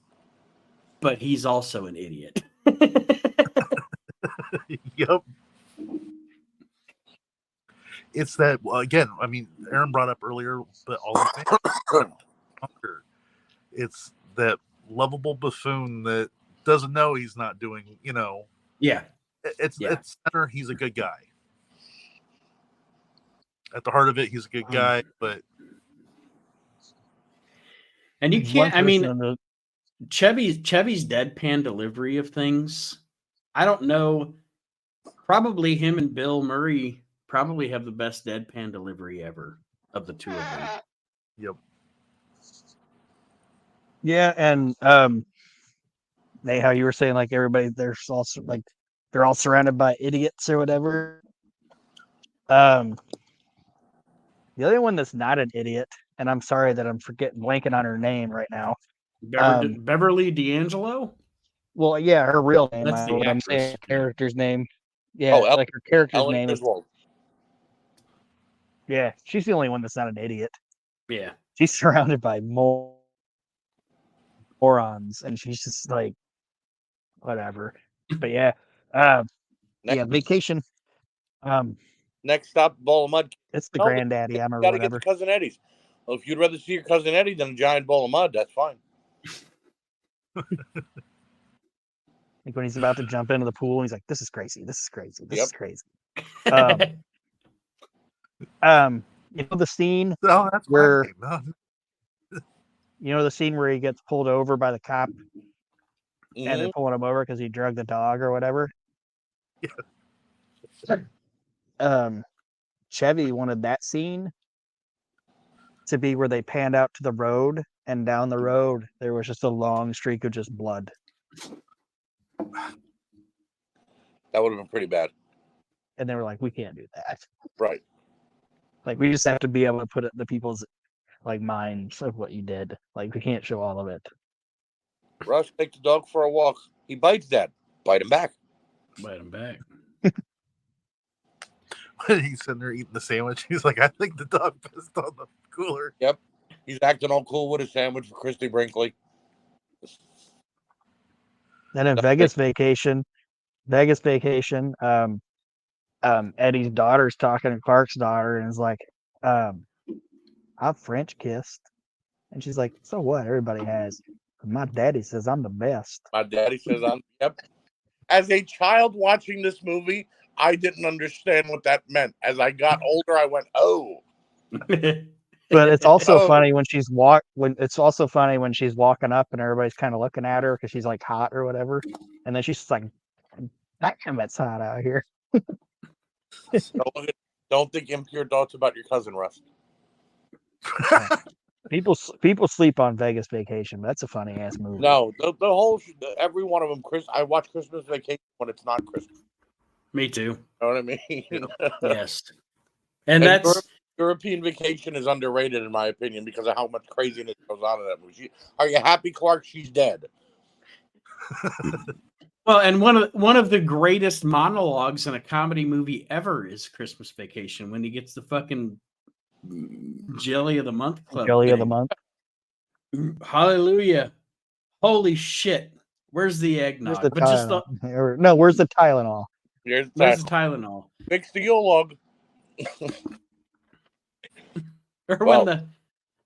but he's also an idiot. Yep. It's that, again, I mean, Aaron brought up earlier, but all the things. It's that lovable buffoon that doesn't know he's not doing, Yeah. It's center, he's a good guy. At the heart of it, he's a good guy, but. And you can't, I mean, Chevy's deadpan delivery of things, I don't know, probably him and Bill Murray probably have the best deadpan delivery ever of the 2 of them. Yep. Yeah, and how you were saying, like, everybody, they're also like they're all surrounded by idiots or whatever. The other one that's not an idiot, and I'm sorry that I'm blanking on her name right now. Beverly D'Angelo? Well, yeah, her real name. That's the what I'm actress. saying, character's name. Yeah, like her character's Ellen name is. Griswold. Yeah, she's the only one that's not an idiot. Yeah. She's surrounded by morons, and she's just like, whatever. But yeah, Vacation. Next stop, Bowl of Mud. It's the granddaddy. I'm or Got to whatever. get to Cousin Eddie's. Well, if you'd rather see your Cousin Eddie than a giant bowl of mud, that's fine. Like when he's about to jump into the pool, and he's like, "This is crazy. This is crazy. This is crazy." You know the scene that's where no. the scene where he gets pulled over by the cop, Mm-hmm. and they're pulling him over because he drugged the dog or whatever. Yeah. Chevy wanted that scene to be where they panned out to the road, and down the road there was just a long streak of just blood. That would have been pretty bad. And they were like, "We can't do that." Right. Like, we just have to be able to put it in the people's like minds of what you did. Like, we can't show all of it. Russ, take the dog for a walk. He bites Dad. Bite him back. Bite him back. When he's sitting there eating the sandwich, he's like, "I think the dog pissed on the cooler." Yep. He's acting all cool with his sandwich for Christy Brinkley. And in Vegas Vacation, Eddie's daughter's talking to Clark's daughter and is like, "I've French kissed," and she's like, "So what? Everybody has. My daddy says I'm the best." My daddy says I'm. Yep. As a child watching this movie, I didn't understand what that meant. As I got older, I went, "Oh." But it's also funny when she's when she's walking up and everybody's kind of looking at her because she's like hot or whatever, and then she's just like, "Damn, it's hot out here." Don't think impure thoughts about your cousin, Russ. People sleep on Vegas Vacation. But that's a funny ass movie. No, the whole every one of them. I watch Christmas Vacation when it's not Christmas. Me too. You know what I mean? Yes. And that's European Vacation is underrated in my opinion because of how much craziness goes on in that movie. Are you happy, Clark? She's dead. well, and one of the greatest monologues in a comedy movie ever is Christmas Vacation when he gets the fucking Jelly of the Month club. Jelly of the Month. Hallelujah! Holy shit! Where's the eggnog? Where's the Tylenol? Where's the Tylenol? Where's the Tylenol? Fix the Yolog. Or when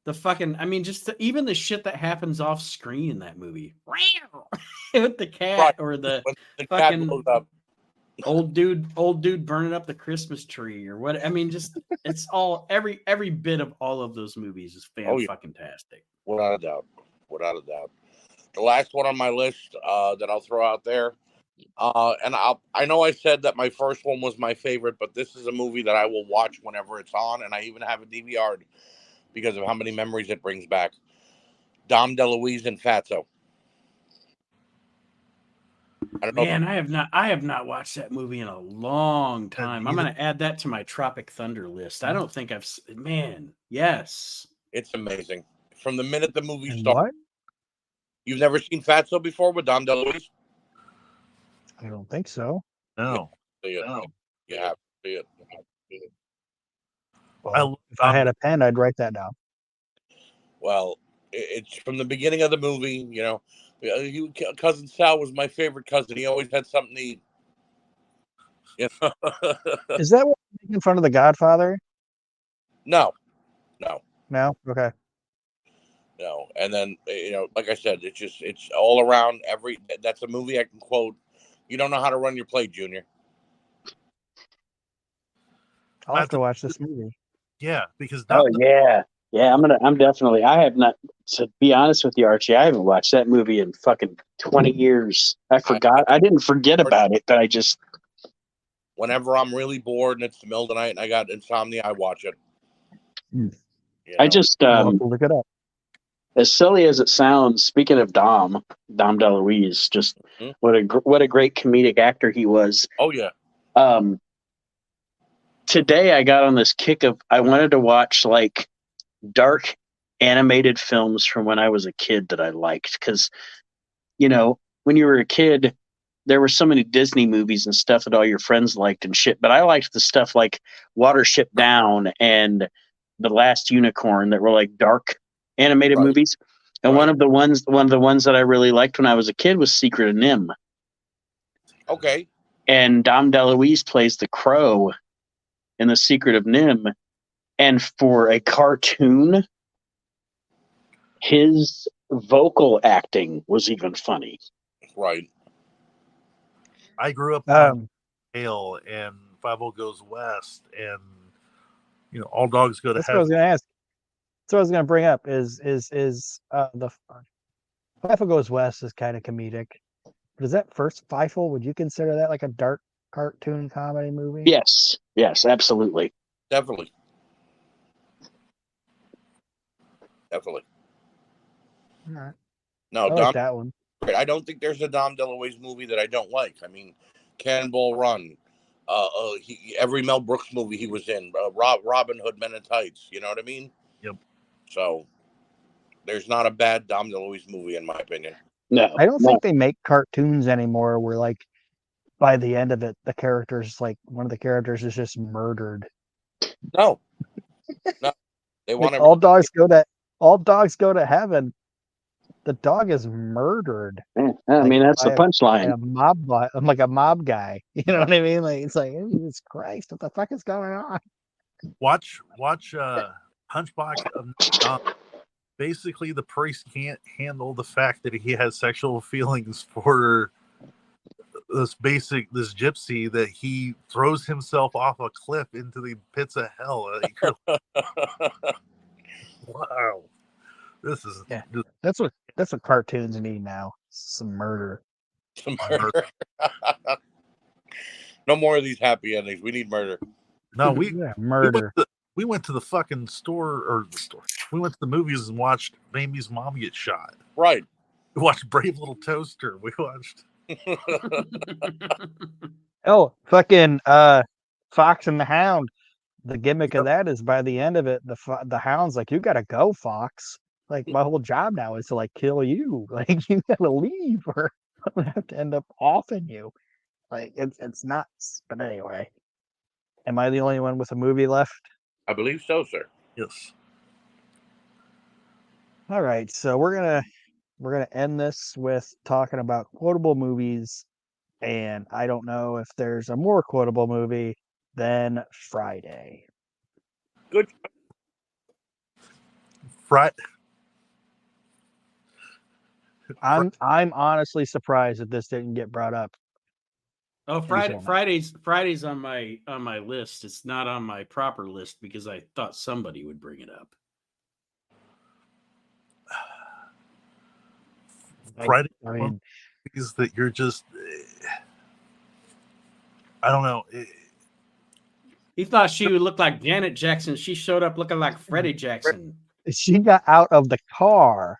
the fucking, I mean, just even the shit that happens off screen in that movie with the cat or the fucking cat blows up. old dude burning up the Christmas tree or what. I mean, just it's all every bit of all of those movies is fucking tastic. Without a doubt. The last one on my list that I'll throw out there, and I know I said that my first one was my favorite, but this is a movie that I will watch whenever it's on, and I even have a DVR'd because of how many memories it brings back. Dom DeLuise and Fatso. Man, I have not watched that movie in a long time. I'm going to add that to my Tropic Thunder list. I don't think yes. It's amazing. From the minute the movie starts. What? You've never seen Fatso before with Dom DeLuise? I don't think so. No. You have to see it. Well, if I had a pen, I'd write that down. Well, it's from the beginning of the movie. Cousin Sal was my favorite cousin. He always had something to eat. Is that what making fun of The Godfather? No. No? Okay. No. And then, like I said, it's all around that's a movie I can quote. You don't know how to run your plate, Junior. I'll have to watch this movie. Yeah, because yeah. I'm definitely. I have not. To be honest with you, Archie, I haven't watched that movie in fucking 20 years. I forgot. I didn't forget about it, but I just. Whenever I'm really bored and it's the middle of the night and I got insomnia, I watch it. I just. I'll look it up. As silly as it sounds, speaking of Dom DeLuise, just what a great comedic actor he was. Oh yeah. Today I got on this kick of I wanted to watch like dark animated films from when I was a kid that I liked because, when you were a kid, there were so many Disney movies and stuff that all your friends liked and shit. But I liked the stuff like Watership Down and The Last Unicorn that were like dark animated movies. And one of the ones that I really liked when I was a kid was Secret of NIMH. Okay. And Dom DeLuise plays the crow in The Secret of NIMH. And for a cartoon, his vocal acting was even funny. Right. I grew up on Hale and 5-0 Goes West and All Dogs Go to That's Heaven. what I was going to ask. That's what I was going to bring up is the 5-0 Goes West is kind of comedic. But is that first Feifel? Would you consider that like a dark cartoon comedy movie? Yes, absolutely. Definitely. All right. No, I like that one. I don't think there's a Dom DeLuise movie that I don't like. I mean, Cannonball Run, every Mel Brooks movie he was in, Robin Hood Men in Tights. You know what I mean? Yep. So there's not a bad Dom DeLuise movie in my opinion. No, I don't think they make cartoons anymore where like by the end of it, the characters like one of the characters is just murdered. No. They want all dogs go to heaven. The dog is murdered. I mean, that's the punchline. I'm like a mob guy. You know what I mean? Like it's like Jesus Christ, what the fuck is going on? Watch Hunchback of Notre Dame. Basically, the priest can't handle the fact that he has sexual feelings for this gypsy that he throws himself off a cliff into the pits of hell. Wow. This is that's what cartoons need now. Some murder. No more of these happy endings. We need murder. No, murder. We went to the fucking store. We went to the movies and watched Mamie's mom get shot. Right. We watched Brave Little Toaster. We watched. Oh, fucking Fox and the Hound. The gimmick of that is by the end of it, the Hound's like, you gotta go, Fox. Like my whole job now is to like kill you. Like you gotta leave, or I'm gonna have to end up offing you. Like it's nuts. But anyway, am I the only one with a movie left? I believe so, sir. Yes. All right, so we're gonna end this with talking about quotable movies, and I don't know if there's a more quotable movie than Friday. Good. I'm honestly surprised that this didn't get brought up. Oh, Friday's on my list. It's not on my proper list because I thought somebody would bring it up. Friday, I mean, is that you're just, I don't know. He thought she would look like Janet Jackson. She showed up looking like Freddie Jackson. She got out of the car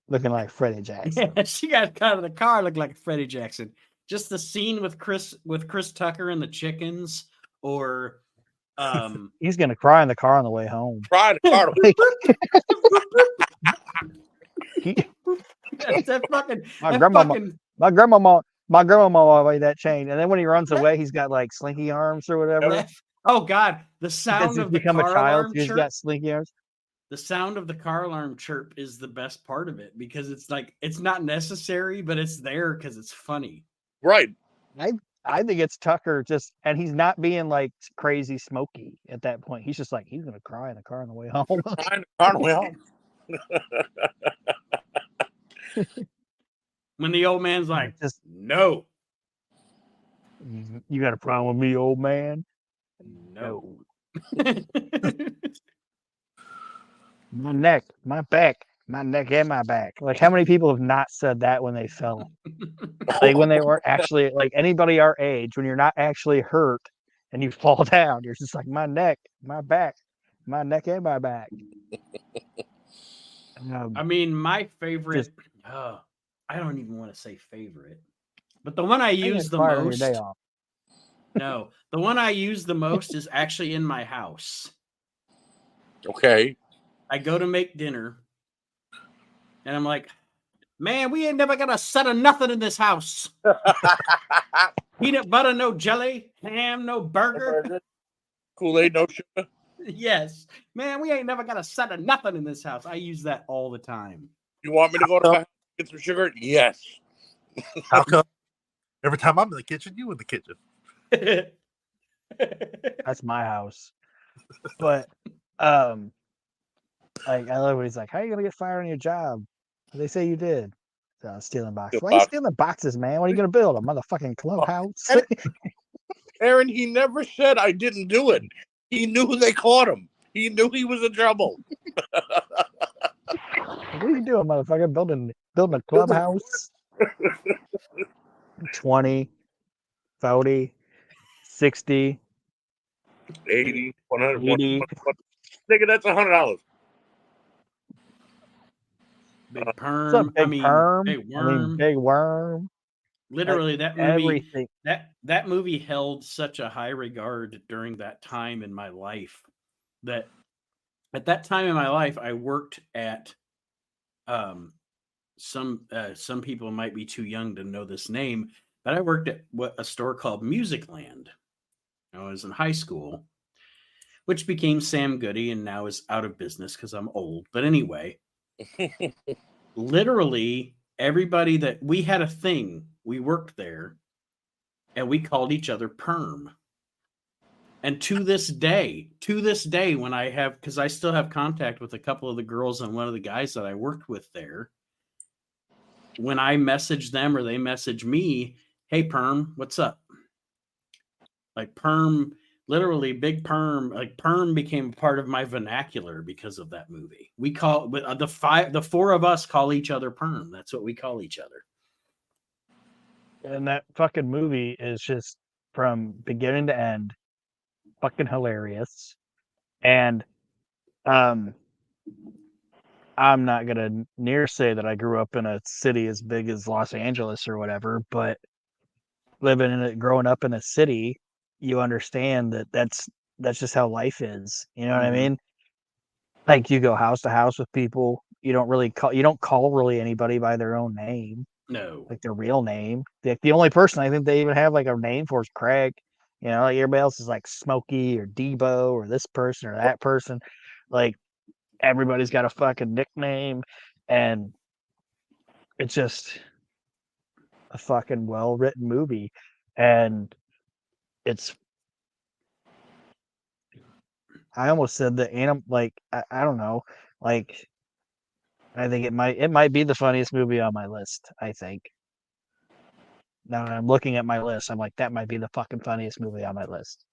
looking like Freddie Jackson. Yeah, she got out of the car looking like Freddie Jackson. Just the scene with Chris Tucker and the chickens, or he's gonna cry in the car on the way home. Cry in the car. That fucking my grandmama made that chain, and then when he runs away, he's got like slinky arms or whatever. Oh God, the Has sound he of the become a car child? alarm He's chirp. got slinky arms. The sound of the car alarm chirp is the best part of it because it's like it's not necessary, but it's there because it's funny. Right. I think it's Tucker just, and he's not being like crazy smoky at that point. He's just like, he's gonna cry in the car on the way home. Well, When the old man's like, just, no, you got a problem with me, old man? no. My neck, my back, my neck and my back. Like, how many people have not said that when they fell? Like, when they weren't actually, like, anybody our age, when you're not actually hurt and you fall down, you're just like, my neck, my back, my neck and my back. I mean, my favorite, I don't even want to say favorite, but the one I use the most. No, the one I use the most is actually in my house. Okay. I go to make dinner and I'm like, man, we ain't never got a set of nothing in this house. Peanut butter, no jelly, ham, no burger. Kool-Aid, no sugar. Yes. Man, we ain't never got a set of nothing in this house. I use that all the time. You want me to go to my house and get some sugar? Yes. How come every time I'm in the kitchen, you in the kitchen? That's my house. But like, I love when he's like, how are you gonna get fired on your job? They say you did. Stealing boxes. Why are you stealing boxes, man? What are you gonna build? A motherfucking clubhouse? Aaron, he never said I didn't do it. He knew they caught him. He knew he was in trouble. What are you doing, motherfucker? Building a clubhouse? 20, 40, 60, 80, 100, 80. Nigga, that's $100. Big perm. What's up, big perm? Big worm. Big worm. Literally, like, that movie. Everything. That movie held such a high regard during that time in my life that at that time in my life I worked at some people might be too young to know this name, but I worked at a store called Musicland. I was in high school, which became Sam Goody and now is out of business because I'm old. But anyway, literally everybody that we had a thing, we worked there and we called each other Perm. And to this day, when I have, because I still have contact with a couple of the girls and one of the guys that I worked with there, when I message them or they message me, hey, Perm, what's up? Like Perm, literally Big Perm, like Perm became part of my vernacular because of that movie. We call the four of us call each other Perm. That's what we call each other. And that fucking movie is just from beginning to end fucking hilarious. And I'm not gonna near say that I grew up in a city as big as Los Angeles or whatever, but living in it, growing up in a city, you understand that that's just how life is. You know what I mean? Like, you go house to house with people. You don't call really anybody by their own name. No. Like their real name. The only person I think they even have like a name for is Craig. You know, like everybody else is like Smokey or Debo or this person or that person. Like, everybody's got a fucking nickname, and it's just a fucking well-written movie. And it's, I almost said the like, I don't know, like, I think it might be the funniest movie on my list, I think. Now I'm looking at my list, I'm like, that might be the fucking funniest movie on my list.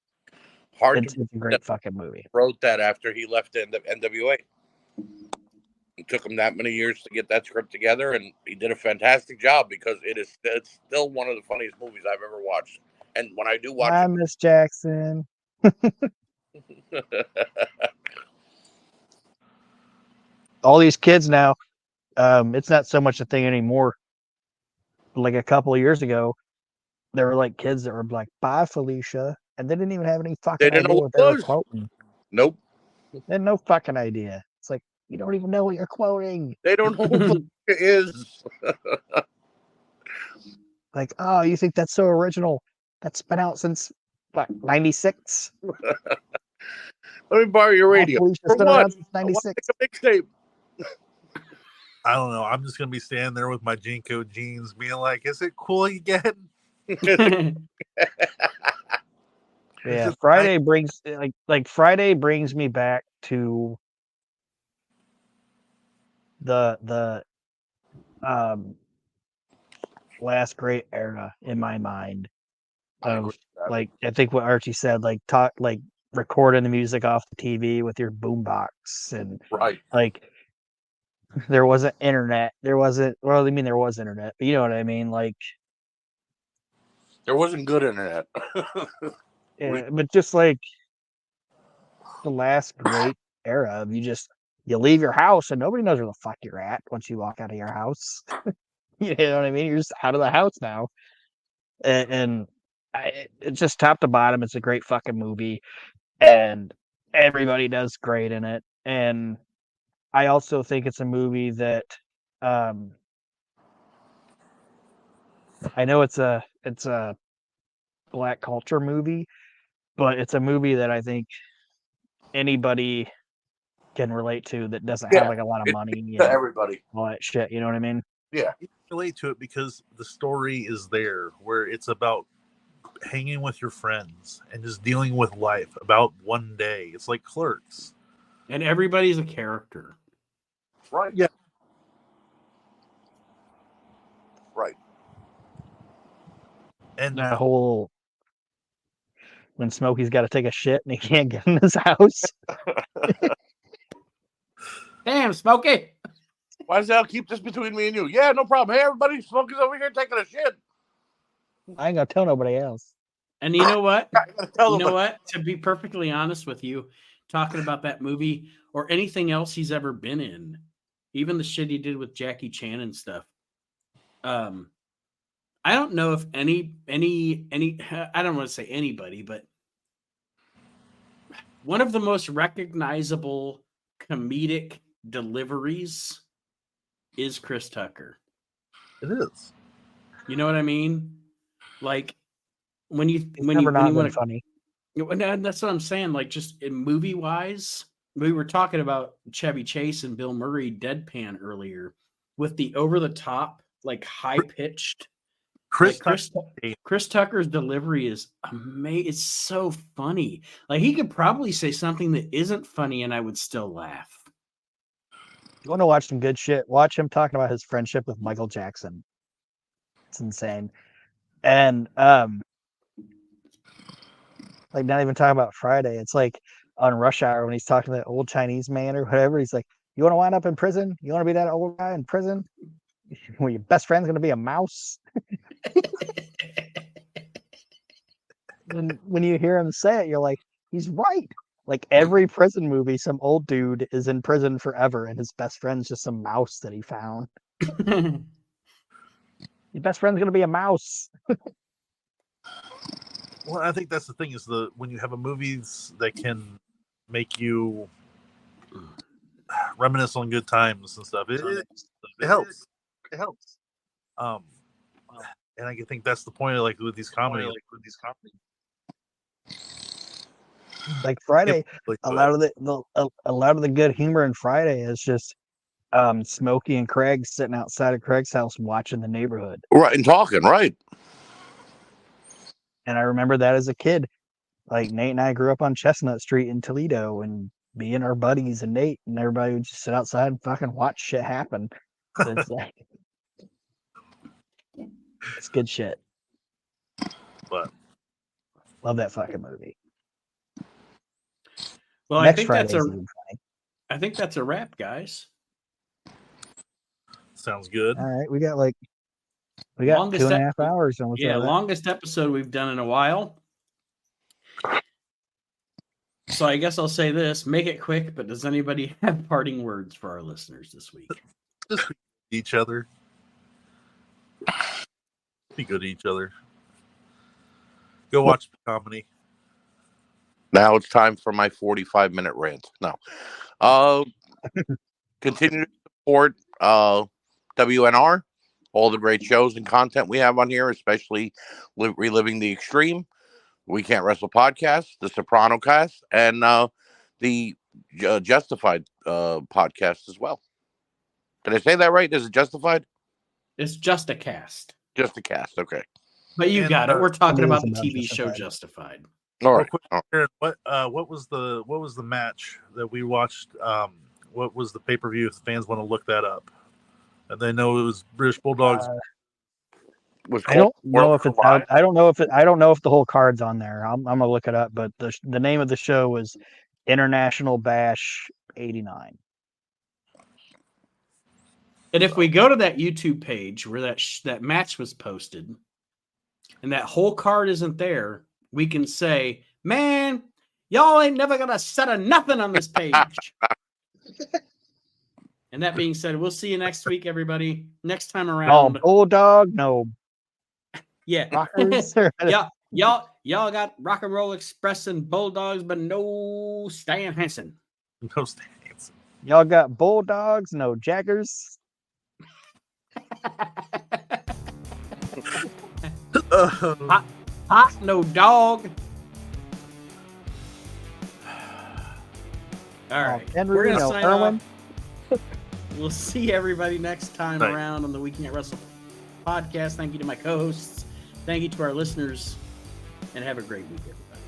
It's a great fucking movie. Wrote that after he left the NWA. It took him that many years to get that script together, and he did a fantastic job because it's still one of the funniest movies I've ever watched. And when I do watch it, Miss Jackson. All these kids now, it's not so much a thing anymore. Like a couple of years ago, there were like kids that were like, "Bye, Felicia," and they didn't even have any fucking idea what they were quoting. Nope. They had no fucking idea. It's like, you don't even know what you're quoting. They don't know who Felicia is. Like, oh, you think that's so original? That's been out since 96. Let me borrow your radio. Police For has been what? around since I want 96. to make a mixtape. I don't know. I'm just gonna be standing there with my Jinko jeans, being like, "Is it cool again?" Yeah, Friday brings Friday brings me back to the last great era in my mind of I think what Archie said, recording the music off the TV with your boombox and Right. There wasn't internet. There was internet, but you know what I mean? There wasn't good internet. But just the last great era of you leave your house and nobody knows where the fuck you're at once you walk out of your house. You know what I mean? You're just out of the house now. And it's just top to bottom. It's a great fucking movie. And everybody does great in it. And I also think it's a movie that I know it's a black culture movie, but it's a movie that I think anybody can relate to that doesn't have a lot of money and everybody. all that shit. You know what I mean? Yeah. You can relate to it because the story is there, where it's about hanging with your friends and just dealing with life about one day. It's like Clerks. And everybody's a character. Right. Yeah. Right. And That whole when Smokey's got to take a shit and he can't get in his house. Damn, Smokey. Why does that keep this between me and you? Yeah, no problem. Hey, everybody, Smokey's over here taking a shit. I ain't gonna tell nobody else. And you know what? You know what? To be perfectly honest with you, talking about that movie or anything else he's ever been in, even the shit he did with Jackie Chan and stuff. I don't know if any I don't want to say anybody, but one of the most recognizable comedic deliveries is Chris Tucker. it is. You know what I mean? Like when you Never want to funny. That's what I'm saying. Like just in movie wise, we were talking about Chevy Chase and Bill Murray deadpan earlier with the over the top, high pitched. Chris Tucker's delivery is amazing. It's so funny. Like he could probably say something that isn't funny, and I would still laugh. You want to watch some good shit? Watch him talking about his friendship with Michael Jackson. It's insane. And not even talking about Friday. It's like on Rush Hour when he's talking to that old Chinese man or whatever. He's like, "You want to wind up in prison? You want to be that old guy in prison? Well, your best friend's gonna be a mouse." And when you hear him say it, you're like, he's right. Like every prison movie, some old dude is in prison forever, and his best friend's just some mouse that he found. Your best friend's gonna be a mouse. Well, I think that's the thing is when you have a movies that can make you reminisce on good times and stuff, it helps. It helps. And I think that's the point of with these comedies. Like Friday, a lot of the good humor in Friday is just Smokey and Craig sitting outside of Craig's house watching The Neighborhood. Right, and talking, right. And I remember that as a kid. Like Nate and I grew up on Chestnut Street in Toledo, and me and our buddies and Nate and everybody would just sit outside and fucking watch shit happen. So it's it's good shit. But love that fucking movie. Well, Next I think Friday's that's I think that's a wrap, guys. Sounds good. All right, we got 2.5 hours on longest episode we've done in a while. So I guess I'll say this: make it quick. But does anybody have parting words for our listeners this week? Just be each other. Be good to each other. Go watch the comedy. Now it's time for my 45-minute rant. No. Continue to support WNR, all the great shows and content we have on here, especially Reliving the Extreme. We Can't Wrestle podcast, the Soprano cast, and the Justified podcast as well. Did I say that right? Is it Justified? It's just a cast. Just a cast, okay. But you got it. We're talking it is about the about TV show Justified. Justified. All Real right. quick, Aaron, what was the match that we watched? What was the pay-per-view? If the fans want to look that up, and they know it was British Bulldogs. I don't know if it's out. I don't know if the whole card's on there. I'm gonna look it up. But the name of the show was International Bash '89. And if we go to that YouTube page where that match was posted, and that whole card isn't there, we can say, "Man, y'all ain't never gonna set a nothing on this page." And that being said, we'll see you next week, everybody. Next time around. No Bulldog, no Yeah. Rockers. Y'all got Rock and Roll Express and Bulldogs, but no Stan Hansen. No stands. Y'all got Bulldogs, no Jaggers. Hot, no dog. All right. Henry, We're gonna no sign Irwin. off. We'll see everybody next time Right. around on the We Can't Wrestle podcast. Thank you to my co-hosts. Thank you to our listeners. And have a great week, everybody.